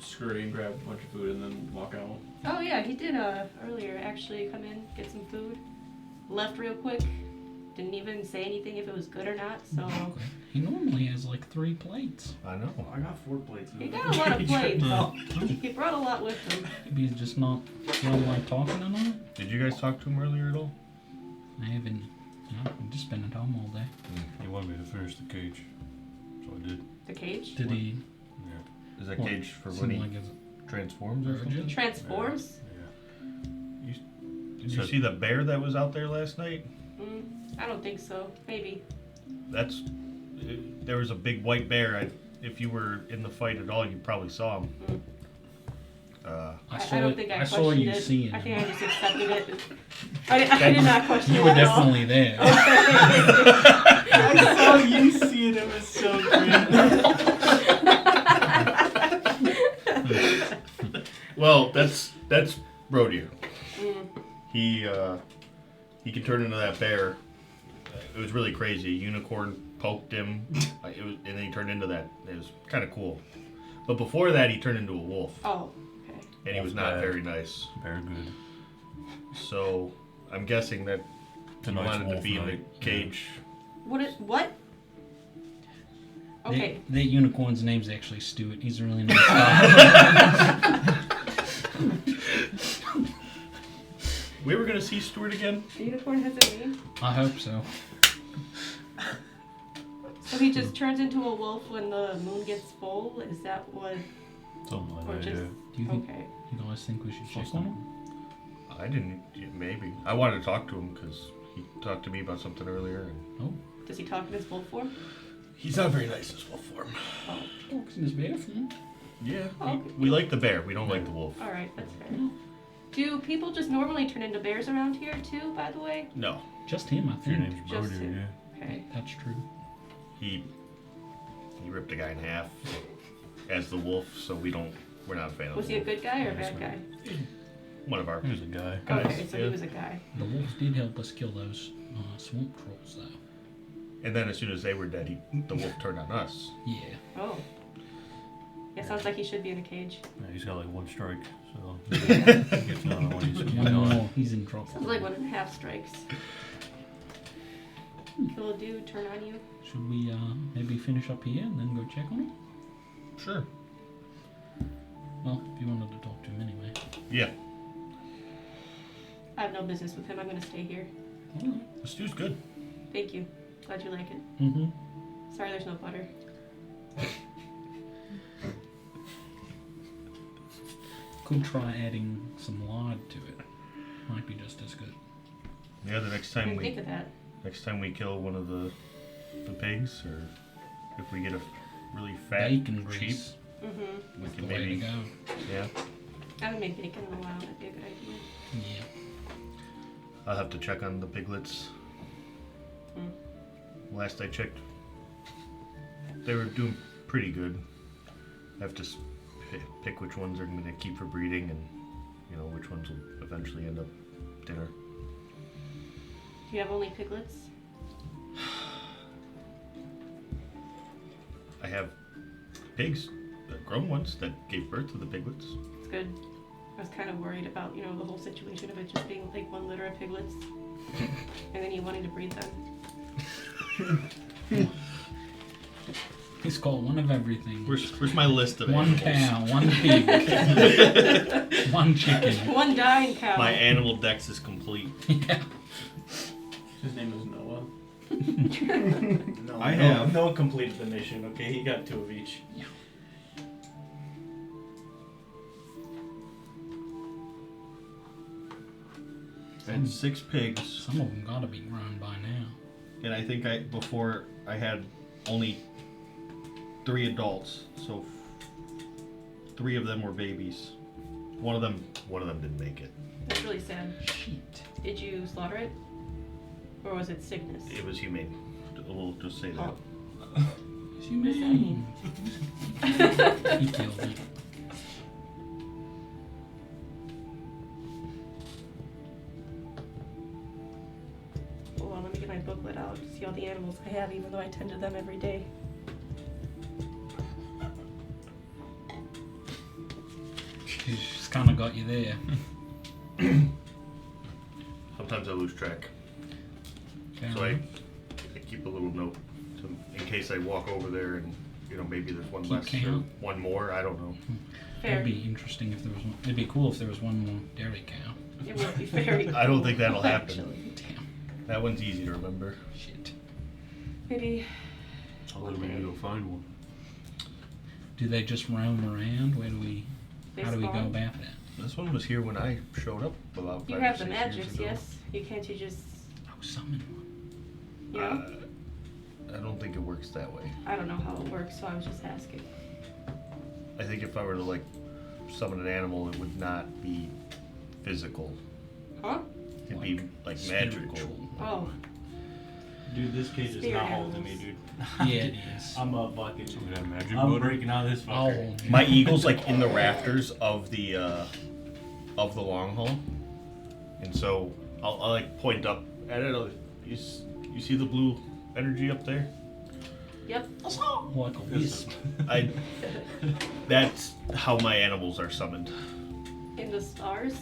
scurry and grab a bunch of food and then walk out? Oh yeah, he did earlier actually come in, get some food. Left real quick. Didn't even say anything if it was good or not, so Okay. He normally has like 3 plates. I know. I got 4 plates. he got a lot of plates. He brought a lot with him. Maybe he's just not feeling like talking enough. Did you guys talk to him earlier at all? I haven't. I've just been at home all day. He wanted me to finish the cage, so I did. The cage? Did he Is that Well, cage for when seem he like it's transforms or urgent? something? Transforms? Yeah. Did you see the bear that was out there last night? I don't think so. Maybe. That's there was a big white bear. If you were in the fight at all, you probably saw him. I I don't think I saw questioned you it. seeing I think him. I just accepted it. I did not question You it were at all. definitely there. I saw you seeing it was so great. Well, that's Rodier. He can turn into that bear. It was really crazy. A unicorn poked him, and then he turned into that. It was kind of cool. But before that, he turned into a wolf, Oh, okay. and he was not very nice. Very good. So I'm guessing that he Tonight's wanted to wolf be in the night. What? cage. Okay. That unicorn's name's actually Stuart. He's a really nice guy. We were gonna see Stuart again. The unicorn has a name? I hope so. So he just turns into a wolf when the moon gets full? Is that what? Something like Or that, just. yeah. Do you think Okay. you guys think we should check on him? I didn't. Yeah, maybe. I wanted to talk to him because he talked to me about something earlier. And Does he talk in his wolf form? he's not very nice as wolf form. Talks in his bathroom. Yeah. Oh. We like the bear. We don't like the wolf. Alright, that's fair. Do people just normally turn into bears around here too, by the way? No. Just him, I Your think. name's Just Brody, him. yeah. Okay. That's true. He ripped a guy in half as the wolf, so we're not a fan of Was the he a wolf. good guy or a bad guy? One of our He was a guy. guys. Okay, so yeah. he was a guy. The wolves did help us kill those swamp trolls, though. And then as soon as they were dead, the wolf turned on us. Yeah. Oh. Yeah, sounds like he should be in a cage. Yeah, he's got like 1 strike, so he gets another one. He's One more, he's in trouble. Sounds like 1.5 strikes. Kill a dude, turn on you. Should we maybe finish up here and then go check on him? Sure. Well, if you wanted to talk to him anyway. Yeah. I have no business with him. I'm gonna stay here. The stew's good. Thank you. Glad you like it. Mm-hmm. Sorry there's no butter. Could try adding some lard to it. Might be just as good. Yeah, the next I time didn't think of that. kill one of the pigs, or if we get a really fat Bacon sheep, grease. Mm-hmm. we The can way to maybe go. yeah. I haven't made bacon in a while. That'd be a good idea. Yeah. I'll have to check on the piglets. Last I checked, they were doing pretty good. I have to pick which ones are going to keep for breeding, and which ones will eventually end up dinner. Do you have only piglets? I have pigs, grown ones that gave birth to the piglets. It's good. I was kind of worried about, the whole situation of it just being like 1 litter of piglets. And then you wanting to breed them. He's called one of everything. Where's my list of One animals? cow, 1 pig, 1 chicken. 1 dying cow. My animal dex is complete. Yeah. His name is Noah. No, I have. Noah completed the mission, okay? He got 2 of each. I had 6 pigs, Some of them gotta be grown by now. and I think before I had only 3 adults, so 3 of them were babies. One of them didn't make it. That's really sad. Shit. Did you slaughter it? Or was it sickness? It was humane. We'll just say that. Is you mean? He killed it. Hold on, let me get my booklet out to see all the animals I have, even though I tend to them every day. She's kind of got you there. Sometimes I lose track. So I keep a little note in case I walk over there and, maybe there's one Keep less or count. one more. I don't know. Fair. That'd be interesting if there was one. It'd be cool if there was one more dairy cow. It would be very I don't cool, think that'll happen. actually. Damn. That one's easy to remember. Shit. Maybe. I'll let me go find one. Do they just roam around? They How do we go spawn. about that? This one was here when I showed up about 5 You or have the 6 years magics, ago. yes? Can't you just, Oh, summon one. yeah? I don't think it works that way. I don't know how it works, so I was just asking. I think if I were to summon an animal, it would not be physical. Huh? It'd be magical. Spiritual. Oh, Dude, this cage is Spirit not holding me, animals. dude. Yeah, it is. I'm a fucking. So we have magic I'm butter. breaking out of this I'll fucker. hold you. My eagle's in the rafters of the long hall, and so I'll point up at it. You see the blue energy up there? yep. Like a wisp. That's how my animals are summoned. In the stars?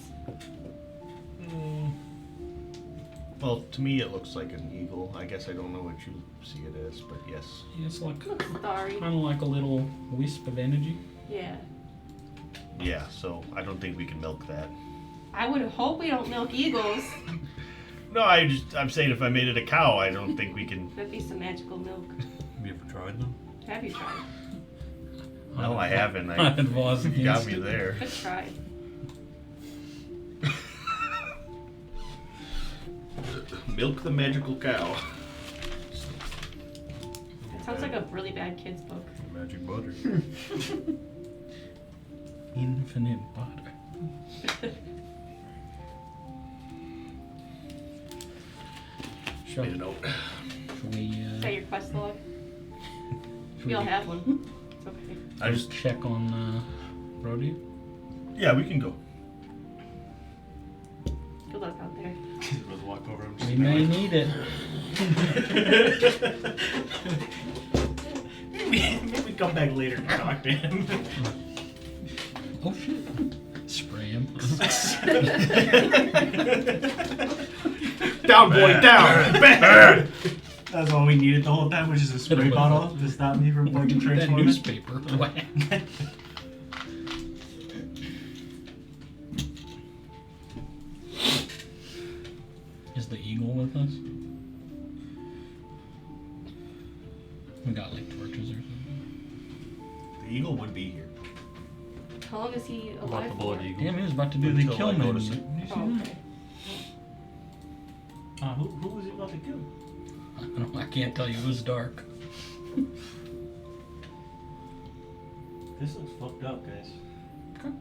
Well, to me it looks like an eagle. I guess I don't know what you see it as, but yes. Yeah, it's like Looks starry. kind of like a little wisp of energy. Yeah. Yeah, so I don't think we can milk that. I would hope we don't milk eagles. No, I'm saying if I made it a cow, I don't think we can. That'd be some magical milk. Have you ever tried them? Have you tried? No, I haven't. I'd advise You got against me it. there. Good try. Milk the magical cow. It sounds like a really bad kid's book. Magic butter. Infinite butter. Shall, Made a note. shall we Is that your quest log? shall We all we have one. It's okay. I just check on Brody? yeah, we can go. Good luck out there. Let's walk over and We may need it. Maybe we come back later and talk to him. Oh shit. Spray him. Down, boy, down. Bad. That's all we needed the whole time, was just a spray bottle to stop me from fucking that transforming. newspaper. Is the eagle with us? We got torches or something. The eagle would be here. How long is he What about alive the blood for? eagle? Damn, he was about to do the Until kill I menu. notice it. Did you see Oh, that? okay. Who was he about to kill? I don't know, I can't tell you. It was dark. This looks fucked up, guys.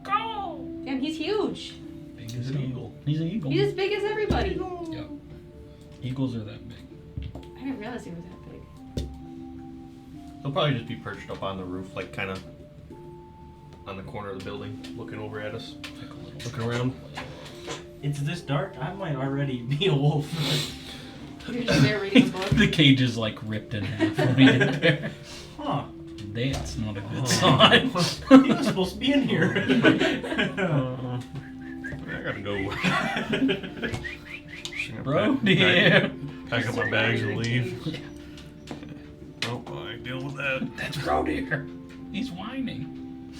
Damn, he's huge. Big He's as an an eagle. He's an eagle. He's as big as everybody. Yep. Eagles are that big. I didn't realize he was that big. He'll probably just be perched up on the roof, kind of on the corner of the building, looking over at us, Like a little. looking around. It's this dark? I might already be a wolf. You're just there reading a book. The cage is ripped in half when we get there. Huh. That's not a good sign. He was supposed to be in here. I gotta go. Bro, dear. Pack up my bags and leave. Oh, I deal with that. That's Bro, dear. He's whining.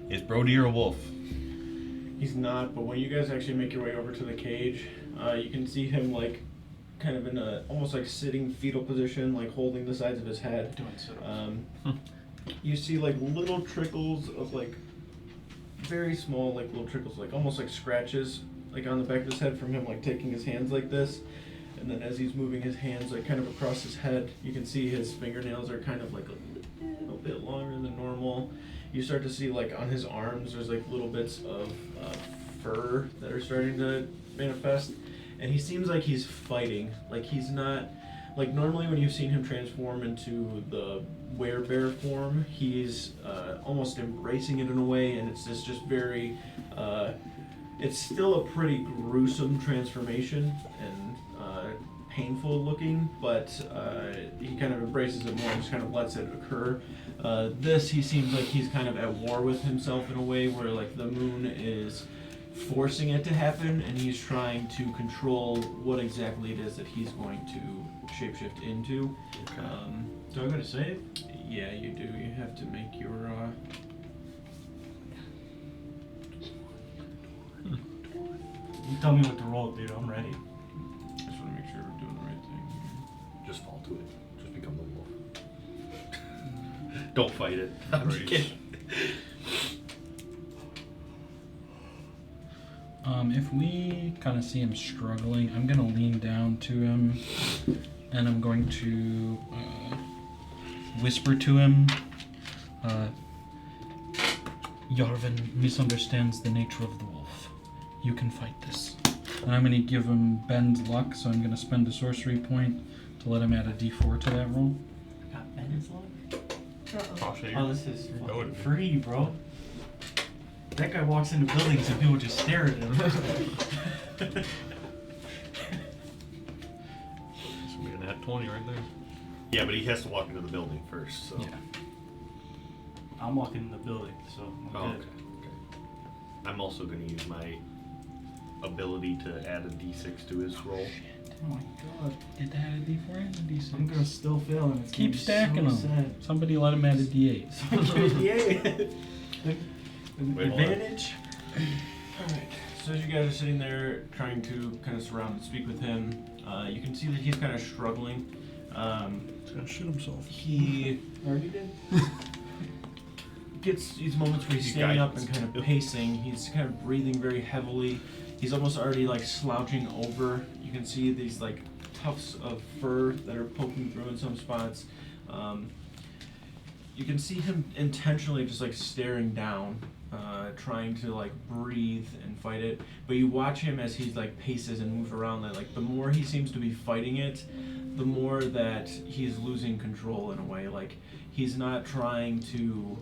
Is Brody or a wolf? He's not, but when you guys actually make your way over to the cage, you can see him kind of in a almost sitting fetal position, holding the sides of his head. Doing sit-ups. You see little trickles of very small little trickles, almost like scratches on the back of his head from him taking his hands like this. And then as he's moving his hands kind of across his head, you can see his fingernails are kind of a little bit longer than normal. You start to see on his arms there's little bits of fur that are starting to manifest, and he seems like he's fighting. He's not normally when you've seen him transform into the werebear form, he's almost embracing it in a way, and it's just very it's still a pretty gruesome transformation and painful looking, but he kind of embraces it more and just kind of lets it occur. This, he seems like he's kind of at war with himself in a way where like the moon is forcing it to happen, and he's trying to control what exactly it is that he's going to shapeshift into. Do I gotta save? Yeah, you do. You have to make your. You tell me what to roll, dude. I'm ready. Just want to make sure we're doing the right thing here. Just fall to it. Just become the wolf. Don't fight it. I'm just Right. kidding. If we kind of see him struggling, I'm gonna lean down to him, and I'm going to whisper to him. Yarvin misunderstands the nature of the wolf. You can fight this. And I'm gonna give him Ben's luck, so I'm gonna spend a sorcery point to let him add a D4 to that roll. Got Ben's luck? I'll show you. Oh, this is That fucking would be- free, bro. That guy walks into buildings and people just stare at him. This will be an at 20 right there. Yeah, but he has to walk into the building first, so. Yeah. I'm walking in the building, so I'm Oh, good. okay. I'm also going to use my ability to add a d6 to his roll. Oh my god. Get to add a D4 and a D6. I'm gonna still fail and it's Keep gonna be stacking so them. Somebody let him add a D8. sad. Wait, hold on. Advantage? Alright, so as you guys are sitting there trying to kind of surround and speak with him, you can see that he's kind of struggling. He's gonna shoot himself. He Already did? gets these moments where he's He's standing up guidance. and kind of pacing. He's kind of breathing very heavily. He's almost already like slouching over. You can see these like tufts of fur that are poking through in some spots. You can see him intentionally just like staring down, trying to like breathe and fight it. But you watch him as he like paces and moves around. That like the more he seems to be fighting it, the more that he's losing control in a way. Like he's not trying to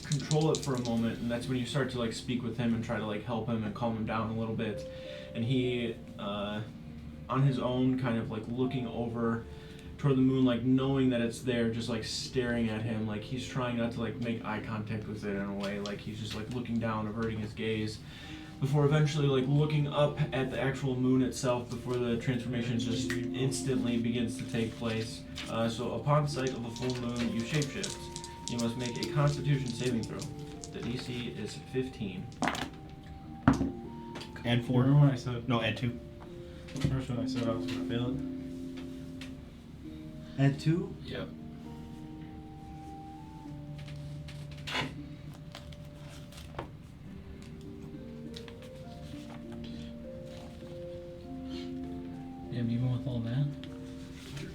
control it for a moment, and that's when you start to like speak with him and try to like help him and calm him down a little bit. And he, on his own, kind of like looking over toward the moon, like knowing that it's there, just like staring at him, like he's trying not to like make eye contact with it in a way, like he's just like looking down, averting his gaze, before eventually like looking up at the actual moon itself before the transformation just instantly begins to take place. So upon sight of the full moon, you shapeshift. You must make a Constitution saving throw. The DC is 15. Add 4. Remember when I said, No, add 2. first when I said I was gonna fail it? Add 2? Yep. Yeah, even with all that,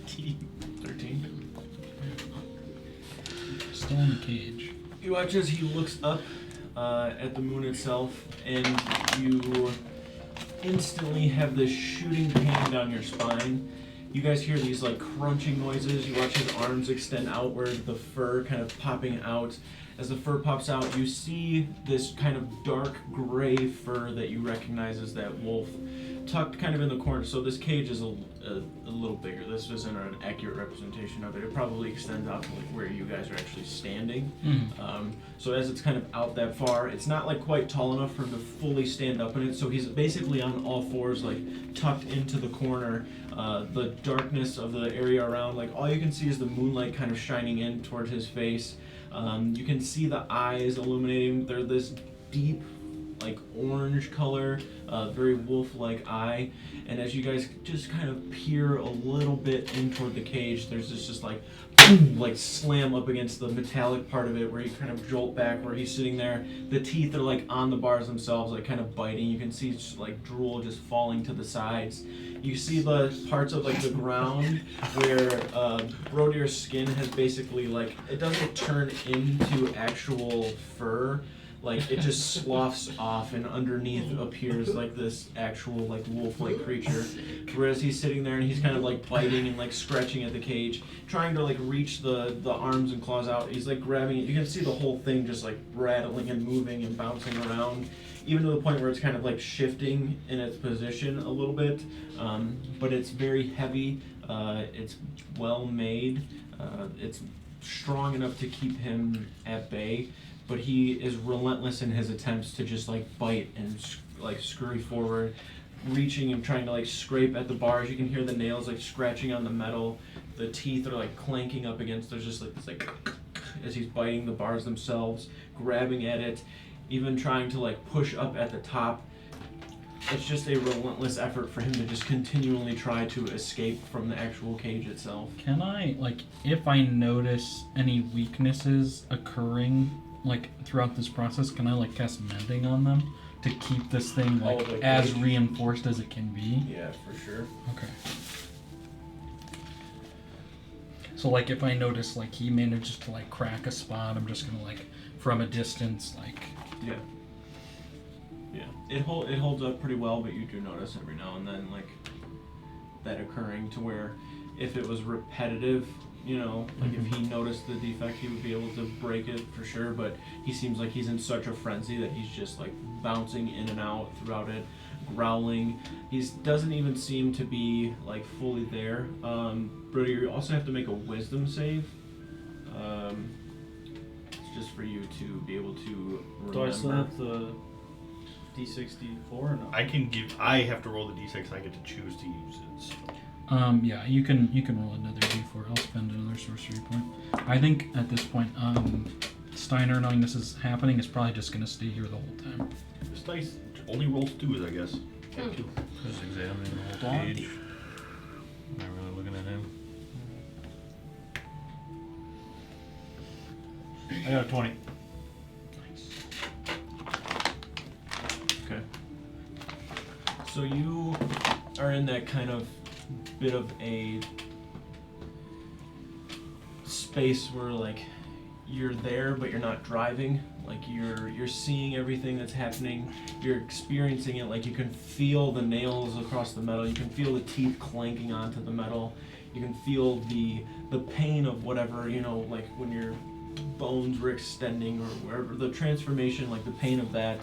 13. still in the cage. You watch as he looks up at the moon itself, and you instantly have this shooting pain down your spine. You guys hear these like crunching noises. You watch his arms extend outward, the fur kind of popping out. As the fur pops out, you see this kind of dark gray fur that you recognize as that wolf, tucked kind of in the corner. So this cage is a little bigger. This isn't an accurate representation of it. It probably extends out to like where you guys are actually standing. So as it's kind of out that far, it's not like quite tall enough for him to fully stand up in it. So he's basically on all fours, like tucked into the corner. The darkness of the area around, like all you can see is the moonlight kind of shining in toward his face. You can see the eyes illuminating. They're this deep, like orange color, very wolf-like eye. And as you guys just kind of peer a little bit in toward the cage, there's this just like boom, like slam up against the metallic part of it, where you kind of jolt back where he's sitting there. The teeth are like on the bars themselves, like kind of biting. You can see just, like drool just falling to the sides. You see the parts of like the ground where Brodir's skin has basically like, it doesn't turn into actual fur. like it just sloughs off, and underneath appears like this actual like wolf-like creature. Whereas he's sitting there and he's kind of like biting and like scratching at the cage, trying to like reach the arms and claws out. He's like grabbing it. You can see the whole thing just like rattling and moving and bouncing around, even to the point where it's kind of like shifting in its position a little bit. But it's very heavy. It's well made. It's strong enough to keep him at bay, but he is relentless in his attempts to just like bite and like scurry forward, reaching and trying to like scrape at the bars. You can hear the nails like scratching on the metal. The teeth are like clanking up against. There's just like this like as he's biting the bars themselves, grabbing at it, even trying to like push up at the top. It's just a relentless effort for him to just continually try to escape from the actual cage itself. Can I, like, if I notice any weaknesses occurring, like, throughout this process, can I, like, cast mending on them to keep this thing, like as cage? reinforced as it can be? Yeah, for sure. Okay. So, like, if I notice, like, he manages to, like, crack a spot, I'm just gonna, like, from a distance, like... Yeah. Yeah. It holds up pretty well, but you do notice every now and then, like, that occurring to where if it was repetitive, you know, like if he noticed the defect, he would be able to break it for sure, but he seems like he's in such a frenzy that he's just, like, bouncing in and out throughout it, growling. He doesn't even seem to be, like, fully there. Brody, you also have to make a wisdom save. It's just for you to be able to remember. Do I still have the D64 or no? I have to roll the d6. I get to choose to use it. So. Yeah, you can roll another d4. I'll spend another sorcery point. I think at this point, Steiner, knowing this is happening, is probably just gonna stay here the whole time. This dice only rolls 2s, I guess. Mm. Just examining the whole page. Not really looking at him. I got a 20. Okay. So you are in that kind of bit of a space where, like, you're there but you're not driving. Like you're seeing everything that's happening. You're experiencing it. Like you can feel the nails across the metal. You can feel the teeth clanking onto the metal. You can feel the pain of whatever, you know, like when your bones were extending or wherever the transformation, like the pain of that,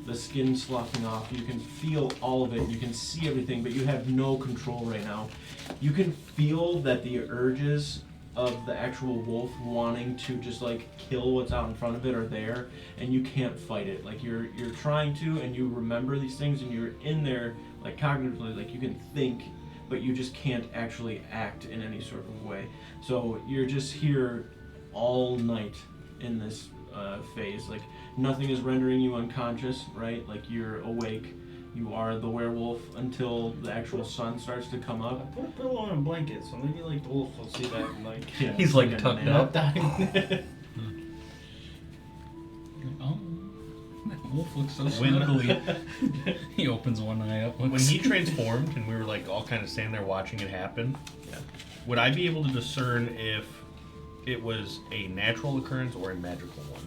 the skin sloughing off. You can feel all of it. You can see everything, but you have no control right now. You can feel that the urges of the actual wolf wanting to just like kill what's out in front of it are there, and you can't fight it. Like you're trying to, and you remember these things, and you're in there like cognitively, like you can think, but you just can't actually act in any sort of way. So you're just here all night in this phase. Like nothing is rendering you unconscious, right? Like you're awake. You are the werewolf until the actual sun starts to come I up. put a pillow on a blanket, so maybe like the wolf will see that and like. Yeah, He's like a tucked nap. up. Dying. Oh, that wolf looks so When- snuggly. He opens one eye up. When he transformed and we were like all kind of standing there watching it happen, would I be able to discern if it was a natural occurrence or a magical one?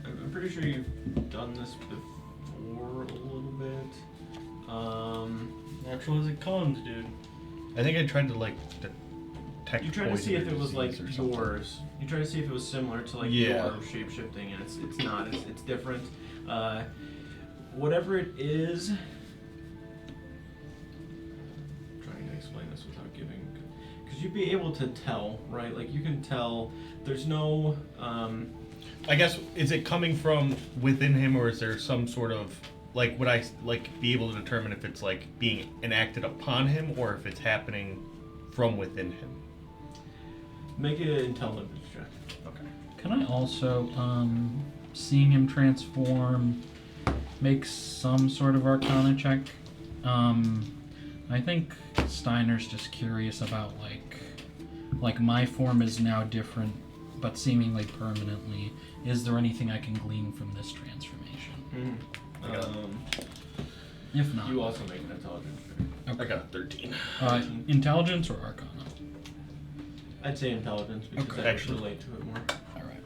I'm pretty sure you've done this before a little bit. Natural as it comes, dude. I think I tried to like detect. You tried to poison see or if it was like disease or something. yours. You tried to see if it was similar to like Yeah. your shape shifting, and it's not. It's different. Whatever it is. I'm trying to explain this without giving, because you'd be able to tell, right? Like you can tell. There's no. I guess, is it coming from within him, or is there some sort of like, would I like be able to determine if it's like being enacted upon him or if it's happening from within him? Make it an intelligence check. Okay. Can I also, seeing him transform, make some sort of Arcana check? I think Steiner's just curious about like my form is now different, but seemingly permanently. Is there anything I can glean from this transformation? If not, You also make an intelligence check. I got a 13. Intelligence or Arcana? I'd say intelligence because Okay. that would relate to it more. All right.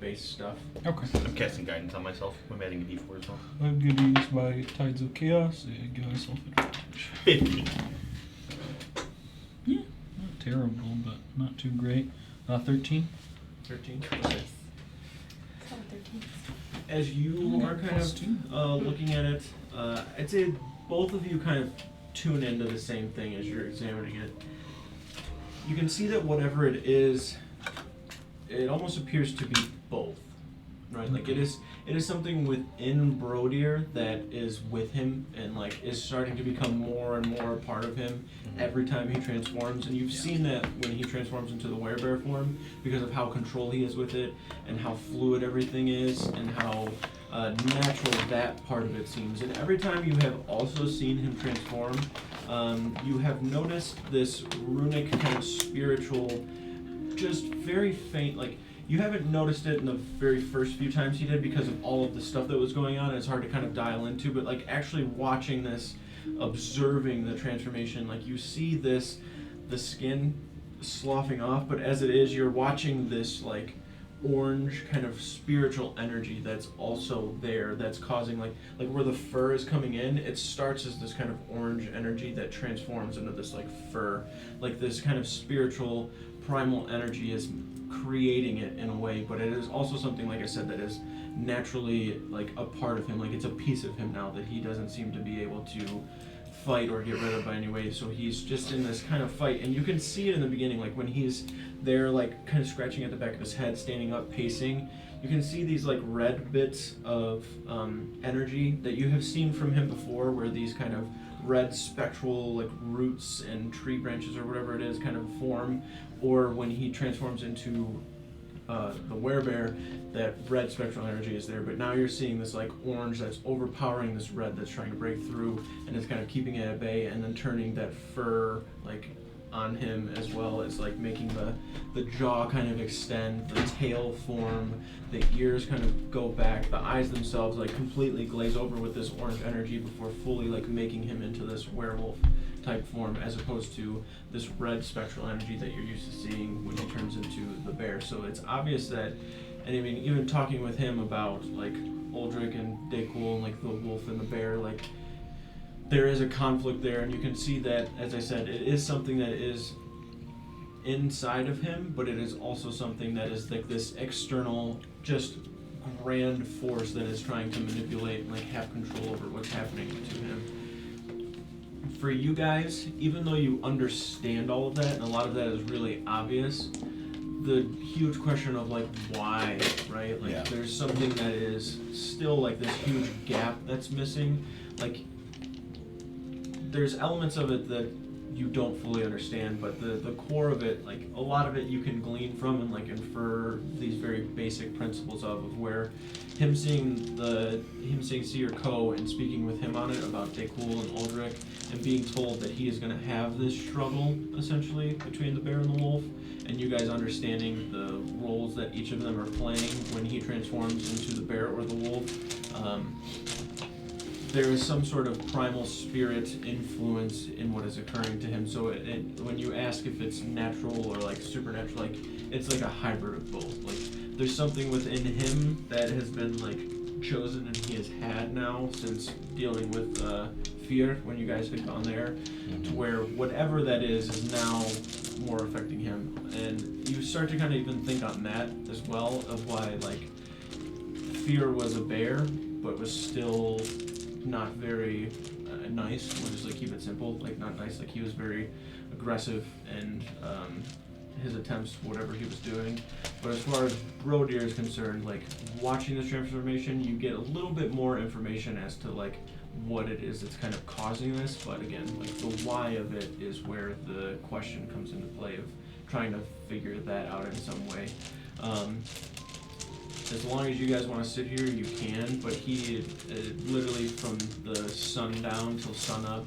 base stuff. Okay. I'm casting guidance on myself. I'm adding a d4 as well. I'm gonna use my Tides of Chaos and give myself advantage. 15. Yeah, not terrible, but not too great. 13. 13. It's not 13. As you are kind Plus two. of looking at it, I'd say both of you kind of tune into the same thing as you're examining it. You can see that whatever it is, it almost appears to be both, right? Like it is something within Brodier that is with him and like is starting to become more and more a part of him every time he transforms. And you've seen that when he transforms into the werebear form because of how control he is with it and how fluid everything is and how natural that part of it seems. And every time you have also seen him transform, you have noticed this runic kind of spiritual, just very faint, like you haven't noticed it in the very first few times he did because of all of the stuff that was going on. It's hard to kind of dial into, but like actually watching this, observing the transformation, like you see this, the skin sloughing off, but as it is, you're watching this like orange kind of spiritual energy that's also there, that's causing like where the fur is coming in, it starts as this kind of orange energy that transforms into this like fur, like this kind of spiritual primal energy is creating it in a way, but it is also something, like I said, that is naturally like a part of him, like it's a piece of him now that he doesn't seem to be able to fight or get rid of by any way. So he's just in this kind of fight, and you can see it in the beginning, like when he's there, like kind of scratching at the back of his head, standing up, pacing. You can see these like red bits of energy that you have seen from him before, where these kind of red spectral like roots and tree branches or whatever it is kind of form, or when he transforms into the werebear, that red spectral energy is there, but now you're seeing this like orange that's overpowering this red that's trying to break through, and it's kind of keeping it at bay, and then turning that fur like on him, as well as like making the jaw kind of extend, the tail form, the ears kind of go back, the eyes themselves like completely glaze over with this orange energy before fully like making him into this werewolf type form, as opposed to this red spectral energy that you're used to seeing when he turns into the bear. So it's obvious that, and I mean, even talking with him about like Uldric and Daycool and like the wolf and the bear, like there is a conflict there, and you can see that, as I said, it is something that is inside of him, but it is also something that is like this external, just grand force that is trying to manipulate and like have control over what's happening to him. For you guys, even though you understand all of that, and a lot of that is really obvious, the huge question of like why, right? Like there's something that is still like this huge gap that's missing. Like there's elements of it that you don't fully understand, but the core of it, like a lot of it you can glean from and like infer these very basic principles of where him seeing Seer Co and speaking with him on it about Daycool and Uldric, and being told that he is going to have this struggle essentially between the bear and the wolf, and you guys understanding the roles that each of them are playing when he transforms into the bear or the wolf. There is some sort of primal spirit influence in what is occurring to him. So when you ask if it's natural or like supernatural, like it's like a hybrid of both. Like there's something within him that has been like chosen and he has had now since dealing with fear when you guys had gone there, to where whatever that is now more affecting him. And you start to kind of even think on that as well, of why like fear was a bear but was still not very nice. We'll just like keep it simple, like not nice. Like he was very aggressive and his attempts, whatever he was doing. But as far as Brodier is concerned, like watching this transformation, you get a little bit more information as to like what it is that's kind of causing this. But again, like the why of it is where the question comes into play of trying to figure that out in some way. As long as you guys want to sit here, you can, but he literally from the sundown till sunup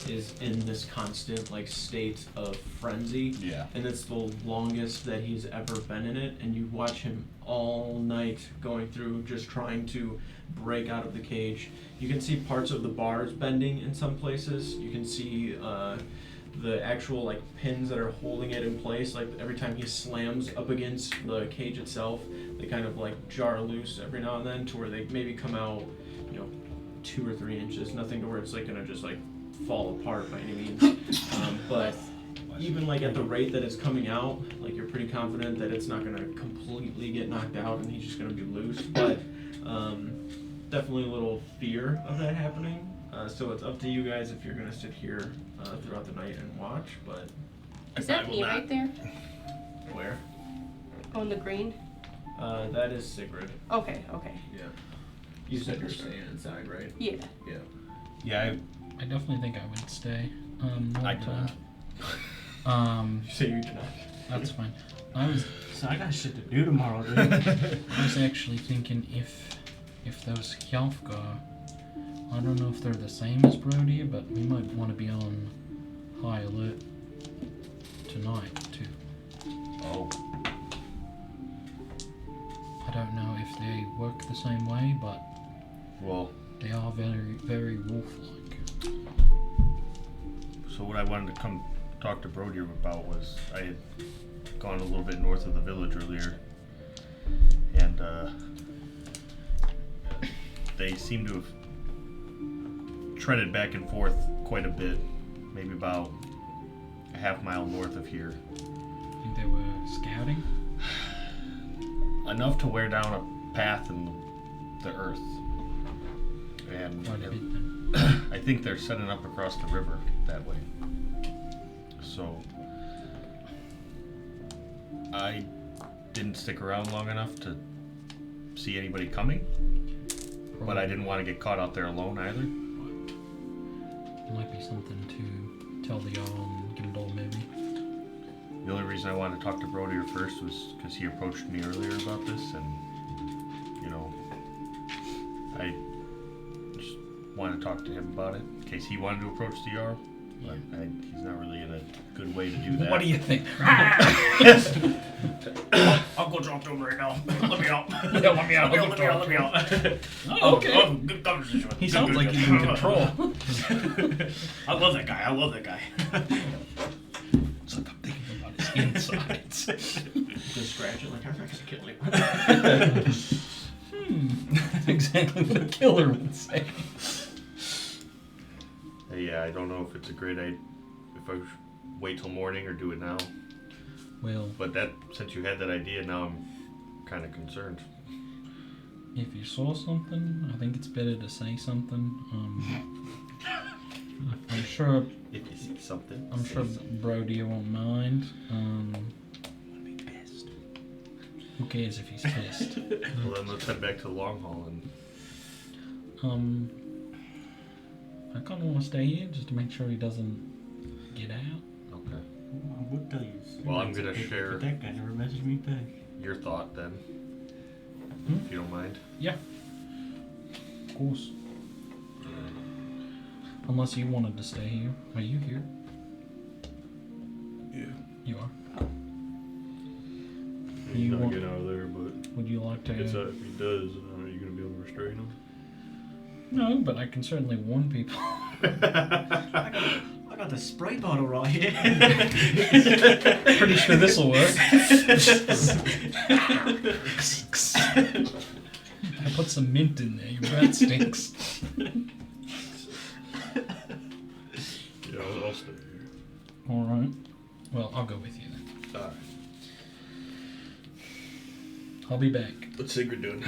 is in this constant like state of frenzy. Yeah. And it's the longest that he's ever been in it, and you watch him all night going through just trying to break out of the cage. You can see parts of the bars bending in some places. You can see the actual like pins that are holding it in place, like every time he slams up against the cage itself, they kind of like jar loose every now and then to where they maybe come out, 2 or 3 inches. Nothing to where it's like gonna just like fall apart by any means. But even like at the rate that it's coming out, like you're pretty confident that it's not gonna completely get knocked out and he's just gonna be loose. But definitely a little fear of that happening. So it's up to you guys if you're gonna sit here throughout the night and watch. But Is that me right there? where? On the green? That is Sigrid. Okay. Yeah. You said you're staying inside, right? Yeah. Yeah. Yeah, I definitely think I would stay. I long do time. not. You say you do not. That's fine. So I got shit to do tomorrow, dude. I was actually thinking if those Hjalfgar, I don't know if they're the same as Brody, but we might want to be on high alert tonight too. Oh. I don't know if they work the same way, but Well, they are very, very wolf-like. so what I wanted to come talk to Brody about was I had gone a little bit north of the village earlier, and they seem to have treaded back and forth quite a bit, maybe about a half mile north of here. I think they were scouting. Enough to wear down a path in the earth. And Quite a bit then. I think they're setting up across the river that way. So I didn't stick around long enough to see anybody coming, but I didn't want to get caught out there alone either. It might be something to tell the Jarl and Gimdall maybe. The only reason I wanted to talk to Brody first was because he approached me earlier about this, and I just wanted to talk to him about it in case he wanted to approach the Jarl. But he's not really in a good way to do that. What do you think? I'll go talk to him right now. Let me out. Yeah, let me out. Let me out. Oh, okay. Good conversation with him. He sounds like he's in control. I love that guy. It's like I'm thinking about his insides. Just scratch it like I'm not gonna kill you. That's exactly what a killer would say. Yeah, I don't know if it's a great idea if I should wait till morning or do it now. Well, But since you had that idea, now I'm kind of concerned. if you saw something, I think it's better to say something. I'm sure If you see something. I'm say sure something. Brody won't mind. Who cares if he's pissed? Well, then let's head back to the long haul and I kind of want to stay here just to make sure he doesn't get out. okay. I would tell you. Well, I'm gonna share- But that guy never messaged me back. Your thought then, if you don't mind. Yeah. Of course. Unless you wanted to stay here. Are you here? Yeah. You are. He's You not want- getting out of there, but Would you like to? if he does, are you gonna be able to restrain him? No, but I can certainly warn people. I got the spray bottle right here. Pretty sure this will work. I put some mint in there. Your breath stinks. Yeah, I'll stay here. All right. Well, I'll go with you then. Alright. I'll be back. What's Sigrid doing?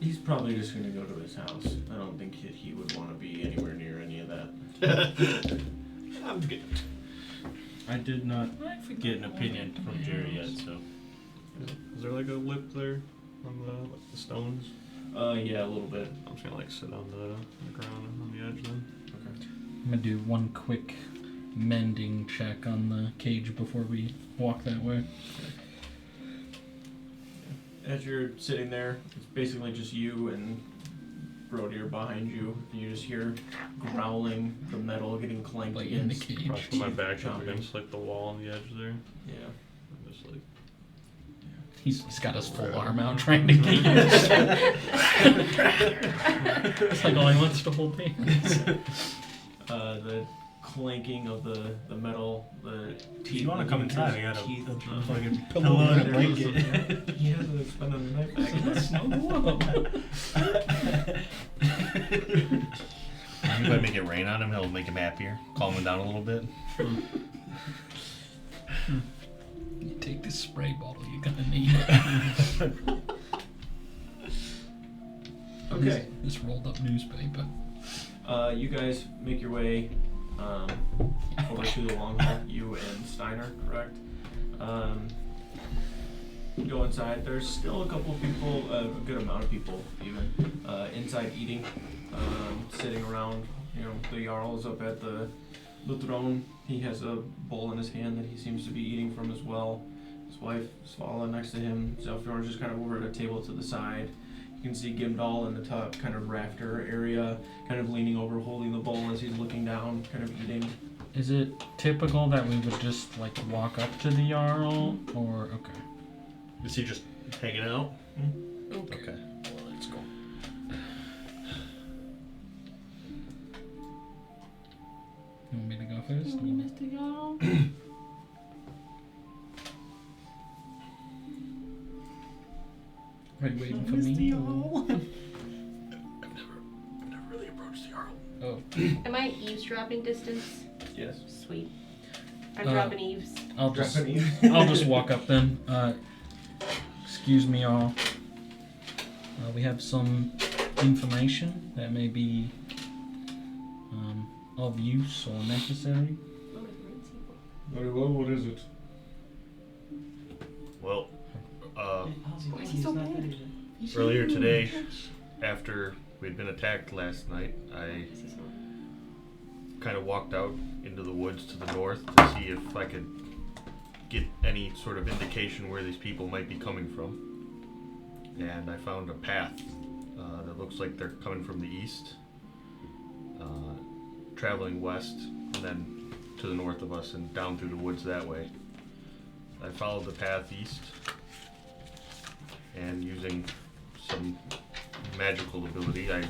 He's probably just gonna go to his house. I don't think he would want to be anywhere near any of that. I'm good. I did not get an opinion from Jerry yet, so. Is there like a lip there on the stones? Yeah, a little bit. I'm just gonna sit on the ground on the edge then. Okay. I'm gonna do one quick mending check on the cage before we walk that way. As you're sitting there, it's basically just you and Brody are behind you, and you just hear growling, the metal getting clanked Like in the against. cage. Probably put my back up Chomping. against like the wall on the edge there. Yeah. I'm just like, He's got his full arm out trying to get you. It's like all he wants to hold hands. The clanking of the metal, the teeth. If you want to come inside, I got teeth, a fucking pillow pillow and a there. blanket. He has a spend a night back. If I make it rain on him, he'll make him happier, calm him down a little bit. You take this spray bottle, you're gonna need it. Okay. This rolled up newspaper. You guys make your way over to the long hall. You and Steiner, correct? Go inside. There's still a couple of people, a good amount of people even, inside eating, sitting around. You know, the Jarl is up at the throne. He has a bowl in his hand that he seems to be eating from as well. His wife, Svala, next to him. Zelfjorn is just kind of over at a table to the side. You can see Gimdall in the top kind of rafter area, kind of leaning over, holding the bowl as he's looking down, kind of eating. Is it typical that we would just like walk up to the Jarl, or okay? Is he just hanging out? Okay. Well, let's go. You want me to go first? Mr. Jarl. Are you waiting for me? I've never really approached the Jarl. Oh. Am I eavesdropping distance? Yes. Sweet. I'm dropping eaves. I'll just walk up then. Excuse me, all. We have some information that may be of use or necessary. Very well, what is it? Well, Why is he so bad? earlier today, after we'd been attacked last night, I kind of walked out into the woods to the north to see if I could get any sort of indication where these people might be coming from. And I found a path that looks like they're coming from the east, traveling west, and then to the north of us and down through the woods that way. I followed the path east, and using some magical ability, I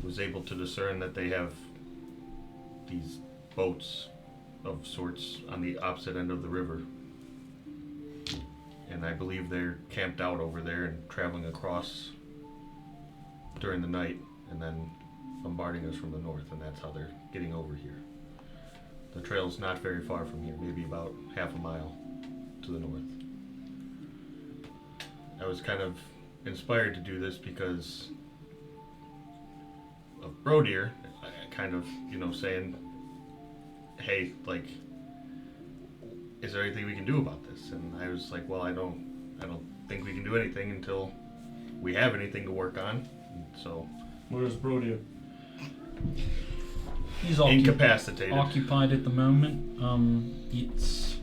was able to discern that they have these boats of sorts on the opposite end of the river. And I believe they're camped out over there and traveling across during the night and then bombarding us from the north, and that's how they're getting over here. The trail's not very far from here, maybe about half a mile to the north. I was kind of inspired to do this because of Brodir, kind of, saying, hey, like, is there anything we can do about this? And I was like, well, I don't think we can do anything until we have anything to work on. And so, Where's Brody? He's incapacitated. Occupied at the moment. It's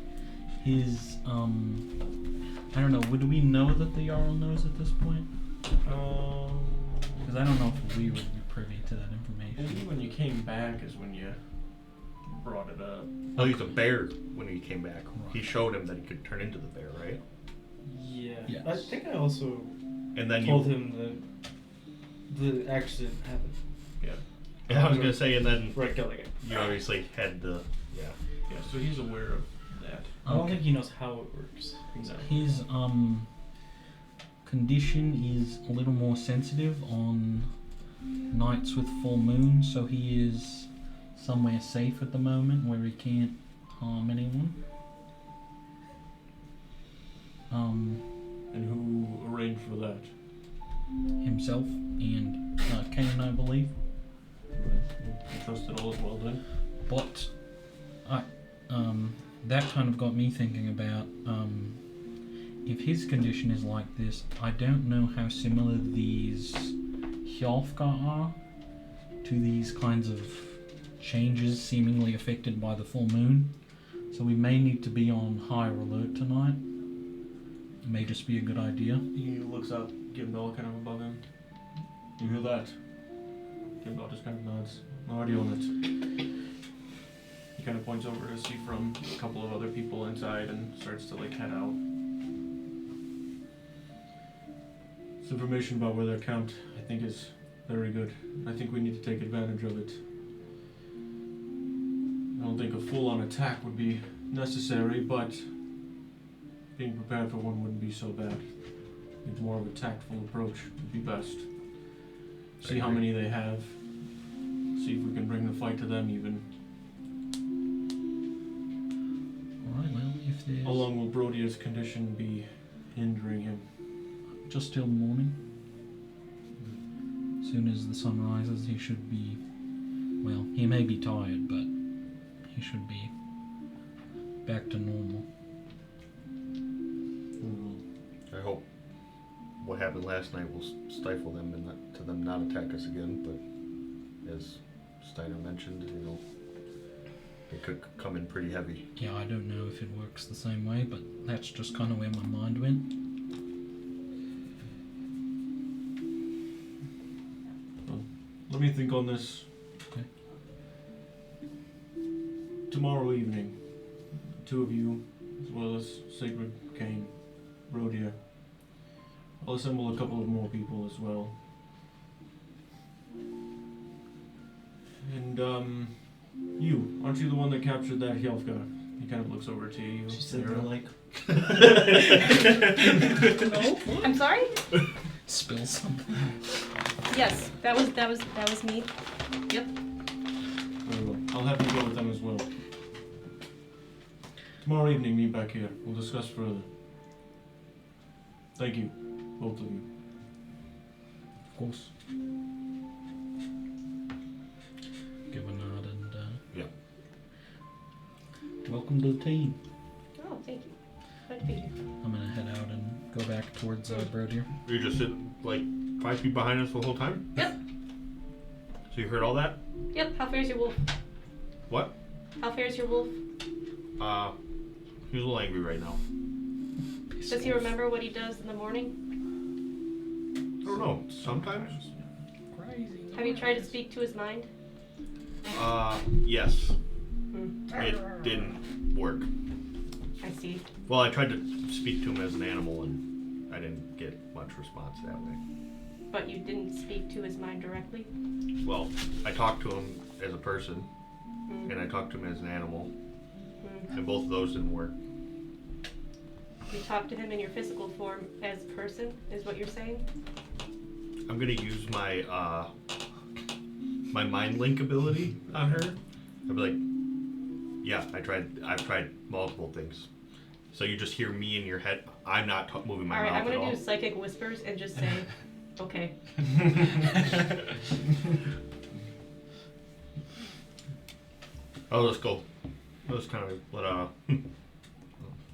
his. I don't know. Would we know that the Jarl knows at this point? Because I don't know if we would be privy to that information. Maybe when you came back is when you brought it up. Oh, he's a bear when he came back. He showed him that he could turn into the bear, right? Yeah. Yes. I think I also And then told him that the accident happened. I was gonna say, and then Right, killing it. you obviously had the. Yeah, so he's aware of that. I don't think he knows how it works. His condition is a little more sensitive on nights with full moon, so he is somewhere safe at the moment where he can't harm anyone. And who arranged for that? Himself and Kane, I believe. I trust it all as well then. But that kind of got me thinking about if his condition is like this, I don't know how similar these Hjalfgar are to these kinds of changes seemingly affected by the full moon. So we may need to be on higher alert tonight. It may just be a good idea. He looks up, Gimdall kind of above him. You hear that? Gimdall just kind of nods. No idea on it. He kind of points over to see from a couple of other people inside and starts to like head out. This information about where they're camped, I think, is very good. I think we need to take advantage of it. I don't think a full-on attack would be necessary, but being prepared for one wouldn't be so bad. I think more of a tactful approach would be best. See how many they have. See if we can bring the fight to them even. Alright, well, if there's... How long will Brodier's condition be hindering him? Just till morning. As soon as the sun rises, he should be... Well, he may be tired, but he should be back to normal. I hope what happened last night will stifle them and to them not attack us again. But as Steiner mentioned, it could come in pretty heavy. Yeah, I don't know if it works the same way, but that's just kind of where my mind went. Let me think on this. Okay. Tomorrow evening, the two of you, as well as Sacred Cain, Rodier. I'll assemble a couple of more people as well. And, you, aren't you the one that captured that Hjelfgar? He kind of looks over to you. She said Sarah. they're like. No? I'm sorry? Spill something. Yes, that was me. Yep. Very well. I'll have you go with them as well. Tomorrow evening, meet back here. We'll discuss further. Thank you, both of you. Of course. Give a nod and, Yeah. welcome to the team. Oh, thank you. Glad to be here. I'm gonna head out and go back towards Brodier. You just sit like 5 feet behind us the whole time? Yep. So you heard all that? Yep. How fares your wolf? What? How fares your wolf? He's a little angry right now. Does he remember what he does in the morning? I don't know. Sometimes? Crazy. Have you tried to speak to his mind? Yes. Hmm. It didn't work. I see. Well, I tried to speak to him as an animal and I didn't get much response that way. But you didn't speak to his mind directly? Well, I talked to him as a person Hmm. and I talked to him as an animal, Hmm. and both of those didn't work. You talk to him in your physical form as a person, is what you're saying? I'm gonna use my my mind link ability on her. I'll be like, yeah, I've tried multiple things. So you just hear me in your head. I'm not moving my Alright, mouth I'm at gonna all. do psychic whispers and just say, okay. I'll just go. I'll just kind of let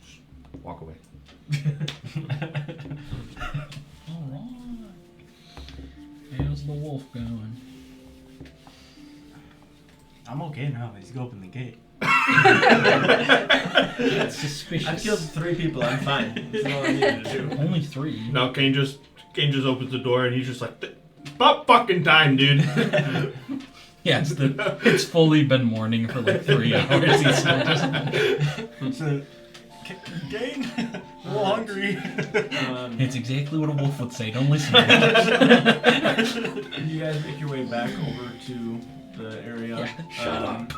just walk away. Alright. How's the wolf going? I'm okay now. He's go open the gate. That's suspicious. I killed 3 people. I'm fine. That's all I needed to do. Only 3. No, Kane just opens the door and he's just like, about fucking time, dude. Yeah, it's fully been morning for like 3 hours. He's still just... So, Gain, a little hungry. It's exactly what a wolf would say. Don't listen. You guys make your way back over to the area. Yeah, shut up.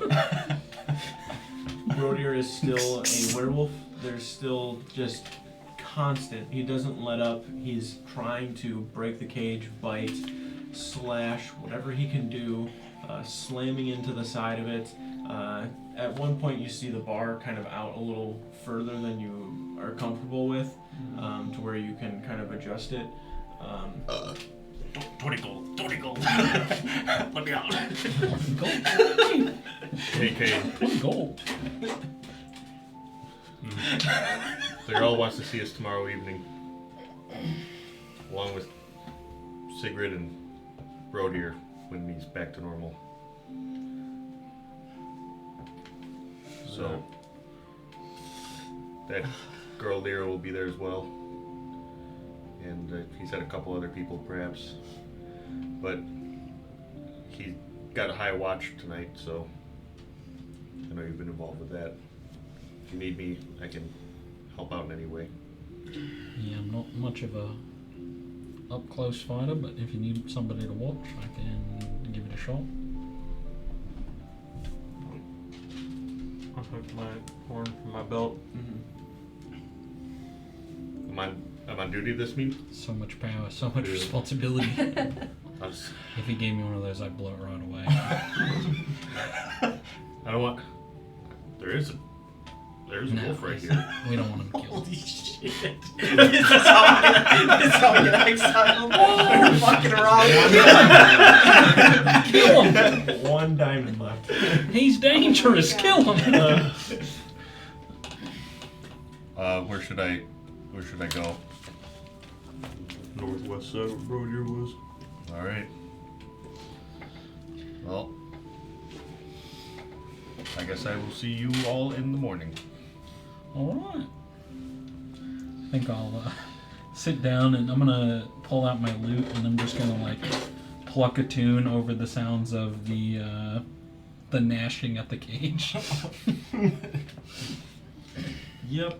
Rodier is still a werewolf. There's still just constant. He doesn't let up. He's trying to break the cage, bite, slash, whatever he can do, slamming into the side of it. At one point you see the bar kind of out a little further than you are comfortable with, to where you can kind of adjust it. 20 gold. 20 gold. Let me out. Hey, Kane. 20 gold. The girl wants to see us tomorrow evening, along with Sigrid and Rodier when he's back to normal. So that girl Lyra will be there as well, and he said a couple other people perhaps, but he got a high watch tonight, so I know you've been involved with that. If you need me, I can help out in any way. Yeah, I'm not much of a up close fighter, but if you need somebody to watch, I can give it a shot. I'll hook my horn from my belt. Mm-hmm. I'm on duty this meet? So much power, so much Yeah. responsibility. I was- If he gave me one of those, I'd blow it right away. I don't want. There's a No. wolf right here. We don't want him killed. Holy shit. This is how we get exiled. We're fucking around. Kill him! One diamond left. He's dangerous. Kill him. Where should I go? Northwest side of where Roadier was. All right. Well, I guess I will see you all in the morning. All right. I think I'll sit down and I'm gonna pull out my lute and I'm just gonna like pluck a tune over the sounds of the gnashing at the cage. Yep.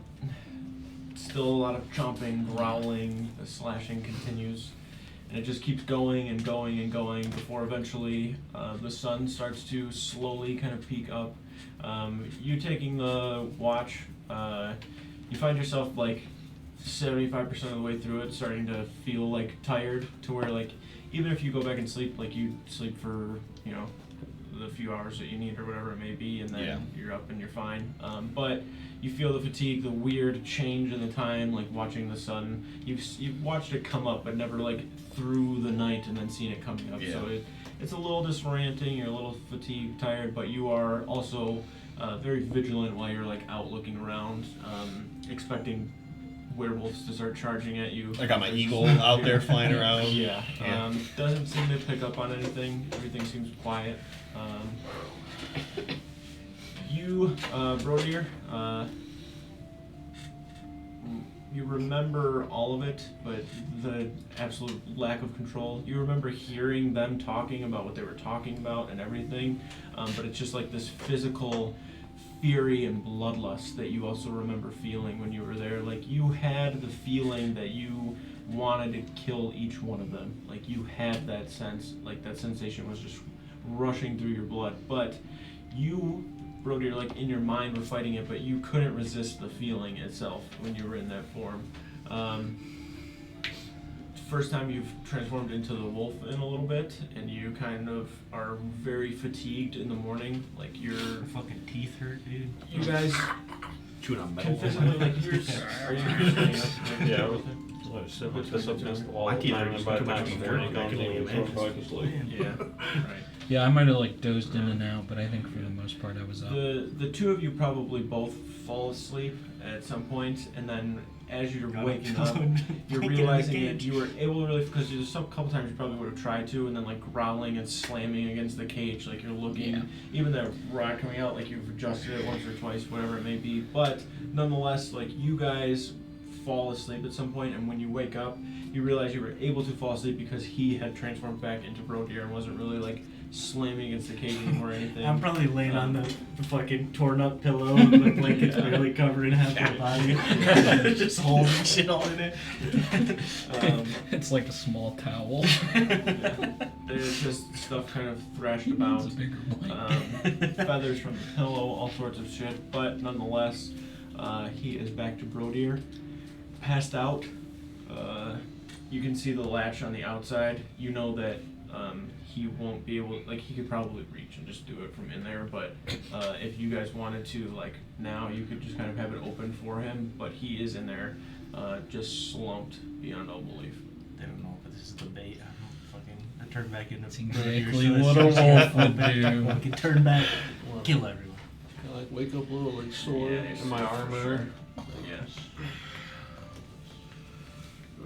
Still a lot of chomping, growling, the slashing continues. And it just keeps going and going and going before eventually the sun starts to slowly kind of peak up. You taking the watch, you find yourself like 75% of the way through it starting to feel like tired to where like even if you go back and sleep, like you sleep for, you know, the few hours that you need or whatever it may be, and then you're up and you're fine. But you feel the fatigue, the weird change in the time, like watching the sun. You've watched it come up, but never like through the night and then seen it coming up. Yeah. So it's a little disorienting. You're a little fatigued, tired, but you are also very vigilant while you're like out looking around, expecting werewolves to start charging at you. I got my eagle out there flying around. Yeah. Doesn't seem to pick up on anything. Everything seems quiet. You, Brodier, you remember all of it, but the absolute lack of control. You remember hearing them talking about what they were talking about and everything, but it's just like this physical fury and bloodlust that you also remember feeling when you were there. Like you had the feeling that you wanted to kill each one of them. Like you had that sense, like that sensation was just rushing through your blood. But you, Brody, like in your mind were fighting it, but you couldn't resist the feeling itself when you were in that form. First time you've transformed into the wolf in a little bit, and you kind of are very fatigued in the morning. Like your fucking teeth hurt, dude. You guys Chewing on can metal. physically like are you standing up? Yeah, I was sitting like this up against the wall. My teeth and are then just by the too much time the before morning I comes, can I even was imagine. back to sleep. Yeah, right. Yeah, I might have like dozed in and out, but I think for the most part I was up. The two of you probably both fall asleep at some point, and then as you're waking up, you're realizing that you were able to really, because there's some couple times you probably would have tried to, and then like growling and slamming against the cage, like you're looking, even that rod coming out, like you've adjusted it once or twice, whatever it may be. But nonetheless, like you guys fall asleep at some point, and when you wake up, you realize you were able to fall asleep because he had transformed back into Brodier and wasn't really like slamming against the cage anymore or anything. I'm probably laying on the fucking torn up pillow and the blanket's barely covering half my body. Just holes and shit all in it. It's like a small towel. There's just stuff kind of thrashed about. It's a bigger blanket. Feathers from the pillow, all sorts of shit. But nonetheless, he is back to Brodier. Passed out. You can see the latch on the outside. You know that he won't be able, like he could probably reach and just do it from in there, but if you guys wanted to, like now, you could just kind of have it open for him, but he is in there, just slumped beyond all belief. They don't know, but this is the bait. I turn back into That's Brodier, exactly so what a it's- wolf would do. Fucking turn back, kill everyone. Kinda like wake up a little, like sore Yeah, in my arm there. Yeah.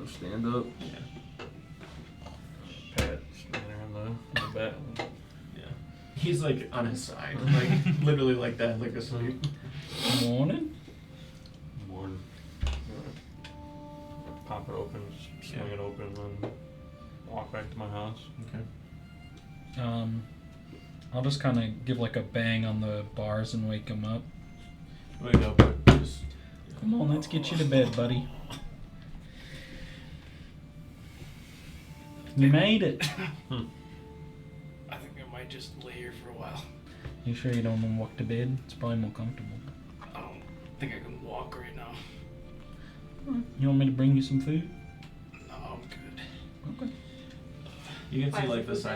Stand up. Yeah. Pat standing there on the bat. Yeah. He's like on his side, like literally like that, like asleep. Morning. Morning. Pop it open, swing it open, and then walk back to my house. Okay. I'll just kind of give like a bang on the bars and wake him up. Wake up, but just Come on, let's get you to bed, buddy. You made it. I think I might just lay here for a while. You sure you don't want to walk to bed? It's probably more comfortable. I don't think I can walk right now. You want me to bring you some food? No, I'm good. Okay. You can see like the sign